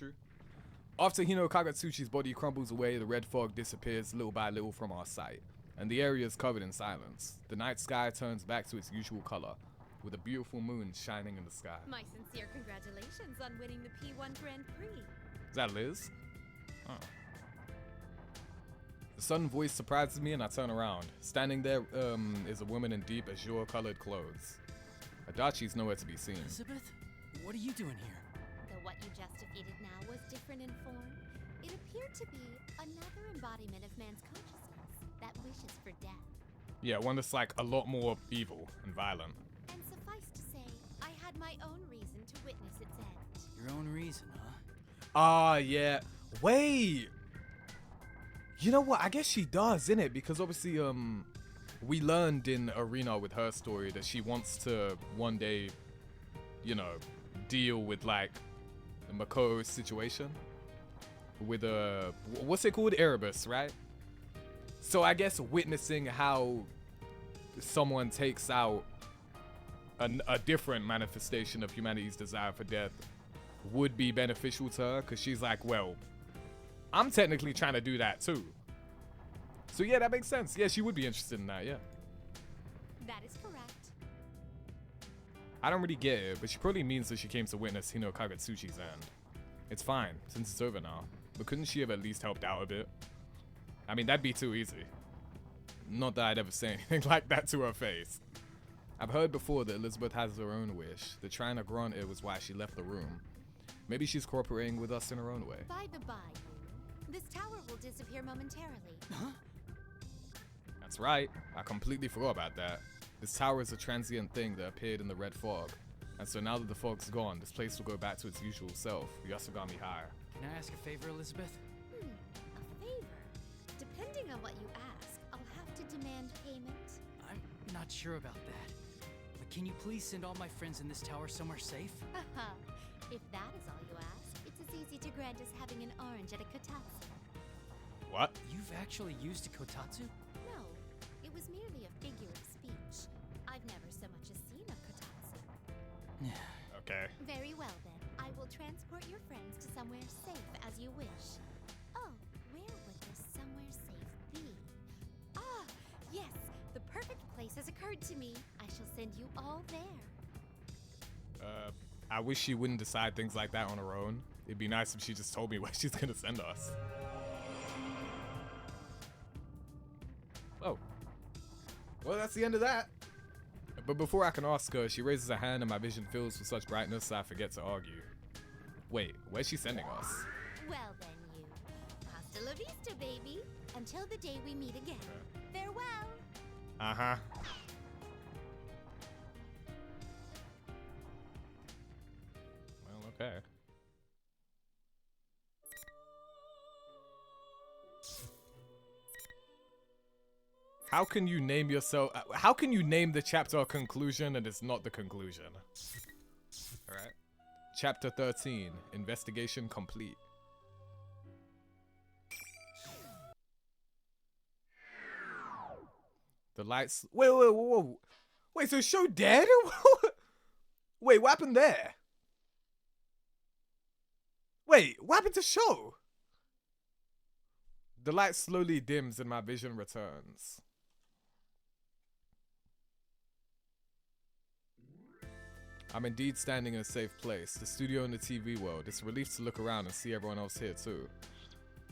After Hino Kagatsuchi's body crumbles away, the red fog disappears little by little from our sight, and the area is covered in silence. The night sky turns back to its usual color, with a beautiful moon shining in the sky. My sincere congratulations on winning the P1 Grand Prix. Is that Liz? Oh. The sudden voice surprises me and I turn around. Standing there is a woman in deep azure-colored clothes. Adachi's nowhere to be seen. Elizabeth, what are you doing here? Though what you just defeated now was different in form, it appeared to be another embodiment of man's consciousness that wishes for death. Yeah, one that's like a lot more evil and violent. And suffice to say, I had my own reason to witness its end. Your own reason, huh? Ah, yeah. Wait. You know what? I guess she does, innit? Because obviously, we learned in Arena with her story that she wants to one day, you know, deal with like the Makoto situation with what's it called? Erebus, right? So I guess witnessing how someone takes out a different manifestation of humanity's desire for death would be beneficial to her, because she's like, well, I'm technically trying to do that too. So yeah, that makes sense. Yeah, she would be interested in that, yeah. That is correct. I don't really get it, but she probably means that she came to witness Hino Kagetsuchi's end. It's fine, since it's over now. But couldn't she have at least helped out a bit? I mean, that'd be too easy. Not that I'd ever say anything like that to her face. I've heard before that Elizabeth has her own wish, that trying to grant it was why she left the room. Maybe she's cooperating with us in her own way. By the by, this tower will disappear momentarily. Huh? That's right, I completely forgot about that. This tower is a transient thing that appeared in the red fog. And so now that the fog's gone, this place will go back to its usual self, Yasugami High. Can I ask a favor, Elizabeth? A favor? Depending on what you ask, I'll have to demand payment. I'm not sure about that. But can you please send all my friends in this tower somewhere safe? Haha. If that is all you ask, it's as easy to grant as having an orange at a kotatsu. What? You've actually used a kotatsu? No, it was merely a figure of speech. I've never so much as seen a kotatsu. Okay. Very well then. I will transport your friends to somewhere safe as you wish. Oh, where would this somewhere safe be? Ah, yes, the perfect place has occurred to me. I shall send you all there. I wish she wouldn't decide things like that on her own. It'd be nice if she just told me where she's gonna send us. Oh. Well, that's the end of that. But before I can ask her, she raises her hand and my vision fills with such brightness that I forget to argue. Wait, where's she sending us? Well then, you. Hasta la vista, baby. Until the day we meet again. Farewell. Uh-huh. Well, okay. How can you name yourself? How can you name the chapter a conclusion and it's not the conclusion? All right. Chapter 13, investigation complete. The lights. Wait. Wait, so Sho dead? Wait, what happened there? Wait, what happened to Sho? The light slowly dims and my vision returns. I'm indeed standing in a safe place, the studio and the TV world. It's a relief to look around and see everyone else here too.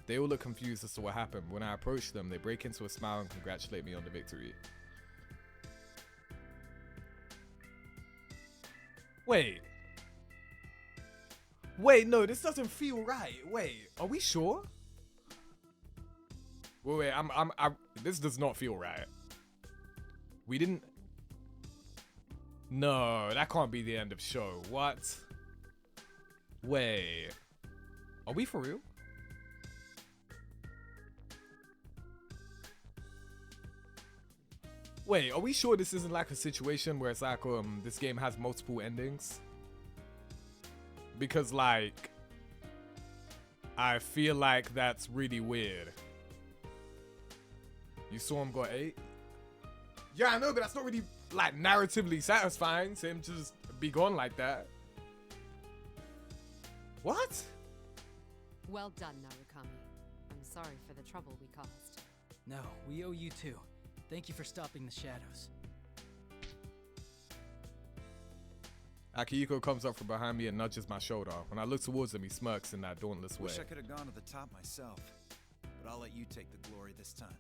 They all look confused as to what happened. When I approach them, they break into a smile and congratulate me on the victory. Wait, no, this doesn't feel right. Wait, are we sure? Wait, this does not feel right. We didn't. No, that can't be the end of show. What? Wait. Are we for real? Wait, are we sure this isn't like a situation where it's like, this game has multiple endings? Because, like, I feel like that's really weird. You saw him go 8? Yeah, I know, but that's not really, like, narratively satisfying to him to just be gone like that. What? Well done, Narukami. I'm sorry for the trouble we caused. No, we owe you too. Thank you for stopping the shadows. Akihiko comes up from behind me and nudges my shoulder. When I look towards him, he smirks in that dauntless way. Wish I could have gone to the top myself, but I'll let you take the glory this time.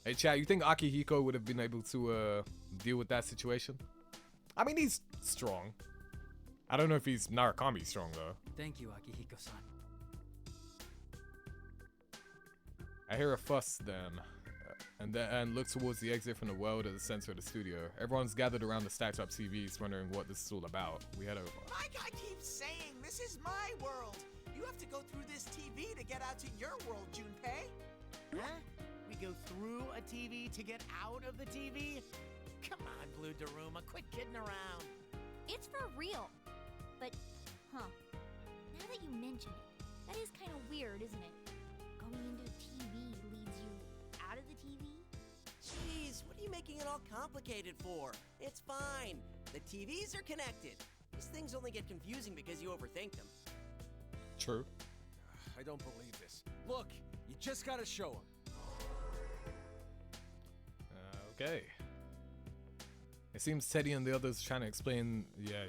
Hey, Chad, you think Akihiko would have been able to deal with that situation? I mean, he's strong. I don't know if he's Narukami strong, though. Thank you, Akihiko-san. I hear a fuss then, and look towards the exit from the world at the center of the studio. Everyone's gathered around the stacked up TVs, wondering what this is all about. We head over. My guy keeps saying, this is my world. You have to go through this TV to get out to your world, Junpei. Huh? We go through a TV to get out of the TV? Come on, Blue Daruma, quit kidding around. It's for real. But, now that you mention it, that is kind of weird, isn't it? Going into a TV leads you out of the TV? Jeez, what are you making it all complicated for? It's fine. The TVs are connected. These things only get confusing because you overthink them. True. I don't believe this. Look, You just gotta show her. Okay. It seems Teddy and the others trying to explain. Yeah.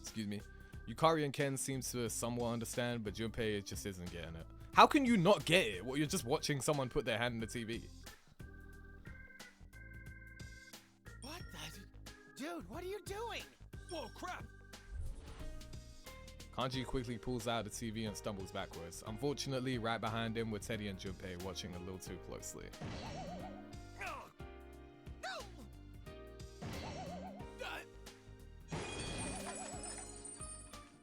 Excuse me. Yukari and Ken seems to somewhat understand, but Junpei just isn't getting it. How can you not get it? Well, you're just watching someone put their hand in the TV. What the? Dude, what are you doing? Whoa, crap! Kanji quickly pulls out the TV and stumbles backwards. Unfortunately, right behind him were Teddy and Junpei watching a little too closely.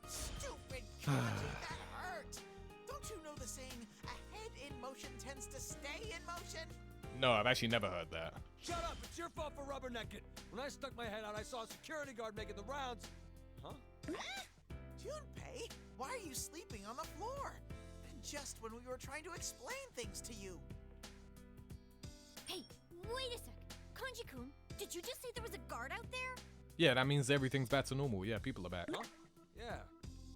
Stupid Kanji, that hurt! Don't you know the saying, a head in motion tends to stay in motion? No, I've actually never heard that. Shut up! It's your fault for rubbernecking. When I stuck my head out, I saw a security guard making the rounds. Huh? Junpei, why are you sleeping on the floor? And just when we were trying to explain things to you. Hey, wait a sec. Kanji-kun, did you just say there was a guard out there? Yeah, that means everything's back to normal. Yeah, people are back. Huh? Yeah.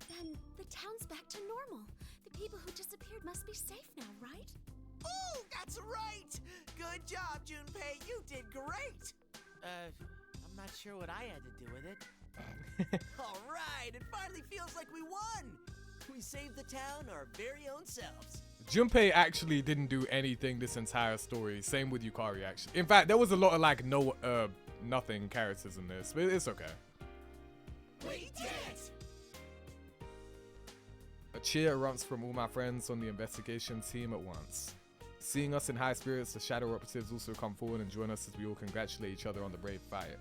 Then the town's back to normal. The people who disappeared must be safe now, right? Oh, that's right! Good job, Junpei. You did great. I'm not sure what I had to do with it. All right, it finally feels like we won. We saved the town our very own selves. Junpei actually didn't do anything this entire story. Same with Yukari, actually. In fact, there was a lot of like nothing characters in this, but it's okay. We did it! A cheer erupts from all my friends on the investigation team at once. Seeing us in high spirits, the shadow operatives also come forward and join us as we all congratulate each other on the brave fight.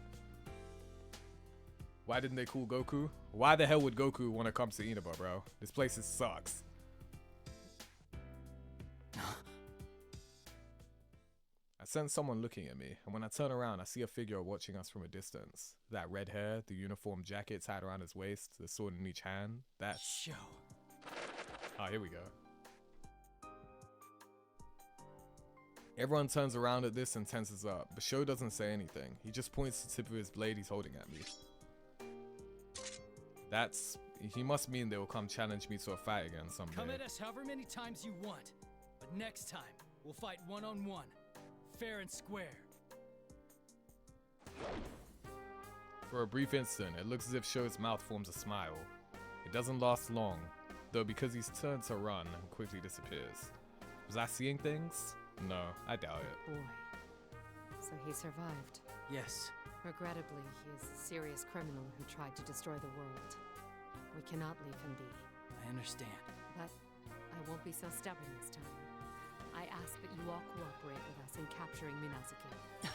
Why didn't they call Goku? Why the hell would Goku want to come to Inaba, bro? This place sucks. I sense someone looking at me, and when I turn around, I see a figure watching us from a distance. That red hair, the uniform jacket tied around his waist, the sword in each hand. That's... Show. Oh, here we go. Everyone turns around at this and tenses up, but Sho doesn't say anything. He just points to the tip of his blade he's holding at me. He must mean they will come challenge me to a fight again someday. Come at us however many times you want, but next time we'll fight one-on-one, fair and square. For a brief instant, it looks as if Sho's mouth forms a smile. It doesn't last long, though, because he's turned to run and quickly disappears. Was I seeing things? No, I doubt it. Boy. So he survived. Yes. Regrettably, he is a serious criminal who tried to destroy the world. We cannot leave him be. I understand. But I won't be so stubborn this time. I ask that you all cooperate with us in capturing Minazuki.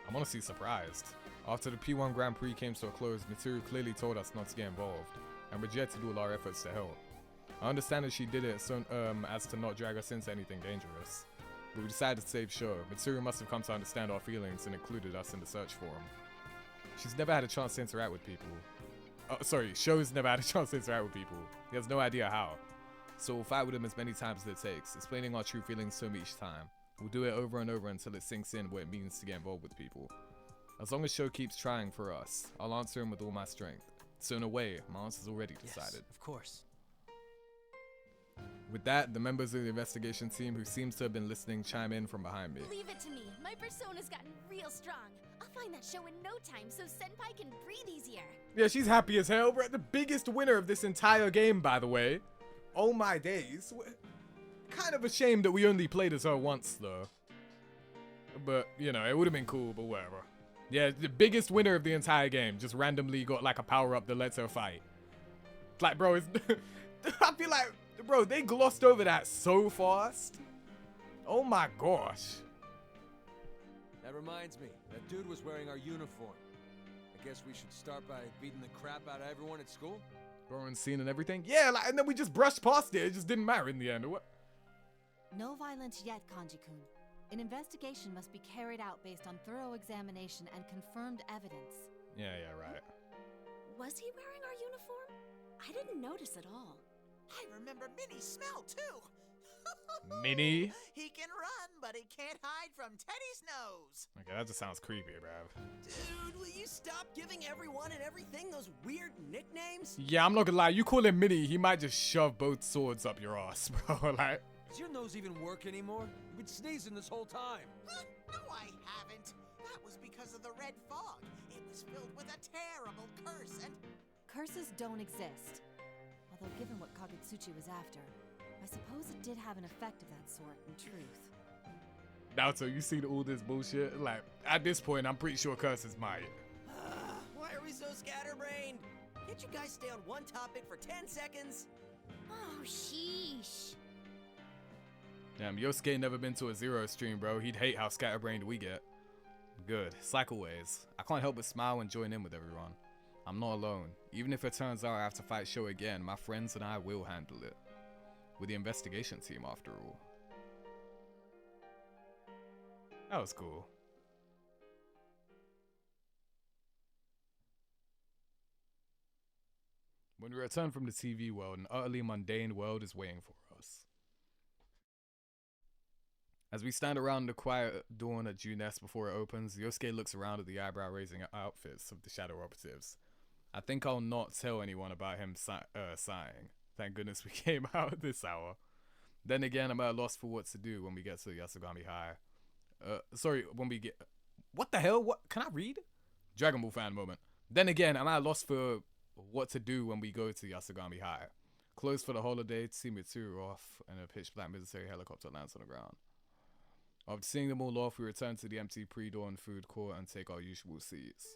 I'm honestly surprised. After the P1 Grand Prix came to a close, Mitsuru clearly told us not to get involved, and rejected all our efforts to help. I understand that she did it so as to not drag us into anything dangerous. But we decided to save Sho. Mitsuru must have come to understand our feelings and included us in the search for him. She's never had a chance to interact with people. Sho's never had a chance to interact with people. He has no idea how. So we'll fight with him as many times as it takes, explaining our true feelings to him each time. We'll do it over and over until it sinks in what it means to get involved with people. As long as Sho keeps trying for us, I'll answer him with all my strength. So in a way, my answer's already decided. Yes, of course. With that, the members of the investigation team who seems to have been listening chime in from behind me. Leave it to me. My persona's gotten real strong. I'll find that show in no time so Senpai can breathe easier. Yeah, she's happy as hell. We're the biggest winner of this entire game, by the way. Oh my days. Kind of ashamed that we only played as her once, though. But, you know, it would have been cool, but whatever. Yeah, the biggest winner of the entire game just randomly got like a power-up that lets her fight. Like, bro, it's... I feel like, bro, they glossed over that so fast. Oh my gosh. That reminds me, that dude was wearing our uniform. I guess we should start by beating the crap out of everyone at school? Throwing scene and everything? Yeah, like, and then we just brushed past it. It just didn't matter in the end. Or what? No violence yet, Kanji-kun. An investigation must be carried out based on thorough examination and confirmed evidence. Yeah, right. Was he wearing our uniform? I didn't notice at all. I remember Minnie's smell, too. Mini? He can run, but he can't hide from Teddy's nose. Okay, that just sounds creepy, bruv. Dude, will you stop giving everyone and everything those weird nicknames? Yeah, I'm not gonna lie. You call him Mini, he might just shove both swords up your ass, bro. Like, Does your nose even work anymore? You've been sneezing this whole time. No, I haven't. That was because of the red fog. It was filled with a terrible curse and... Curses don't exist. Although given what Kagutsuchi was after, I suppose it did have an effect of that sort, in truth. Naruto, you seen all this bullshit? Like, at this point, I'm pretty sure curses might. Why are we so scatterbrained? Can't you guys stay on one topic for 10 seconds? Oh, sheesh. Damn, Yosuke never been to a Zero stream, bro. He'd hate how scatterbrained we get. Good. Cycle ways. I can't help but smile and join in with everyone. I'm not alone. Even if it turns out I have to fight Sho again, my friends and I will handle it. With the investigation team, after all. That was cool. When we return from the TV world, an utterly mundane world is waiting for us. As we stand around the quiet dawn at Juness before it opens, Yosuke looks around at the eyebrow-raising outfits of the Shadow Operatives. I think I'll not tell anyone about him sighing. Thank goodness we came out this hour. Then again, I'm at a loss for what to do when we get to Yasogami High. Sorry, when we get... What the hell? What? Can I read? Dragon Ball fan moment. Then again, I'm at a loss for what to do when we go to Yasogami High. Closed for the holiday, to see Mitsuru off, and a pitch-black military helicopter lands on the ground. After seeing them all off, we return to the empty pre-dawn food court and take our usual seats.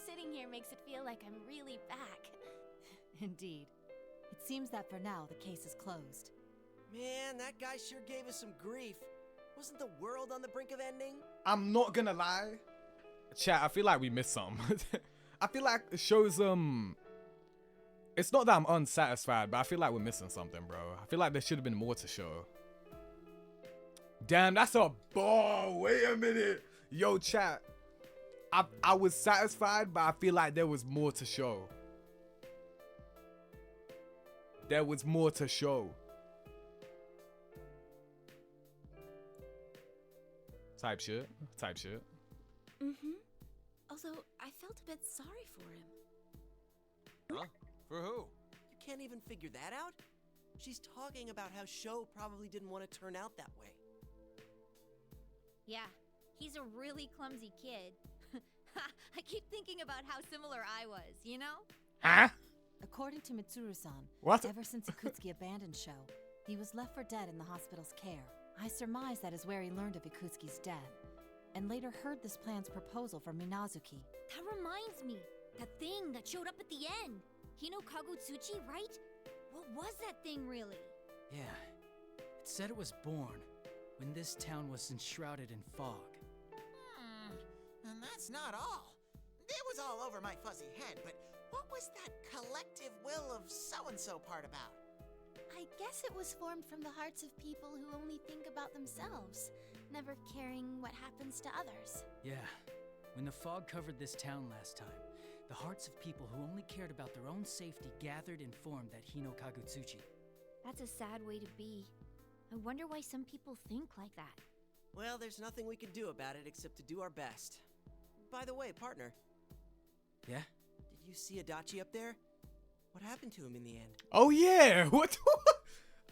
Sitting here makes it feel like I'm really back. Indeed. It seems that for now, the case is closed. Man, that guy sure gave us some grief. Wasn't the world on the brink of ending? I'm not gonna lie. Chat, I feel like we missed something. I feel like it shows, it's not that I'm unsatisfied, but I feel like we're missing something, bro. I feel like there should have been more to show. Damn, that's a ball. Wait a minute. Yo, chat. I was satisfied, but I feel like there was more to show. There was more to show. Type shit. Type shit. Mm-hmm. Although, I felt a bit sorry for him. Huh? For who? You can't even figure that out? She's talking about how Sho probably didn't want to turn out that way. Yeah, he's a really clumsy kid. I keep thinking about how similar I was, you know? Huh? According to Mitsuru-san, what? Ever since Ikutsuki abandoned Sho, he was left for dead in the hospital's care. I surmise that is where he learned of Ikutsuki's death, and later heard this plan's proposal from Minazuki. That reminds me. That thing that showed up at the end. Hino Kagutsuchi, right? What was that thing really? Yeah. It said it was born when this town was enshrouded in fog. And that's not all. It was all over my fuzzy head, but what was that collective will of so-and-so part about? I guess it was formed from the hearts of people who only think about themselves, never caring what happens to others. Yeah. When the fog covered this town last time, the hearts of people who only cared about their own safety gathered and formed that Hino Kagutsuchi. That's a sad way to be. I wonder why some people think like that. Well, there's nothing we can do about it except to do our best. By the way, partner. Yeah? Did you see Adachi up there? What happened to him in the end? Oh yeah! What?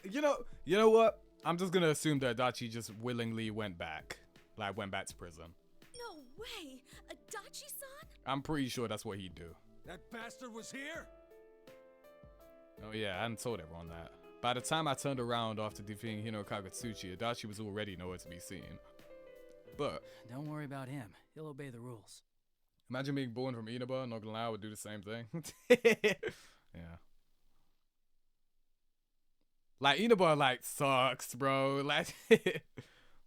You know what? I'm just gonna assume that Adachi just willingly went back. Like, went back to prison. No way! Adachi-san? I'm pretty sure that's what he'd do. That bastard was here? Oh yeah, I hadn't told everyone that. By the time I turned around after defeating Hino Kagutsuchi, Adachi was already nowhere to be seen. But don't worry about him. He'll obey the rules. Imagine being born from Inaba, not gonna lie, I would do the same thing. Yeah. Like, Inaba, like, sucks, bro. Like,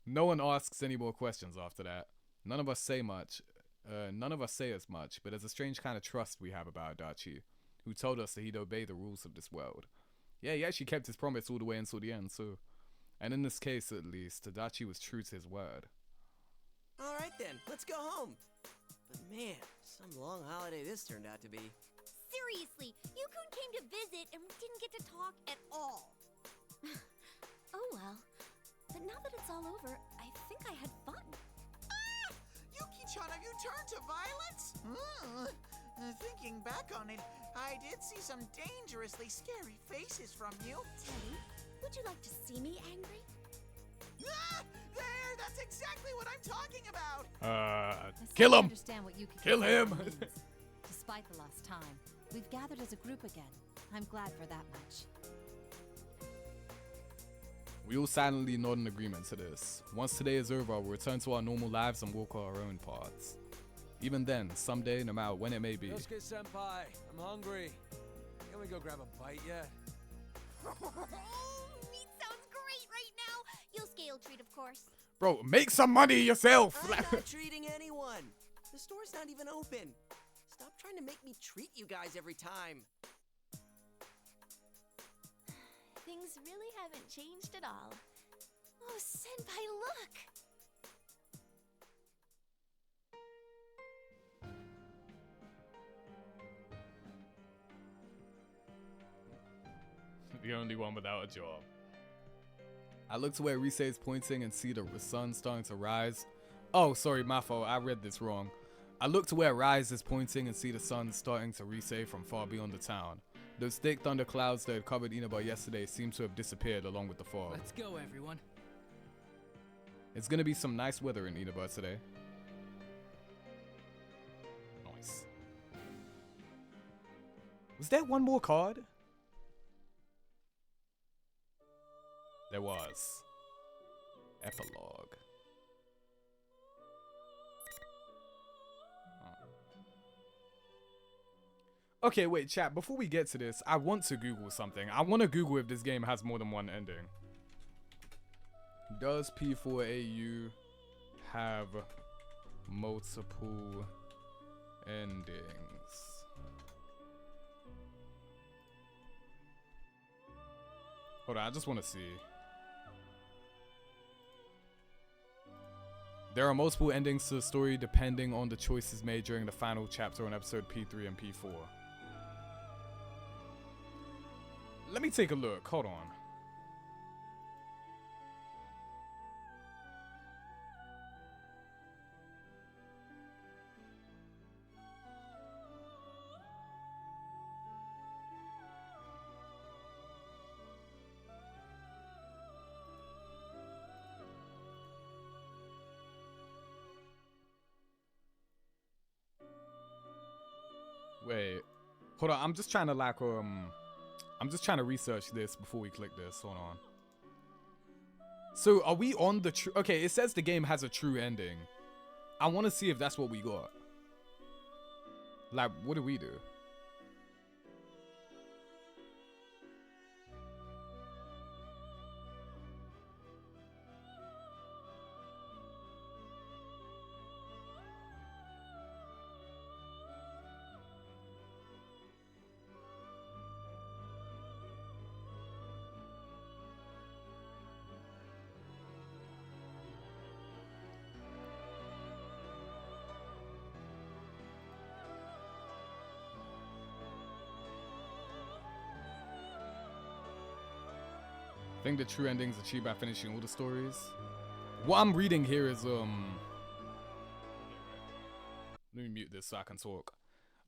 no one asks any more questions after that. None of us say much. None of us say as much, but there's a strange kind of trust we have about Adachi, who told us that he'd obey the rules of this world. Yeah, he actually kept his promise all the way until the end, too. And in this case, at least, Adachi was true to his word. Alright then, let's go home. But man, some long holiday this turned out to be. seriously, Yukun came to visit and we didn't get to talk at all. Oh well. But now that it's all over, I think I had fun. Ah! Yuki-chan, have you turned to violence? Thinking back on it, I did see some dangerously scary faces from you. Teddy, would you like to see me angry? Ah! There! That's exactly what I'm talking about! I Kill still him! understand what Yuki Kill him! means. Despite the lost time, we've gathered as a group again. I'm glad for that much. We all silently nod in agreement to this. Once today is over, we'll return to our normal lives and walk our own paths. Even then, someday, no matter when it may be. Yosuke-senpai, I'm hungry. Can we go grab a bite yet? Meat sounds great right now. You'll scale treat, of course. Bro, make some money yourself! I'm not treating anyone. The store's not even open. Stop trying to make me treat you guys every time. Things really haven't changed at all. Oh, Senpai, look! The only one without a job. I look to where Rise is pointing and see the sun starting to rise. Oh, sorry, my fault. I read this wrong. I look to where Rise is pointing and see the sun starting to reset from far beyond the town. Those thick thunder clouds that had covered Inaba yesterday seem to have disappeared along with the fog. Let's go, everyone. It's gonna be some nice weather in Inaba today. Nice. Was there one more card? There was. Epilogue. Okay, wait, chat. Before we get to this, I want to Google something. I want to Google if this game has more than one ending. Does P4AU have multiple endings? Hold on, I just want to see. There are multiple endings to the story depending on the choices made during the final chapter on episode P3 and P4. Let me take a look. Hold on. Wait. Hold on. I'm just trying to I'm just trying to research this before we click this. Hold on. So are we on the true? Okay, it says the game has a true ending. I want to see if that's what we got. Like, what do we do? I think the true ending is achieved by finishing all the stories. What I'm reading here is let me mute this so I can talk.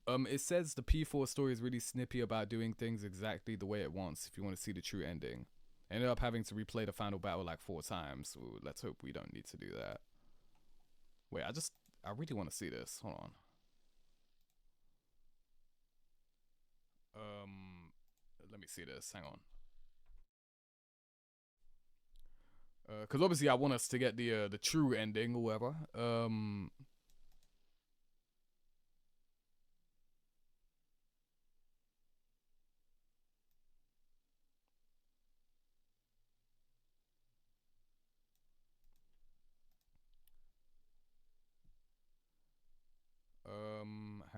It says the P4 story is really snippy about doing things exactly the way it wants if you want to see the true ending. Ended up having to replay the final battle like 4 times. So let's hope we don't need to do that. Wait, I really want to see this. Hold on. Let me see this. Hang on. Because obviously I want us to get the true ending or whatever. Hang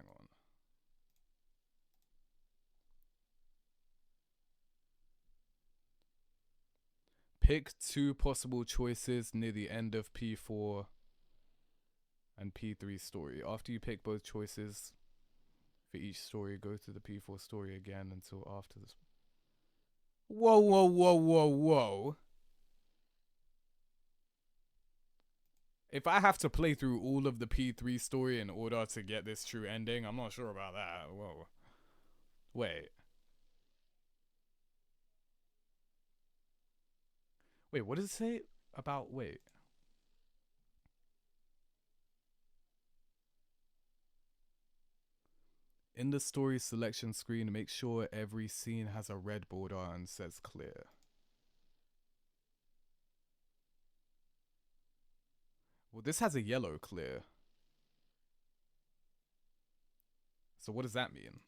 on. Pick 2 possible choices near the end of P4 and P3 story. After you pick both choices, For each story, go through the P4 story again until after this. Whoa, whoa, whoa, whoa, whoa. If I have to play through all of the P3 story in order to get this true ending, I'm not sure about that. Whoa. Wait. Wait, what does it say about, wait. In the story selection screen, make sure every scene has a red border and says clear. Well, this has a yellow clear. So what does that mean?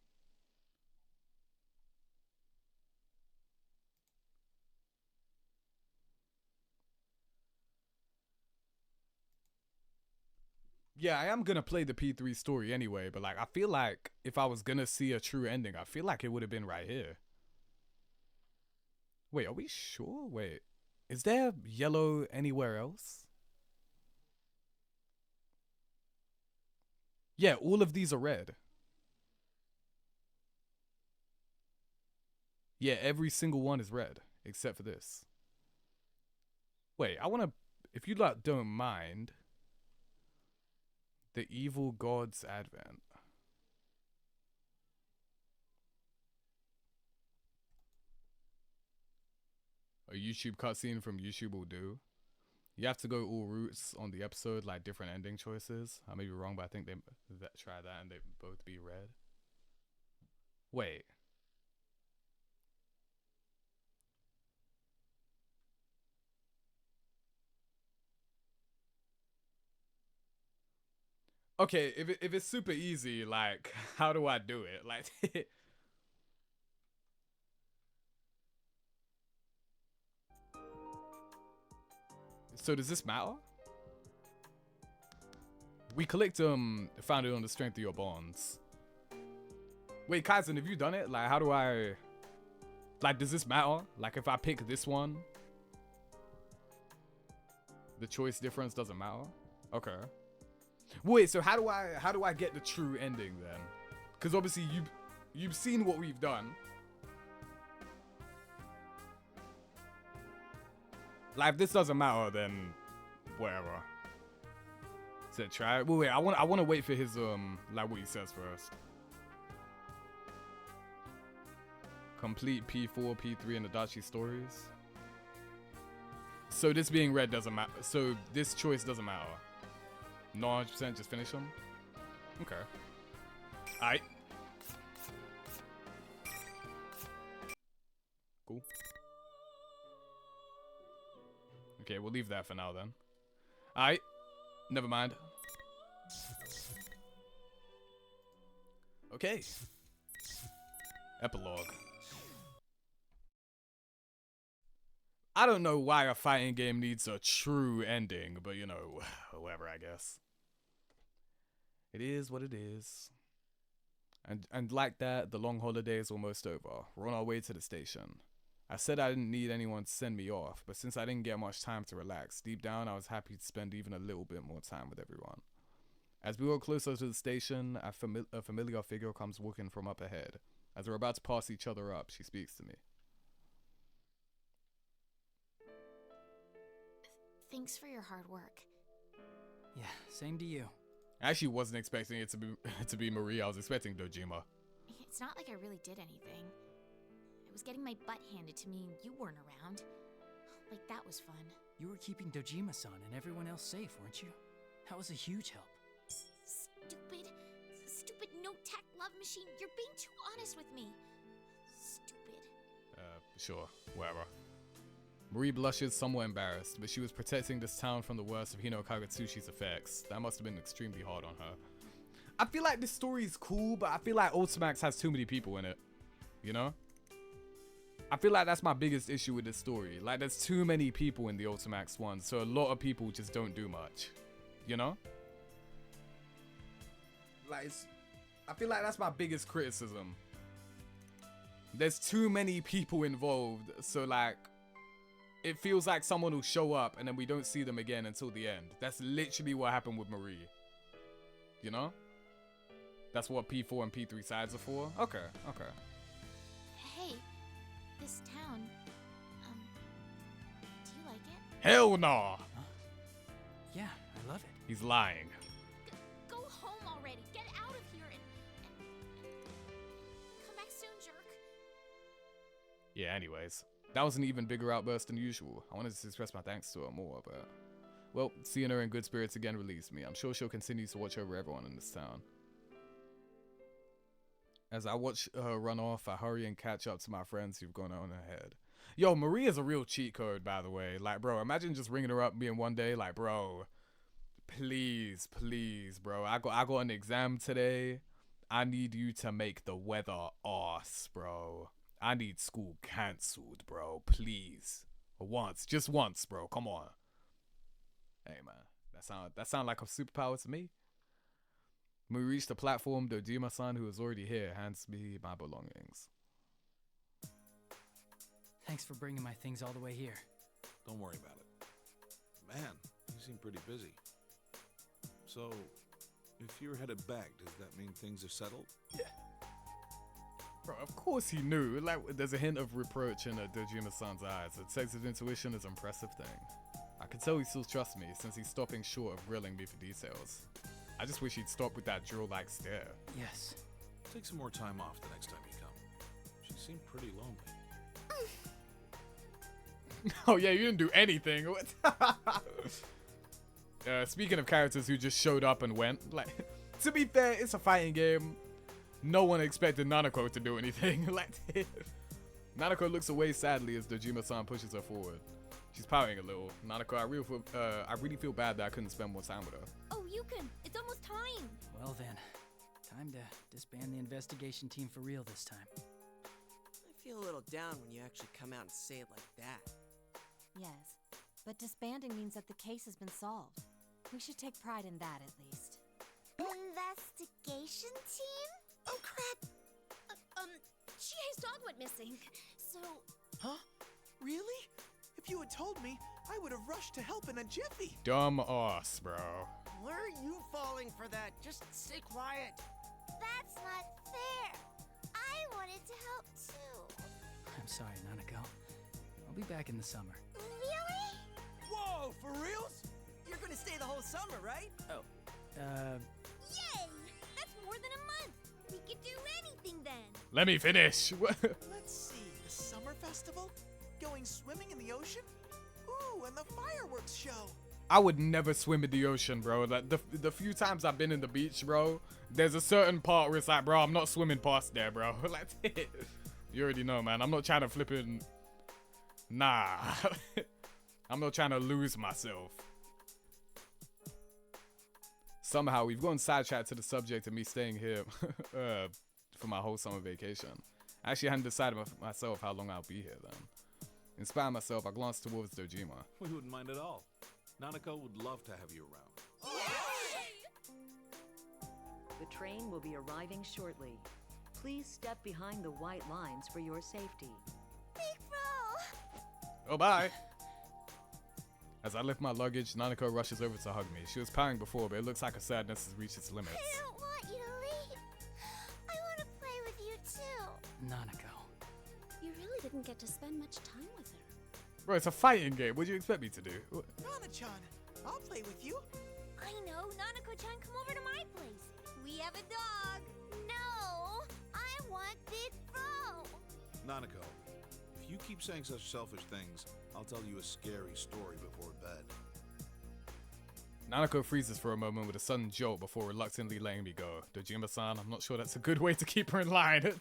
Yeah, I am gonna play the P3 story anyway, but like I feel like if I was gonna see a true ending, I feel like it would have been right here. Wait, are we sure? Wait. Is there yellow anywhere else? Yeah, all of these are red. Yeah, every single one is red, except for this. Wait, I wanna, if you like don't mind, the Evil God's Advent. A YouTube cutscene from YouTube will do. You have to go all routes on the episode, like different ending choices. I may be wrong, but I think they try that and they both be red. Wait. Okay, if it's super easy, like, how do I do it? Like, so does this matter? We collect founded on the strength of your bonds. Wait, Kaizen, have you done it? Like, how do I, like, does this matter? Like, if I pick this one, the choice difference doesn't matter? Okay. Wait, so how do I get the true ending then? Because obviously you've seen what we've done. Like, if this doesn't matter, then whatever. So try it. Wait, I want to wait for his like what he says first. Complete P4, P3, and Adachi stories. So this being red doesn't matter. So this choice doesn't matter. No 100%, just finish them. Okay. Alright. Cool. Okay, we'll leave that for now then. Alright. Never mind. Okay. Epilogue. I don't know why a fighting game needs a true ending, but you know, whatever, I guess. It is what it is. And like that, the long holiday is almost over. We're on our way to the station. I said I didn't need anyone to send me off, but since I didn't get much time to relax, deep down I was happy to spend even a little bit more time with everyone. As we walk closer to the station, a familiar figure comes walking from up ahead. As we're about to pass each other up, she speaks to me. Thanks for your hard work. Yeah, same to you. I actually wasn't expecting it to be Marie. I was expecting Dojima. It's not like I really did anything. I was getting my butt handed to me and you weren't around. Like, that was fun. You were keeping Dojima-san and everyone else safe, weren't you? That was a huge help. Stupid no-tech love machine. You're being too honest with me. Stupid. Sure, whatever. Marie blushes, somewhat embarrassed, but she was protecting this town from the worst of Hino Kagetsushi's effects. That must have been extremely hard on her. I feel like this story is cool, but I feel like Ultimax has too many people in it. You know? I feel like that's my biggest issue with this story. Like, there's too many people in the Ultimax one, so a lot of people just don't do much. You know? Like, I feel like that's my biggest criticism. There's too many people involved, so like, it feels like someone will show up and then we don't see them again until the end. That's literally what happened with Marie. You know? That's what P4 and P3 sides are for? Okay, okay. Hey, this town, do you like it? Hell no! Yeah, I love it. He's lying. Go home already. Get out of here and come back soon, jerk. Yeah, anyways. That was an even bigger outburst than usual. I wanted to express my thanks to her more, but... Well, seeing her in good spirits again relieves me. I'm sure she'll continue to watch over everyone in this town. As I watch her run off, I hurry and catch up to my friends who've gone on ahead. Yo, Maria's a real cheat code, by the way. Like, bro, imagine just ringing her up being one day like, bro, please, bro. I got an exam today. I need you to make the weather arse, bro. I need school cancelled, bro. Please. Once. Just once, bro. Come on. Hey, man. That sound like a superpower to me. When we reach the platform, Dojima-san, who is already here, hands me my belongings. Thanks for bringing my things all the way here. Don't worry about it. Man, you seem pretty busy. So, if you're headed back, does that mean things are settled? Yeah. Bro, of course he knew. Like, there's a hint of reproach in Dojima-san's eyes. A detective's intuition is an impressive thing. I can tell he still trusts me, since he's stopping short of grilling me for details. I just wish he'd stop with that drill-like stare. Yes. Take some more time off the next time you come. She seemed pretty lonely. Oh yeah, you didn't do anything. Speaking of characters who just showed up and went, like, to be fair, it's a fighting game. No one expected Nanako to do anything. Like, Nanako looks away sadly as Dojima-san pushes her forward. She's pouting a little. Nanako, I really feel bad that I couldn't spend more time with her. Oh, you can. It's almost time. Well then, time to disband the investigation team for real this time. I feel a little down when you actually come out and say it like that. Yes, but disbanding means that the case has been solved. We should take pride in that, at least. Investigation team? Oh, crap. Chihei's dog went missing, so... Huh? Really? If you had told me, I would have rushed to help in a jiffy. Dumb ass, bro. Why are you falling for that? Just stay quiet. That's not fair. I wanted to help, too. I'm sorry, Nanako. I'll be back in the summer. Really? Whoa, for reals? You're gonna stay the whole summer, right? Oh, Yay! That's more than a month. We could do anything then. Let me finish. Let's see, the summer festival? Going swimming in the ocean? Ooh, and the fireworks show. I would never swim in the ocean, bro. Like, the few times I've been in the beach, bro, there's a certain part where it's like, bro, I'm not swimming past there, bro. Like, you already know, man. I'm not trying to flipping... Nah. I'm not trying to lose myself. Somehow, we've gone sidetracked to the subject of me staying here for my whole summer vacation. I actually hadn't decided myself how long I'll be here then. Inspired myself, I glanced towards Dojima. We wouldn't mind at all. Nanako would love to have you around. The train will be arriving shortly. Please step behind the white lines for your safety. Big bro! Oh, bye! As I lift my luggage, Nanako rushes over to hug me. She was pouting before, but it looks like her sadness has reached its limits. I don't want you to leave. I want to play with you, too. Nanako. You really didn't get to spend much time with her. Bro, it's a fighting game. What do you expect me to do? Nana-chan, I'll play with you. I know. Nanako-chan, come over to my place. We have a dog. No, I want Big Bro. Nanako, if you keep saying such selfish things, I'll tell you a scary story before bed. Nanako freezes for a moment with a sudden jolt before reluctantly letting me go. Dojima-san, I'm not sure that's a good way to keep her in line.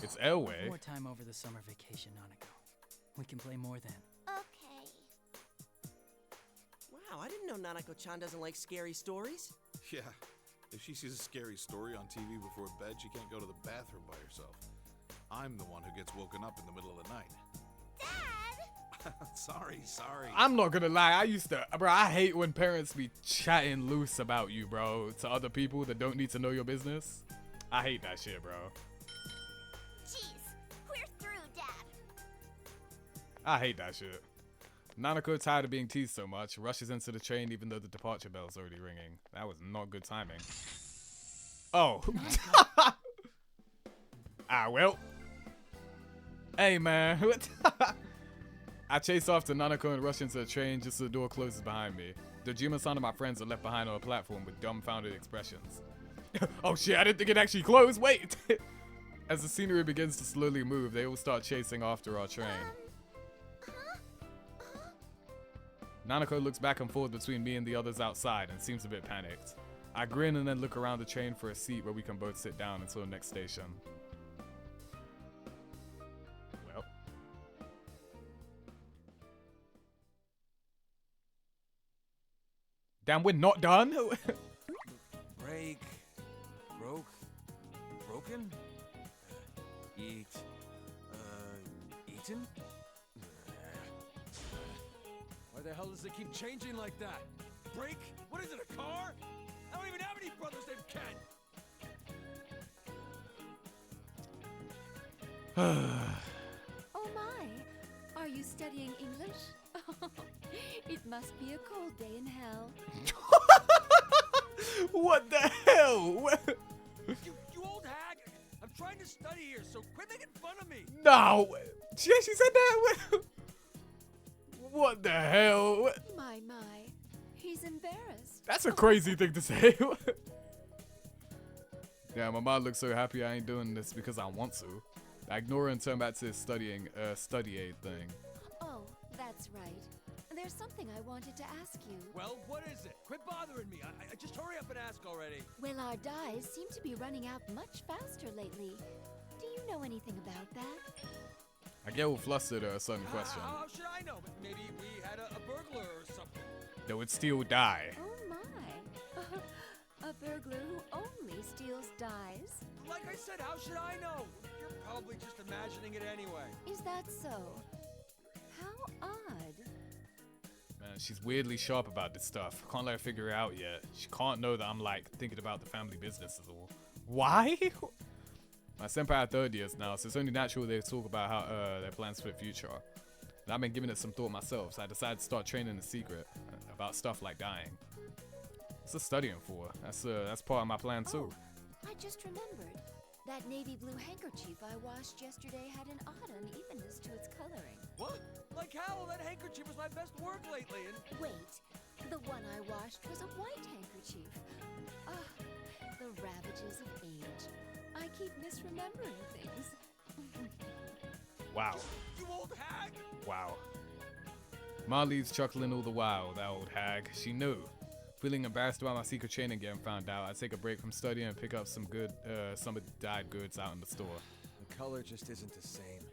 It's Elway. More time over the summer vacation, Nanako. We can play more then. Okay. Wow, I didn't know Nanako-chan doesn't like scary stories. Yeah, if she sees a scary story on TV before bed, she can't go to the bathroom by herself. I'm the one who gets woken up in the middle of the night. Dad! Sorry. I'm not gonna lie, I hate when parents be chatting loose about you, bro, to other people that don't need to know your business. I hate that shit, bro. Jeez, we're through, Dad. I hate that shit. Nanako, tired of being teased so much, rushes into the train even though the departure bell's already ringing. That was not good timing. Oh. Ah, well. Hey, man. I chase after Nanako and rush into the train just as the door closes behind me. Dojima-san and my friends are left behind on a platform with dumbfounded expressions. Oh shit, I didn't think it actually closed. Wait. As the scenery begins to slowly move, they all start chasing after our train. Nanako looks back and forth between me and the others outside and seems a bit panicked. I grin and then look around the train for a seat where we can both sit down until the next station. Well. Damn, we're not done? Break. Broke. Broken? Eat. Eaten? Why the hell does it keep changing like that? Break? What is it, a car? I don't even have any brothers named Ken! Oh my! Are you studying English? It must be a cold day in hell. What the hell? You old hag! I'm trying to study here, so quit making fun of me! No! She actually said that? What the hell? My. He's embarrassed. That's a crazy thing to say. Yeah, my mom looks so happy I ain't doing this because I want to. I ignore her and turn back to this study aid thing. Oh, that's right. There's something I wanted to ask you. Well, what is it? Quit bothering me. I just hurry up and ask already. Well, our dyes seem to be running out much faster lately. Do you know anything about that? I get all flustered at a sudden question. How should I know? Maybe we had a burglar or something. They would still die. Oh my. A burglar who only steals dyes? Like I said, how should I know? You're probably just imagining it anyway. Is that so? How odd. Man, she's weirdly sharp about this stuff. Can't let her figure it out yet. She can't know that I'm like thinking about the family business as all. Why? My senpai are third years now, so it's only natural they talk about how their plans for the future. And I've been giving it some thought myself, so I decided to start training in secret about stuff like dying. What's the studying for? That's part of my plan too. I just remembered. That navy blue handkerchief I washed yesterday had an odd unevenness to its coloring. What? Like how? That handkerchief was my best work lately and... Wait, the one I washed was a white handkerchief. Ah, the ravages of age. I keep misremembering things. Wow. You old hag! Wow. Marley's chuckling all the while, that old hag. She knew. Feeling embarrassed about my secret training getting found out, I take a break from studying and pick up some of the dyed goods out in the store. The color just isn't the same.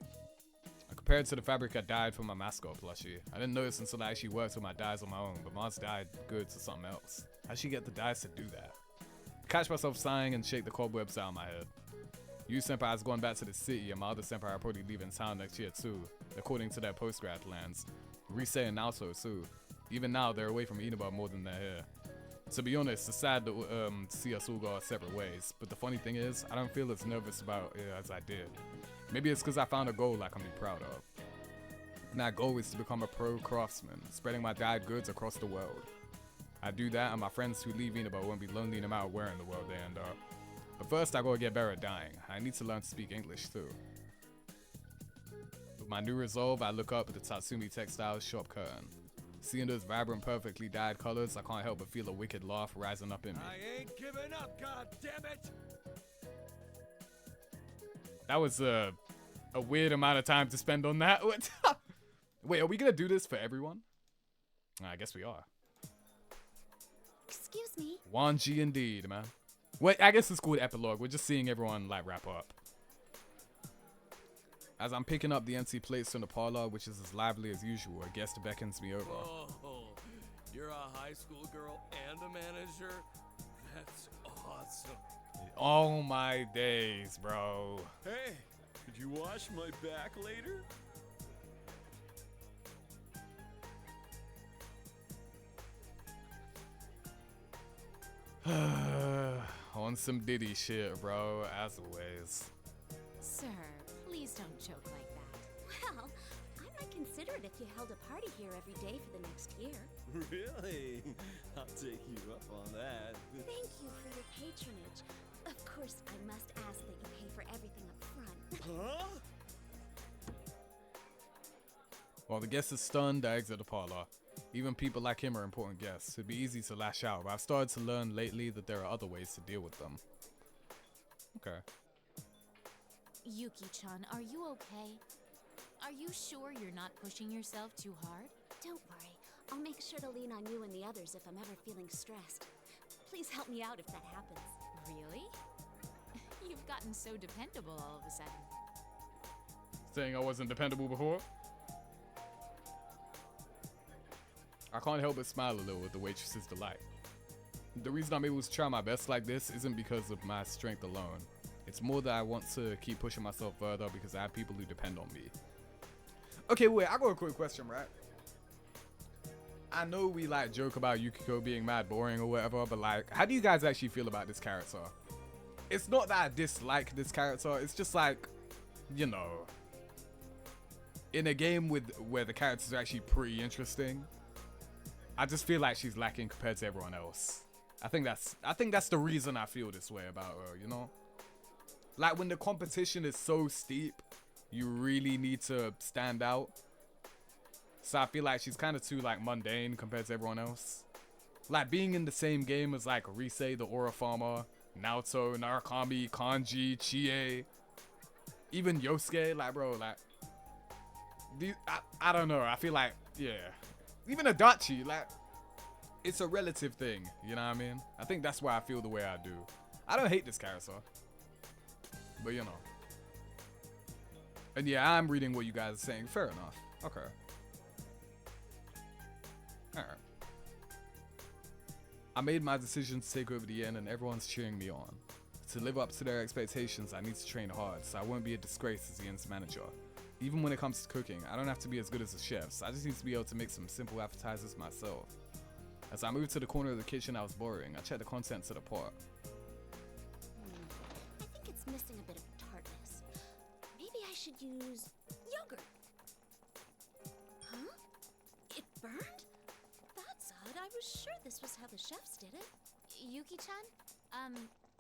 I compared it to the fabric I dyed for my mascot plushie. I didn't notice until I actually worked with my dyes on my own, but Mars dyed goods or something else. How'd she get the dyes to do that? I catch myself sighing and shake the cobwebs out of my head. You senpai is going back to the city, and my other senpai are probably leaving town next year too, according to their post-grad plans. Rise and Naoto too. Even now, they're away from Inaba more than they're here. To be honest, it's sad to see us all go our separate ways, but the funny thing is, I don't feel as nervous about it as I did. Maybe it's because I found a goal I can be proud of. And that goal is to become a pro craftsman, spreading my dyed goods across the world. I do that, and my friends who leave Inaba won't be lonely no matter where in the world they end up. But first, I gotta get better at dyeing. I need to learn to speak English too. With my new resolve, I look up at the Tatsumi Textiles shop curtain. Seeing those vibrant, perfectly dyed colors, I can't help but feel a wicked laugh rising up in me. I ain't giving up, goddammit! That was a weird amount of time to spend on that. Wait, are we gonna do this for everyone? I guess we are. Excuse me. Wanji indeed, man. Wait, I guess it's called epilogue. We're just seeing everyone like wrap up. As I'm picking up the empty plates from the parlor, which is as lively as usual, a guest beckons me over. Oh, you're a high school girl and a manager? That's awesome. Oh my days, bro. Hey, could you wash my back later? On some Diddy shit, bro, as always. Sir, please don't joke like that. Well, I might consider it if you held a party here every day for the next year. Really? I'll take you up on that. Thank you for your patronage. Of course, I must ask that you pay for everything up front. Huh? While the guest is stunned, I exit the parlor. Even people like him are important guests. It'd be easy to lash out, but I've started to learn lately that there are other ways to deal with them. Okay. Yuki-chan, are you okay? Are you sure you're not pushing yourself too hard? Don't worry. I'll make sure to lean on you and the others if I'm ever feeling stressed. Please help me out if that happens. Really? You've gotten so dependable all of a sudden. Saying I wasn't dependable before? I can't help but smile a little at the waitress's delight. The reason I'm able to try my best like this isn't because of my strength alone. It's more that I want to keep pushing myself further because I have people who depend on me. Okay, wait, I got a quick question, right? I know we like joke about Yukiko being mad boring or whatever, but like, how do you guys actually feel about this character? It's not that I dislike this character, it's just like, you know, in a game where the characters are actually pretty interesting, I just feel like she's lacking compared to everyone else. I think that's the reason I feel this way about her, you know? Like when the competition is so steep, you really need to stand out. So I feel like she's kind of too like mundane compared to everyone else. Like being in the same game as like Rise, the Aura Farmer, Naoto, Narukami, Kanji, Chie, even Yosuke, like bro, like I don't know. I feel like, yeah. Even Adachi, like, it's a relative thing, you know what I mean? I think that's why I feel the way I do. I don't hate this character, but you know. And yeah, I'm reading what you guys are saying. Fair enough. Okay. Alright. I made my decision to take over the inn and everyone's cheering me on. To live up to their expectations, I need to train hard, so I won't be a disgrace as the inn's manager. Even when it comes to cooking, I don't have to be as good as the chefs. I just need to be able to make some simple appetizers myself. As I moved to the corner of the kitchen I was borrowing, I checked the contents of the pot. I think it's missing a bit of tartness. Maybe I should use yogurt. Huh? It burned? That's odd. I was sure this was how the chefs did it. Yuki-chan?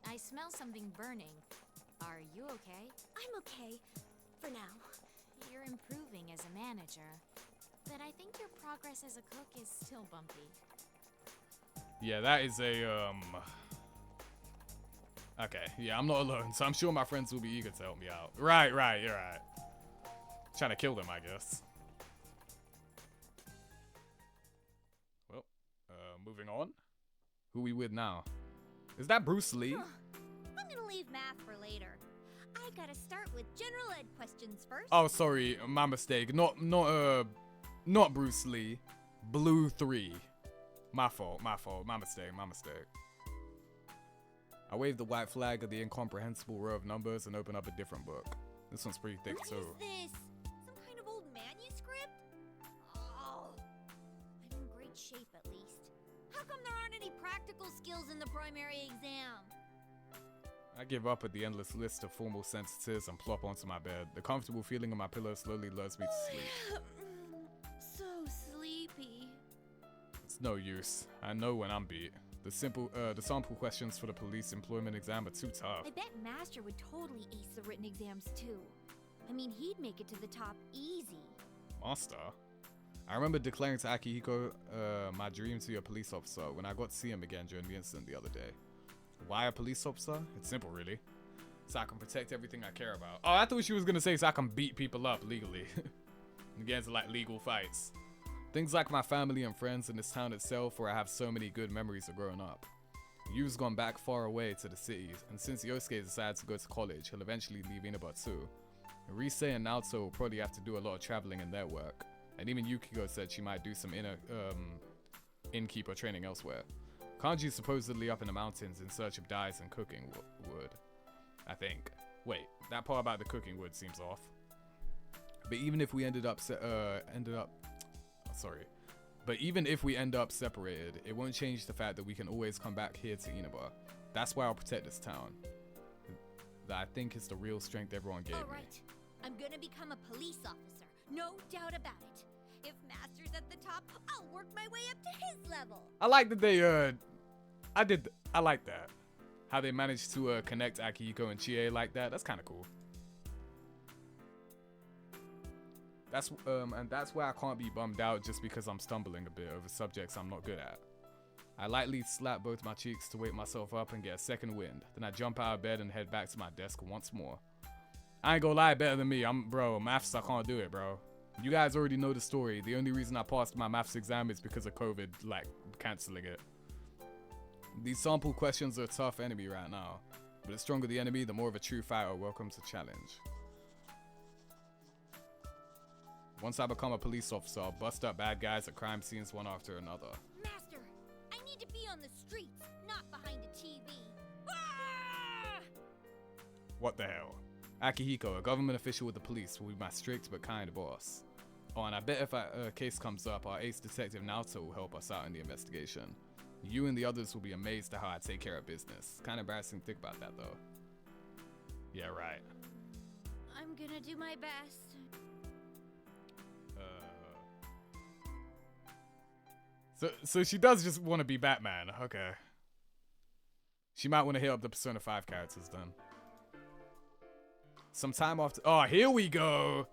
I smell something burning. Are you okay? I'm okay. For now. You're improving as a manager, but I think your progress as a cook is still bumpy. Yeah, that is a, okay, yeah, I'm not alone, so I'm sure my friends will be eager to help me out. Right, you're right. Trying to kill them, I guess. Well, moving on. Who we with now? Is that Bruce Lee? I'm gonna leave math for later. I gotta start with general ed questions first. Oh, sorry, my mistake. Not Bruce Lee. Blue 3. My fault, my mistake. I waved the white flag at the incomprehensible row of numbers and opened up a different book. This one's pretty thick too. What is this? Some kind of old manuscript? Oh, I'm in great shape at least. How come there aren't any practical skills in the primary exam? I give up at the endless list of formal sentences and plop onto my bed. The comfortable feeling on my pillow slowly lulls me to sleep. So sleepy. It's no use. I know when I'm beat. The sample questions for the police employment exam are too tough. I bet Master would totally ace the written exams too. I mean, he'd make it to the top easy. Master? I remember declaring to Akihiko my dream to be a police officer when I got to see him again during the incident the other day. Why a police officer? It's simple, really. So I can protect everything I care about. Oh, I thought she was gonna say so I can beat people up legally. And get into like legal fights. Things like my family and friends in this town itself where I have so many good memories of growing up. Yu's gone back far away to the cities, and since Yosuke decided to go to college, he'll eventually leave Inaba too. Rise and Naoto will probably have to do a lot of traveling in their work. And even Yukiko said she might do some innkeeper training elsewhere. Kanji's supposedly up in the mountains in search of dyes and cooking wood. I think. Wait, that part about the cooking wood seems off. But even if we end up separated, it won't change the fact that we can always come back here to Inaba. That's why I'll protect this town. That I think is the real strength everyone gave me. Alright, I'm gonna become a police officer. No doubt about it. If Master's at the top, I'll work my way up to his level. I like that they I like that. How they managed to connect Akihiko and Chie like that. That's kind of cool. That's and that's where I can't be bummed out just because I'm stumbling a bit over subjects I'm not good at. I lightly slap both my cheeks to wake myself up and get a second wind. Then I jump out of bed and head back to my desk once more. I ain't gonna lie, better than me. Bro, maths, I can't do it, bro. You guys already know the story. The only reason I passed my maths exam is because of COVID, like, cancelling it. These sample questions are a tough enemy right now. But the stronger the enemy, the more of a true fighter welcomes a challenge. Once I become a police officer, I'll bust up bad guys at crime scenes one after another. Master, I need to be on the streets, not behind a TV. Ah! What the hell? Akihiko, a government official with the police, will be my strict but kind boss. Oh, and I bet if a case comes up, our ace detective Naoto will help us out in the investigation. You and the others will be amazed at how I take care of business. Kind of embarrassing to think about that, though. Yeah, right. I'm gonna do my best. So she does just want to be Batman. Okay. She might want to hit up the Persona 5 characters then. Sometime after... Oh, here we go!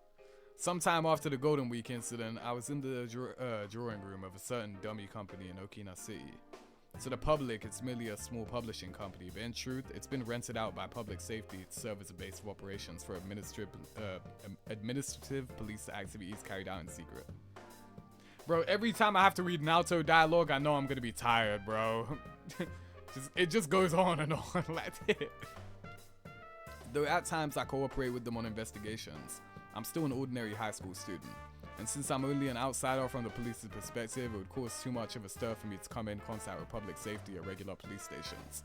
Sometime after the Golden Week incident, I was in the drawing room of a certain dummy company in Okina City. To the public, it's merely a small publishing company, but in truth, it's been rented out by public safety to serve as a base of operations for administrative police activities carried out in secret. Bro, every time I have to read Naoto dialogue, I know I'm gonna be tired, bro. It just goes on and on like that. Though at times I cooperate with them on investigations, I'm still an ordinary high school student. And since I'm only an outsider from the police's perspective, it would cause too much of a stir for me to come in contact with public safety at regular police stations.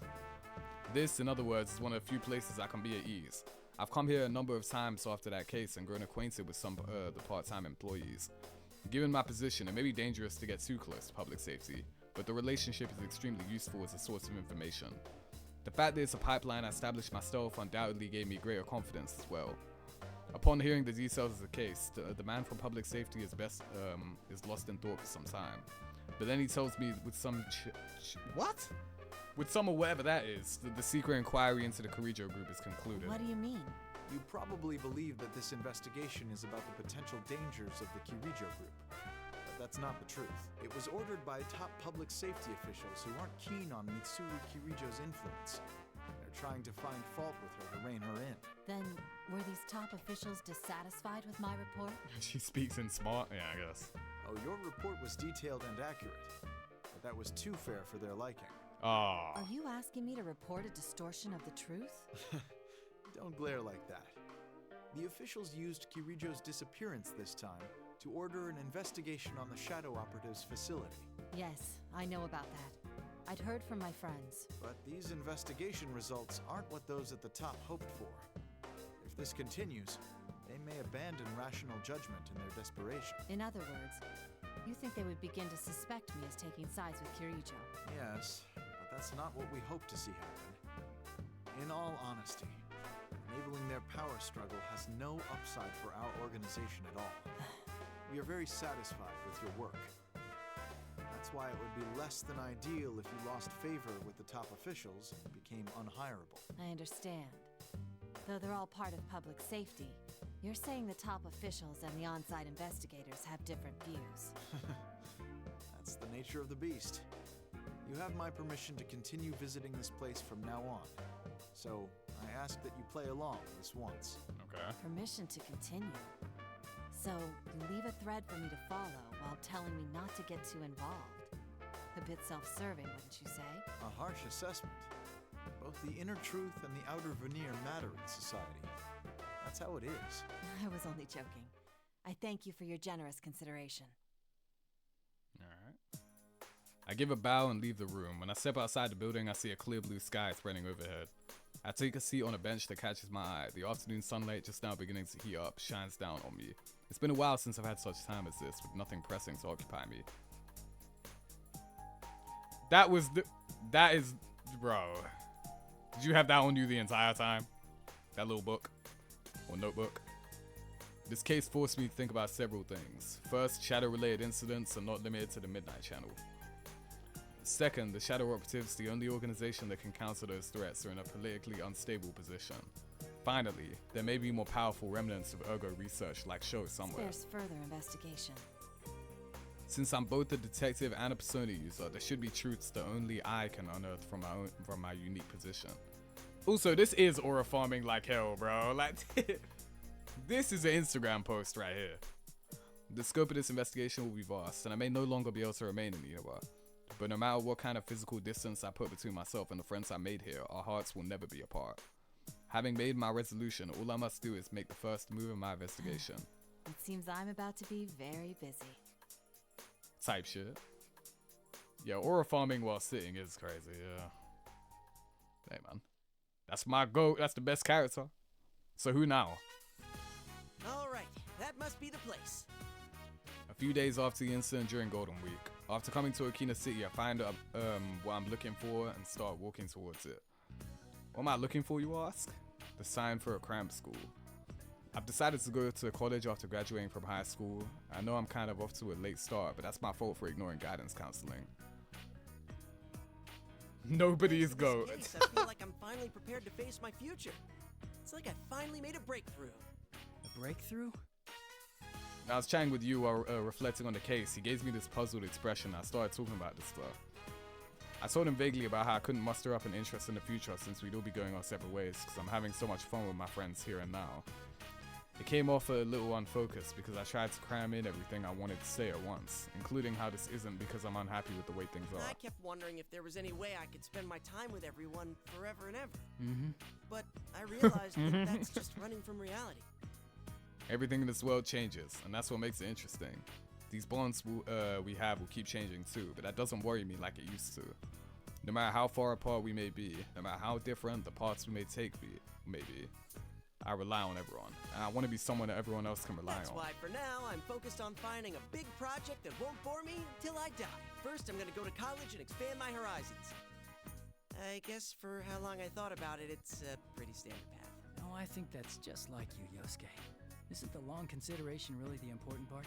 This, in other words, is one of the few places I can be at ease. I've come here a number of times after that case and grown acquainted with some the part-time employees. Given my position, it may be dangerous to get too close to public safety, but the relationship is extremely useful as a source of information. The fact that it's a pipeline I established myself undoubtedly gave me greater confidence as well. Upon hearing the details of the case, the man from public safety is lost in thought for some time. But then he tells me with some with some or whatever that is, the secret inquiry into the Kirijo group is concluded. What do you mean? You probably believe that this investigation is about the potential dangers of the Kirijo group. But that's not the truth. It was ordered by top public safety officials who aren't keen on Mitsuru Kirijo's influence. They're trying to find fault with her to rein her in. Then, were these top officials dissatisfied with my report? She speaks in smart, yeah, I guess. Oh, your report was detailed and accurate. But that was too fair for their liking. Ah. Are you asking me to report a distortion of the truth? Don't glare like that. The officials used Kirijo's disappearance this time to order an investigation on the Shadow Operative's facility. Yes, I know about that. I'd heard from my friends. But these investigation results aren't what those at the top hoped for. If this continues, they may abandon rational judgment in their desperation. In other words, you think they would begin to suspect me as taking sides with Kirijo? Yes, but that's not what we hope to see happen. In all honesty, enabling their power struggle has no upside for our organization at all. We are very satisfied with your work. That's why it would be less than ideal if you lost favor with the top officials and became unhireable. I understand. Though they're all part of public safety, you're saying the top officials and the on-site investigators have different views. That's the nature of the beast. You have my permission to continue visiting this place from now on. So, I ask that you play along this once. Okay. Permission to continue. So, you leave a thread for me to follow while telling me not to get too involved. A bit self-serving, wouldn't you say? A harsh assessment. Both the inner truth and the outer veneer matter in society. That's how it is. I was only joking. I thank you for your generous consideration. Alright. I give a bow and leave the room. When I step outside the building, I see a clear blue sky spreading overhead. I take a seat on a bench that catches my eye. The afternoon sunlight, just now beginning to heat up, shines down on me. It's been a while since I've had such time as this, with nothing pressing to occupy me. That is, bro. Did you have that on you the entire time? That little book? Or notebook? This case forced me to think about several things. First, shadow-related incidents are not limited to the Midnight Channel. Second, the Shadow Operatives, the only organization that can counter those threats, are in a politically unstable position. Finally, there may be more powerful remnants of ergo research like Show somewhere. There's further investigation. Since I'm both a detective and a persona user, there should be truths that only I can unearth from my unique position. Also, this is aura farming like hell, bro. Like, this is an Instagram post right here. The scope of this investigation will be vast, and I may no longer be able to remain in Inoba. But no matter what kind of physical distance I put between myself and the friends I made here, our hearts will never be apart. Having made my resolution, all I must do is make the first move in my investigation. It seems I'm about to be very busy. Type shit. Yeah, aura farming while sitting is crazy, yeah. Hey, man. That's my goat. That's the best character. So who now? Alright, that must be the place. A few days after the incident during Golden Week, after coming to Okina City, I find what I'm looking for and start walking towards it. What am I looking for, you ask? The sign for a cram school. I've decided to go to college after graduating from high school. I know I'm kind of off to a late start, but that's my fault for ignoring guidance counseling. Nobody's goat. In this case, I feel like I'm finally prepared to face my future. It's like I finally made a breakthrough. A breakthrough? I was chatting with you while reflecting on the case. He gave me this puzzled expression. I started talking about this stuff. I told him vaguely about how I couldn't muster up an interest in the future since we'd all be going our separate ways because I'm having so much fun with my friends here and now. It came off a little unfocused because I tried to cram in everything I wanted to say at once, including how this isn't because I'm unhappy with the way things are. I kept wondering if there was any way I could spend my time with everyone forever and ever. Mm-hmm. But I realized that that's just running from reality. Everything in this world changes, and that's what makes it interesting. These bonds we have will keep changing too, but that doesn't worry me like it used to. No matter how far apart we may be, no matter how different the paths we may take may be, I rely on everyone, and I want to be someone that everyone else can rely That's on. why for now I'm focused on finding a big project that won't bore me till I die. First, I'm gonna go to college and expand my horizons. I guess for how long I thought about it, it's a pretty standard path. No, I think that's just like you, Yosuke. Isn't the long consideration really the important part?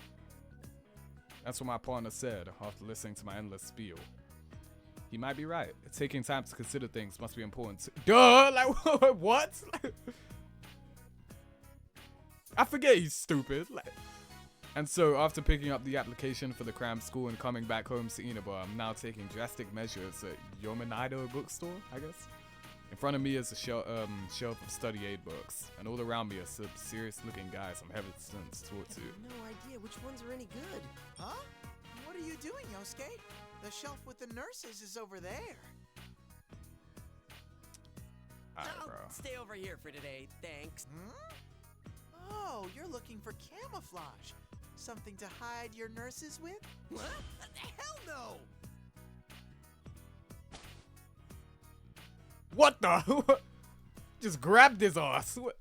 That's what my partner said after listening to my endless spiel. He might be right. Taking time to consider things must be important too. Duh! Like, what? I forget he's stupid. And so, after picking up the application for the cram school and coming back home to Inaba, I'm now taking drastic measures at Yominaido bookstore, I guess. In front of me is a shelf of study aid books, and all around me are some serious-looking guys I'm hesitant to talk to. No idea which ones are any good. Huh? What are you doing, Yosuke? The shelf with the nurses is over there. Alright, I'll bro. stay over here for today, thanks. Oh, you're looking for camouflage. Something to hide your nurses with? What? Hell no! What the? Just grabbed his ass. What?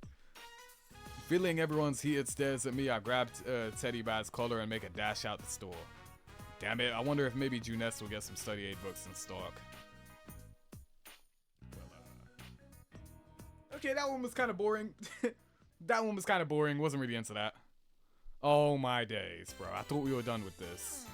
Feeling everyone's heated stares at me, I grabbed Teddy by his collar and make a dash out the store. Damn it, I wonder if maybe Juness will get some study aid books in stock. Okay, that one was kind of boring. That one was kind of boring. Wasn't really into that. Oh my days, bro. I thought we were done with this.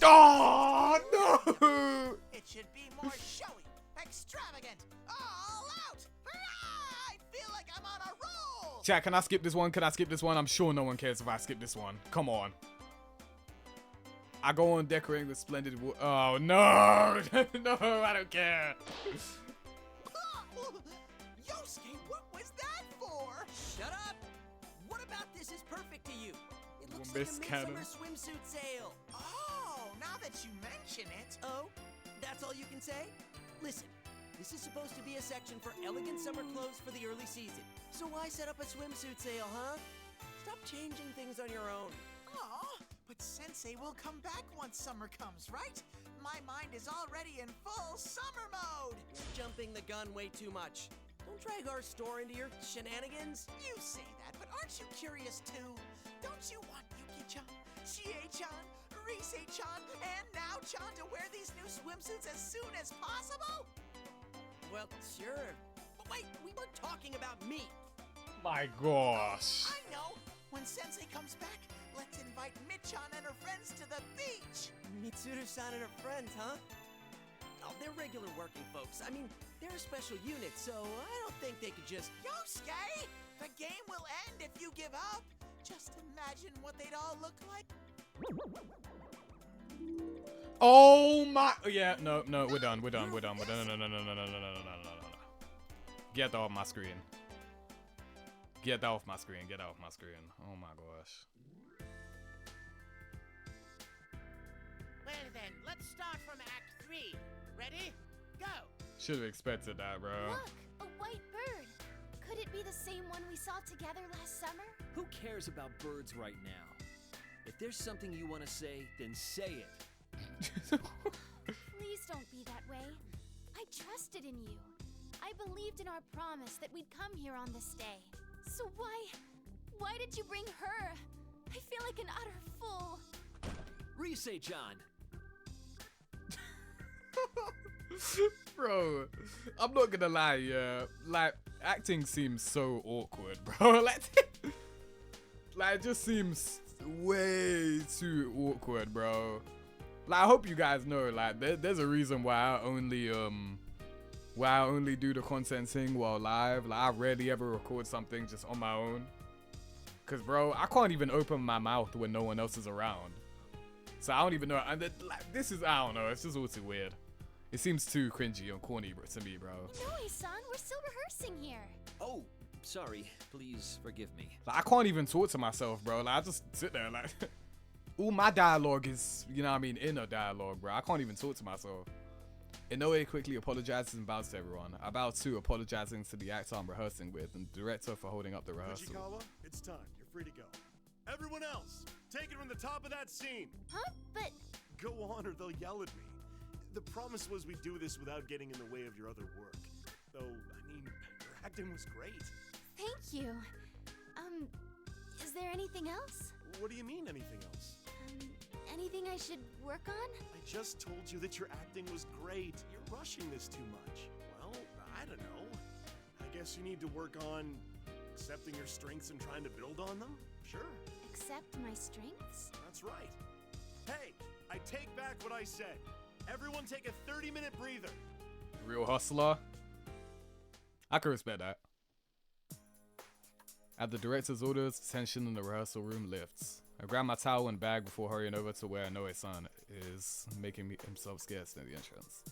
Oh, no! It should be more showy, extravagant, all out! I feel like I'm on a roll! Chat, can I skip this one? Can I skip this one? I'm sure no one cares if I skip this one. Come on. I go on decorating with splendid wood. Oh, no! No, I don't care. Yosuke, what was that for? Shut up! What about this is perfect to you? It looks Miss like a Cannon. midsummer swimsuit sale. Oh, now that you mention it. Oh, that's all you can say? Listen, this is supposed to be a section for elegant summer clothes for the early season. So why set up a swimsuit sale, huh? Stop changing things on your own. Oh, but Sensei will come back once summer comes, right? My mind is already in full summer mode. You're jumping the gun way too much. Don't drag our store into your shenanigans. You say that, but aren't you curious too? Don't you want Yuki-chan, Chie-chan, Rise-chan, and now-chan to wear these new swimsuits as soon as possible? Well, sure. But wait, we weren't talking about me. My gosh. I know. When invite Michan and her friends to the beach. Mitsuru-san and her friends, huh? Oh, they're regular working folks. I mean, they're a special unit, so I don't think they could just... Yosuke, the game will end if you give up. Just imagine what they'd all look like. Oh my, yeah, no, we're done. No. Get off my screen. Get off my screen. Oh my gosh. Well then, let's start from Act 3. Ready? Go! Should have expected that, bro. Look, a white bird. Could it be the same one we saw together last summer? Who cares about birds right now? If there's something you want to say, then say it. Please don't be that way. I trusted in you. I believed in our promise that we'd come here on this day. So why did you bring her? I feel like an utter fool. Rise-chan! Bro, I'm not gonna lie, yeah. Like, acting seems so awkward, bro. Like, it just seems way too awkward, bro. Like, I hope you guys know, like, there's a reason why I only do the content thing while live. Like, I rarely ever record something just on my own. Cause, bro, I can't even open my mouth when no one else is around. So I don't even know. And like, this is, I don't know. It's just all too weird. It seems too cringy and corny to me, bro. Noe-san, we're still rehearsing here. Oh, sorry. Please forgive me. Like, I can't even talk to myself, bro. Like, I just sit there, like, all my dialogue is, you know what I mean, inner dialogue, bro. I can't even talk to myself. Inoue quickly apologizes and bows to everyone. About to apologizing to the actor I'm rehearsing with and the director for holding up the rehearsal. Fujikawa, it's time. You're free to go. Everyone else, take it from the top of that scene. Huh? But... Go on or they'll yell at me. The promise was we'd do this without getting in the way of your other work. Though, I mean, your acting was great. Thank you. Is there anything else? What do you mean, anything else? Anything I should work on? I just told you that your acting was great. You're rushing this too much. Well, I don't know. I guess you need to work on accepting your strengths and trying to build on them? Sure. Accept my strengths? That's right. Hey, I take back what I said. Everyone take a 30-minute breather. Real hustler. I can respect that. At the director's orders, tension in the rehearsal room lifts. I grab my towel and bag before hurrying over to where Inoue-san is, making himself scarce near the entrance.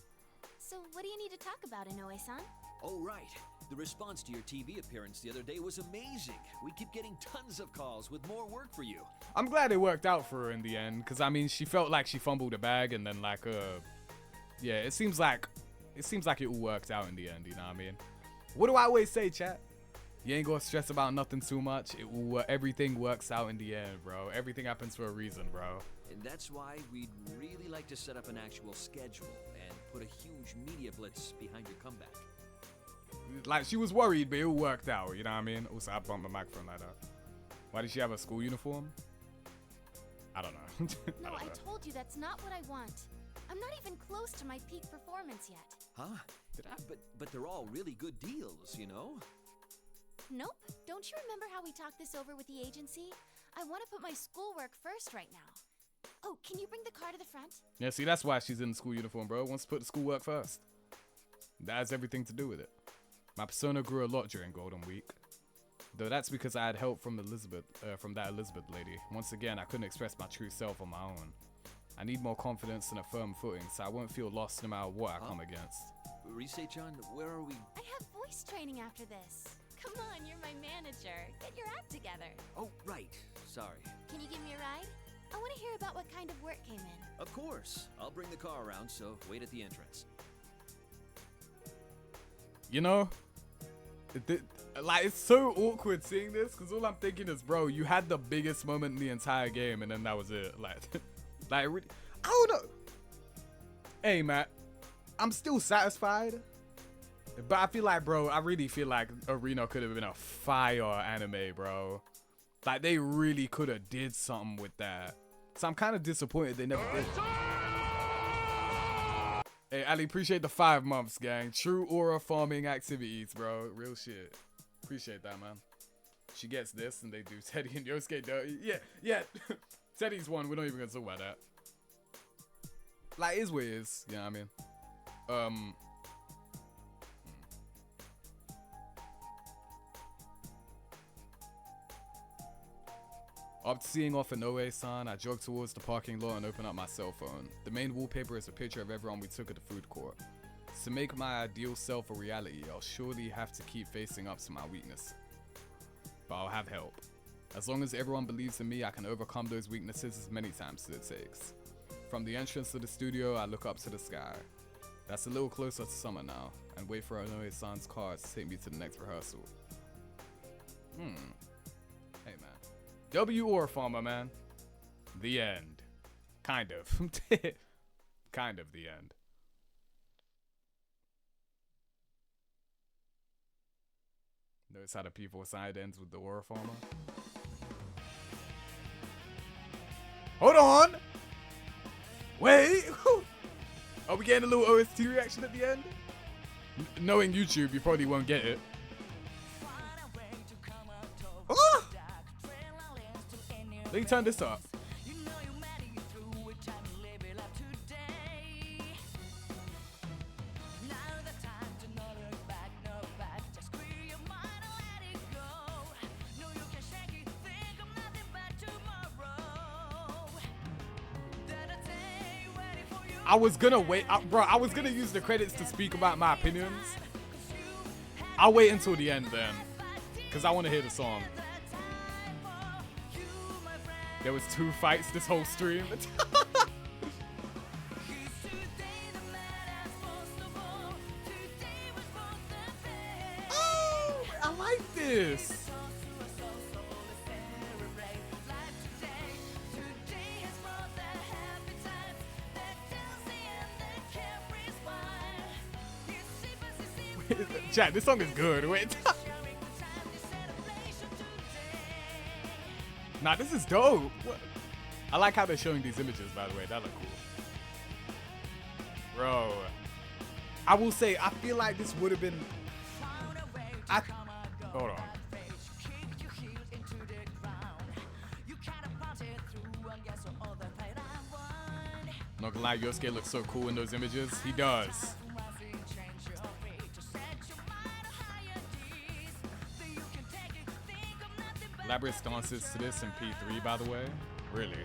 So what do you need to talk about, Inoue-san? Oh, right. The response to your TV appearance the other day was amazing. We keep getting tons of calls with more work for you. I'm glad it worked out for her in the end, because, I mean, she felt like she fumbled a bag and then, like, yeah, it seems like it all worked out in the end, you know what I mean? What do I always say, chat? You ain't gonna stress about nothing too much. Everything works out in the end, bro. Everything happens for a reason, bro. And that's why we'd really like to set up an actual schedule and put a huge media blitz behind your comeback. Like, she was worried, but it all worked out, you know what I mean? Also, I bumped the microphone like that. Why did she have a school uniform? I don't know. No, I told you that's not what I want. I'm not even close to my peak performance yet. Huh? But they're all really good deals, you know? Nope. Don't you remember how we talked this over with the agency? I want to put my schoolwork first right now. Oh, can you bring the car to the front? Yeah, see, that's why she's in the school uniform, bro. Wants to put the schoolwork first. That has everything to do with it. My persona grew a lot during Golden Week. Though that's because I had help from that Elizabeth lady. Once again, I couldn't express my true self on my own. I need more confidence and a firm footing, so I won't feel lost no matter what I come against. Rise-chan, where are we? I have voice training after this. Come on, you're my manager. Get your act together. Oh, right. Sorry. Can you give me a ride? I want to hear about what kind of work came in. Of course. I'll bring the car around, so wait at the entrance. You know, like, it's so awkward seeing this, because all I'm thinking is, bro, you had the biggest moment in the entire game, and then that was it. Like, I don't know. Hey, Matt, I'm still satisfied, but I feel like, bro, I really feel like Arena could have been a fire anime, bro. Like, they really could have did something with that. So I'm kind of disappointed they never did. Hey, Ali, appreciate the 5 months, gang. True aura farming activities, bro. Real shit. Appreciate that, man. She gets this, and they do Teddy and Yosuke. Yeah. Teddy's one. We're not even gonna talk about that. Like, it is what it is. You know what I mean? After seeing off an Oe-san, I jogged towards the parking lot and opened up my cell phone. The main wallpaper is a picture of everyone we took at the food court. To make my ideal self a reality, I'll surely have to keep facing up to my weakness. But I'll have help. As long as everyone believes in me, I can overcome those weaknesses as many times as it takes. From the entrance to the studio, I look up to the sky. That's a little closer to summer now, and wait for Onoe-san's car to take me to the next rehearsal. Hey, man. W or Farmer, man. The end. Kind of. Kind of the end. Notice how the P4 side ends with the War Farmer? Hold on! Wait! Are we getting a little OST reaction at the end? Knowing YouTube, you probably won't get it. Ah! Let me turn this up. I was gonna wait, bro. I was gonna use the credits to speak about my opinions. I'll wait until the end then, cause I want to hear the song. There was 2 fights this whole stream. Oh, I like this. Chat, this song is good. Wait. Nah, this is dope. What? I like how they're showing these images, by the way. That look cool. Bro. I will say, I feel like this would have been... Hold on. Not gonna lie, Yosuke looks so cool in those images. He does. Elaborate stances to this in P3, by the way. Really?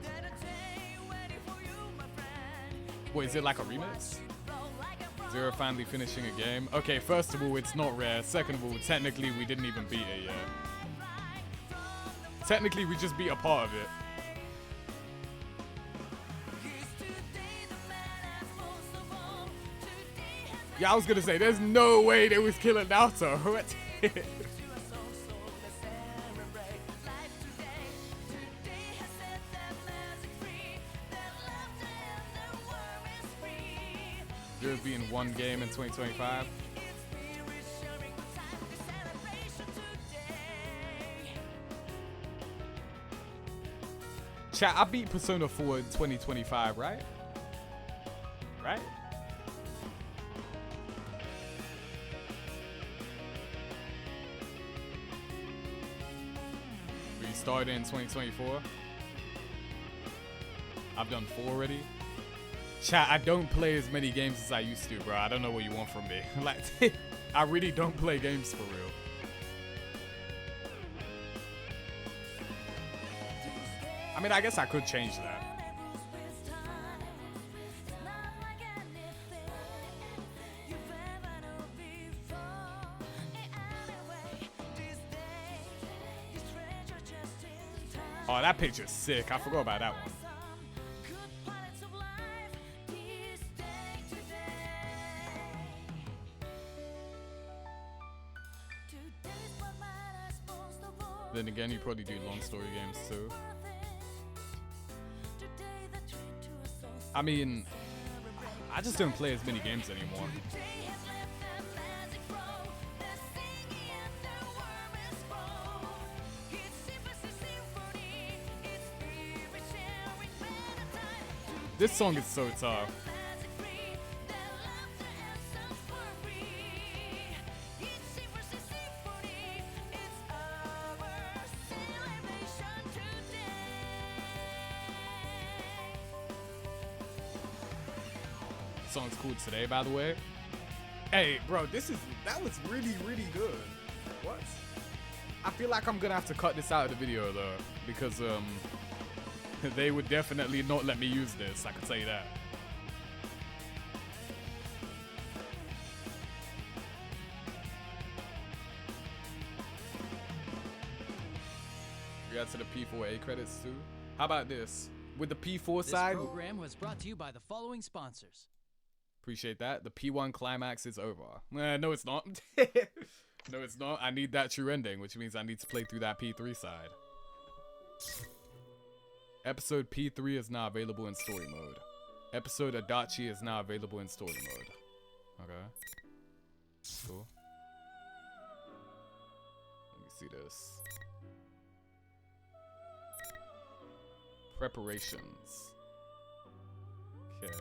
What, is it like a remix? Zero finally finishing a game. Okay, first of all, it's not rare. Second of all, technically, we didn't even beat it yet. Technically, we just beat a part of it. Yeah, I was gonna say, there's no way they was killing Naruto. There's being one game in 2025. Chat, I beat Persona 4 in 2025, right? Right? We started in 2024. I've done 4 already. Chat, I don't play as many games as I used to, bro. I don't know what you want from me. Like, I really don't play games for real. I mean, I guess I could change that. Oh, that picture's sick. I forgot about that one. Then again, you probably do long story games too. I mean, I just don't play as many games anymore. This song is so tough. song's called Today, by the way. Hey, bro, that was really, really good. What? I feel like I'm gonna have to cut this out of the video though, because they would definitely not let me use this, I can tell you that. We got to the P4A credits too. How about this? With the P4 side, This program was brought to you by the following sponsors. appreciate that. The P1 climax is over. No, it's not. No, it's not. I need that true ending, which means I need to play through that P3 side. Episode P3 is now available in story mode. Episode Adachi is now available in story mode. Okay. Cool. Let me see this. Preparations. Okay.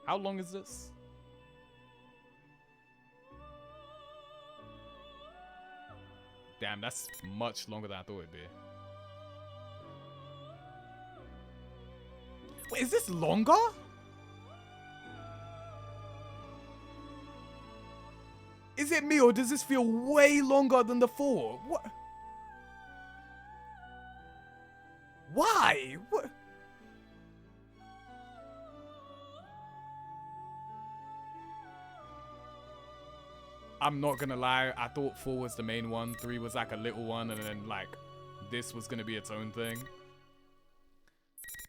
How long is this? Damn, that's much longer than I thought it'd be. Wait, is this longer? Is it me or does this feel way longer than the 4? What? Why? What? I'm not gonna lie, I thought 4 was the main one, 3 was like a little one, and then like this was gonna be its own thing.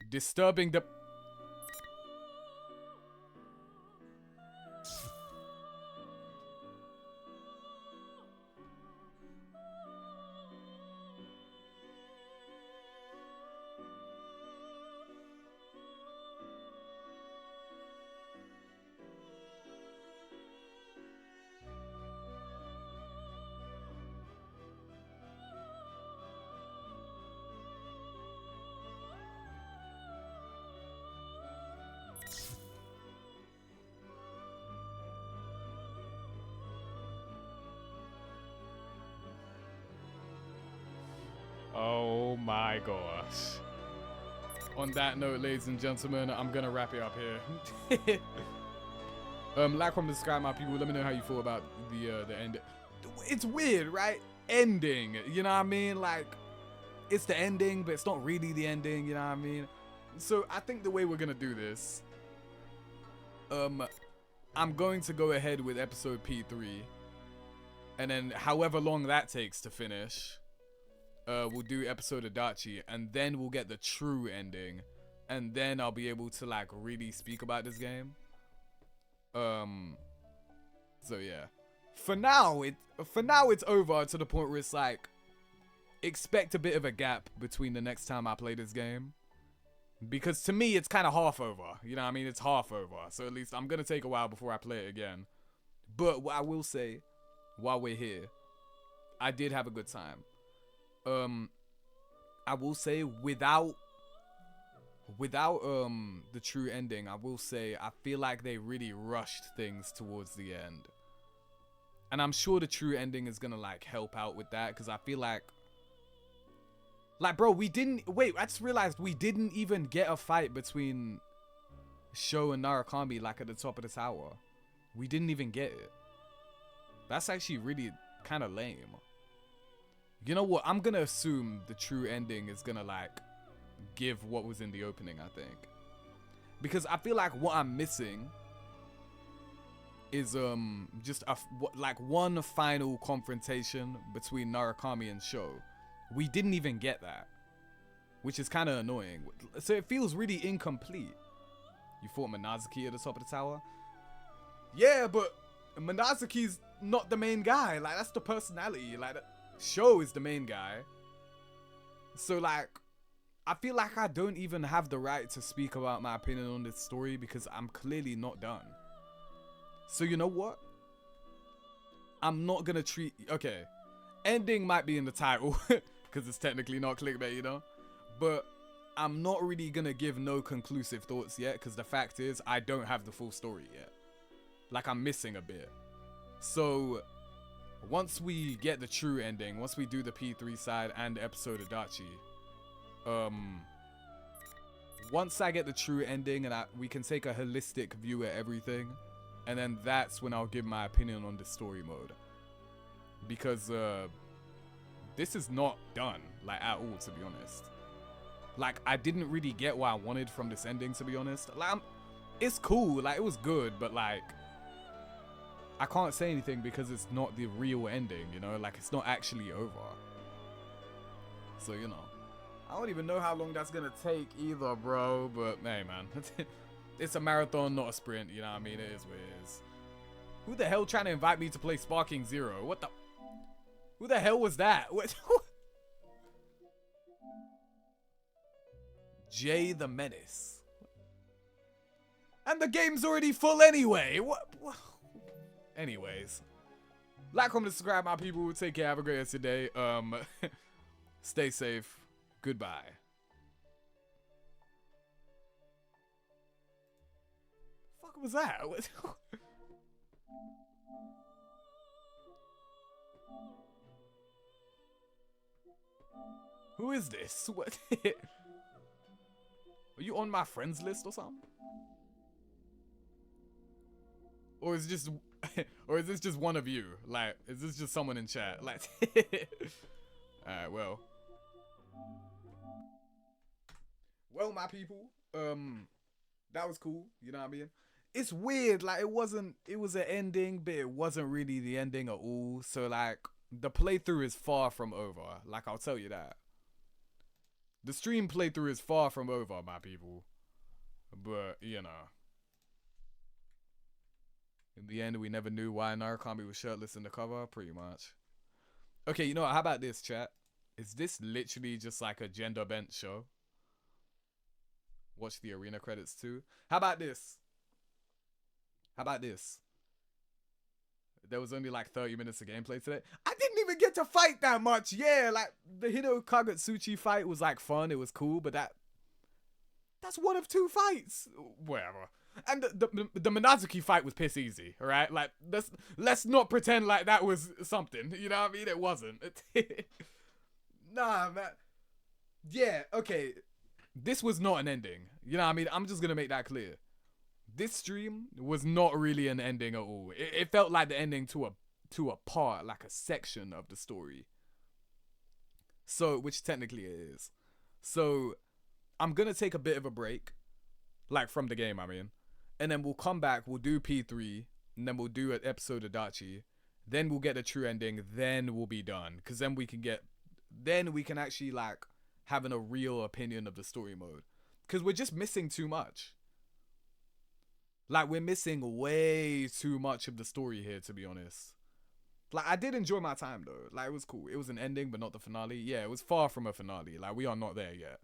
Disturbing the... Oh my gosh. On that note, ladies and gentlemen, I'm gonna wrap it up here. Like, comment, subscribe, my people. Let me know how you feel about the end. It's weird, right? Ending, you know what I mean? Like, it's the ending, but it's not really the ending, you know what I mean? So I think the way we're gonna do this, I'm going to go ahead with episode P3, and then however long that takes to finish, we'll do episode Adachi, and then we'll get the true ending, and then I'll be able to like really speak about this game. So yeah, for now it's over to the point where it's like, expect a bit of a gap between the next time I play this game, because to me it's kind of half over, you know what I mean? It's half over, so at least I'm gonna take a while before I play it again. But what I will say, while we're here, I did have a good time. I will say without the true ending, I will say I feel like they really rushed things towards the end, and I'm sure the true ending is gonna like help out with that, because I feel like bro, I just realized we didn't even get a fight between Sho and Narukami like at the top of the tower. We didn't even get it. That's actually really kind of lame. You know what? I'm gonna assume the true ending is gonna like give what was in the opening, I think. Because I feel like what I'm missing is just like one final confrontation between Narukami and Sho. We didn't even get that, which is kind of annoying. So it feels really incomplete. You fought Minazuki at the top of the tower? Yeah, but Minazuki's not the main guy. Like, that's the personality. Like, Sho is the main guy. So, like, I feel like I don't even have the right to speak about my opinion on this story because I'm clearly not done. So, you know what? I'm not gonna treat... Okay, ending might be in the title because it's technically not clickbait, you know? But I'm not really gonna give no conclusive thoughts yet because the fact is I don't have the full story yet. Like, I'm missing a bit. So once we get the true ending, once we do the P3 side and episode Adachi, once I get the true ending and we can take a holistic view at everything, and then that's when I'll give my opinion on the story mode. Because this is not done, like, at all, to be honest. Like, I didn't really get what I wanted from this ending, to be honest. Like, it's cool, like, it was good, but like, I can't say anything because it's not the real ending, you know? Like, it's not actually over. So, you know, I don't even know how long that's gonna take either, bro. But, hey, man, it's a marathon, not a sprint, you know what I mean? It is what it is. Who the hell trying to invite me to play Sparking Zero? What the? Who the hell was that? What? Jay the Menace. And the game's already full anyway. What? Anyways. Like, comment, subscribe, my people. Take care. Have a great rest of the day. Stay safe. Goodbye. Fuck was that? Who is this? What? Are you on my friends list or something? Or is just, or is this just one of you? Like, is this just someone in chat? Like, alright, well, my people, that was cool. You know what I mean? It's weird. Like, it was an ending, but it wasn't really the ending at all. So, like, the playthrough is far from over. Like, I'll tell you that. The stream playthrough is far from over, my people. But, you know. In the end, we never knew why Narukami was shirtless in the cover, pretty much. Okay, you know what? How about this, chat? Is this literally just like a gender-bent show? Watch the arena credits too. How about this? How about this? There was only like 30 minutes of gameplay today. I didn't even get to fight that much. Yeah, like the Hino Kagutsuchi fight was like fun. It was cool, but that's one of 2 fights. Whatever. And the Minazuki fight was piss easy, all right? Like, let's not pretend like that was something. You know what I mean? It wasn't. Nah, man. Yeah, okay. This was not an ending. You know what I mean? I'm just going to make that clear. This stream was not really an ending at all. It felt like the ending to a part, like a section of the story. So, which technically it is. So, I'm going to take a bit of a break. Like, from the game, I mean. And then we'll come back, we'll do P3, and then we'll do an episode of Dachi. Then we'll get the true ending, then we'll be done. Because then we can actually, like, having a real opinion of the story mode. Because we're just missing too much. Like, we're missing way too much of the story here, to be honest. Like, I did enjoy my time, though. Like, it was cool. It was an ending, but not the finale. Yeah, it was far from a finale. Like, we are not there yet.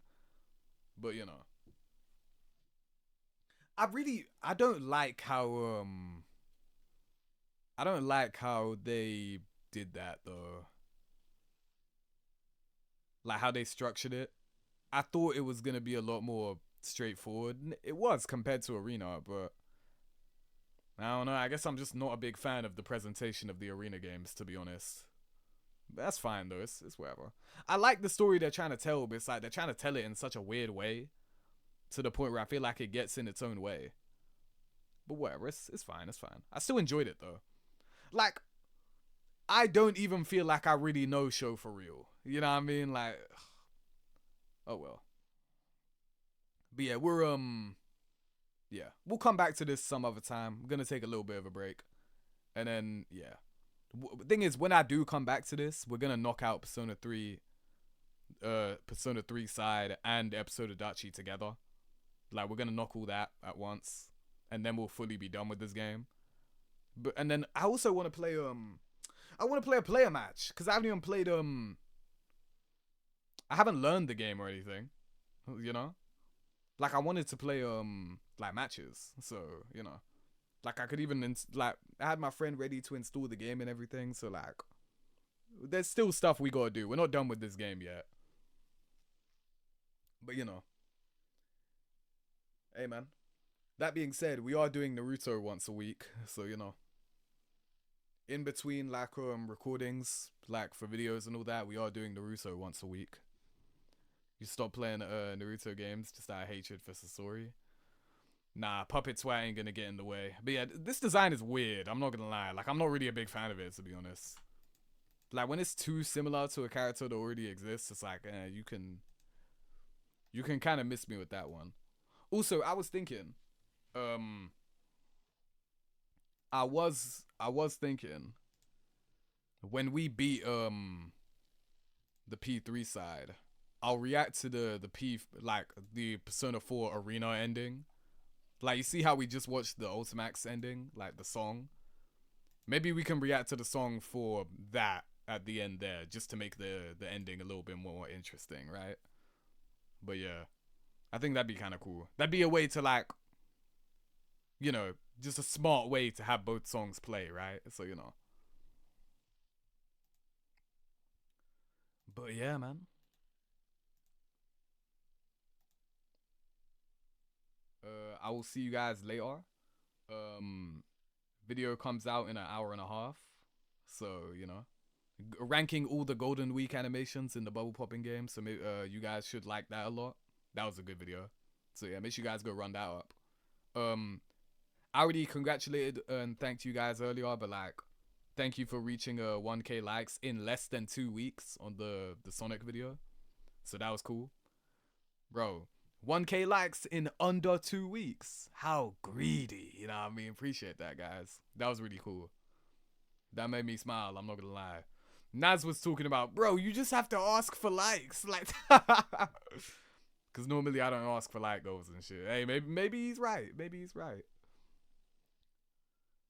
But, you know. I don't like how they did that, though. Like, how they structured it. I thought it was going to be a lot more straightforward. It was compared to Arena, but I don't know. I guess I'm just not a big fan of the presentation of the Arena games, to be honest. But that's fine, though. It's whatever. I like the story they're trying to tell, but it's like they're trying to tell it in such a weird way. To the point where I feel like it gets in its own way. But whatever, it's fine, it's fine. I still enjoyed it, though. Like, I don't even feel like I really know Show for real. You know what I mean? Like, oh well. But yeah, we'll come back to this some other time. I'm gonna take a little bit of a break. And then, yeah. The thing is, when I do come back to this, we're gonna knock out Persona 3 side and episode of Dachi together. Like, we're gonna knock all that at once, and then we'll fully be done with this game. And then I also want to play a player match, because I haven't even played I haven't learned the game or anything, you know. Like, I wanted to play like matches, so you know, like I could even I had my friend ready to install the game and everything. So like, there's still stuff we gotta do. We're not done with this game yet, but you know. Hey man, that being said, we are doing Naruto once a week, so you know, in between like recordings, like for videos and all that, we are doing Naruto once a week. You stop playing Naruto games just out of hatred for Sasori. Nah, puppet swag ain't gonna get in the way. But yeah, this design is weird. I'm not gonna lie. Like, I'm not really a big fan of it, to be honest. Like, when it's too similar to a character that already exists, it's like, you can kind of miss me with that one. Also, I was thinking, I was thinking, when we beat the P3 side, I'll react to the Persona 4 arena ending. Like, you see how we just watched the Ultimax ending, like the song? Maybe we can react to the song for that at the end there, just to make the ending a little bit more interesting, right? But yeah, I think that'd be kind of cool. That'd be a way to, like, you know, just a smart way to have both songs play, right? So, you know. But yeah, man. I will see you guys later. Video comes out in an hour and a half. So, you know. Ranking all the Golden Week animations in the bubble popping game. So maybe, you guys should like that a lot. That was a good video. So yeah, make sure you guys go run that up. I already congratulated and thanked you guys earlier, but like, thank you for reaching 1K likes in less than 2 weeks on the Sonic video. So that was cool. Bro, 1K likes in under 2 weeks. How greedy, you know what I mean? Appreciate that, guys. That was really cool. That made me smile, I'm not gonna lie. Naz was talking about, bro, you just have to ask for likes. Like, because normally I don't ask for like goals and shit. Hey, maybe he's right. Maybe he's right.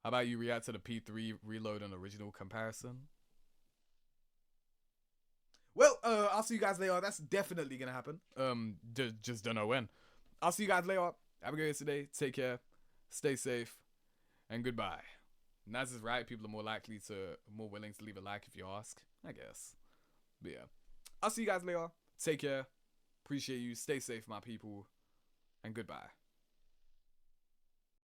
How about you react to the P3 reload and original comparison? Well, I'll see you guys later. That's definitely gonna happen. Just don't know when. I'll see you guys later. Have a great day today. Take care. Stay safe. And goodbye. Naz is right. People are more willing to leave a like if you ask, I guess. But yeah. I'll see you guys later. Take care. Appreciate you. Stay safe, my people. And goodbye.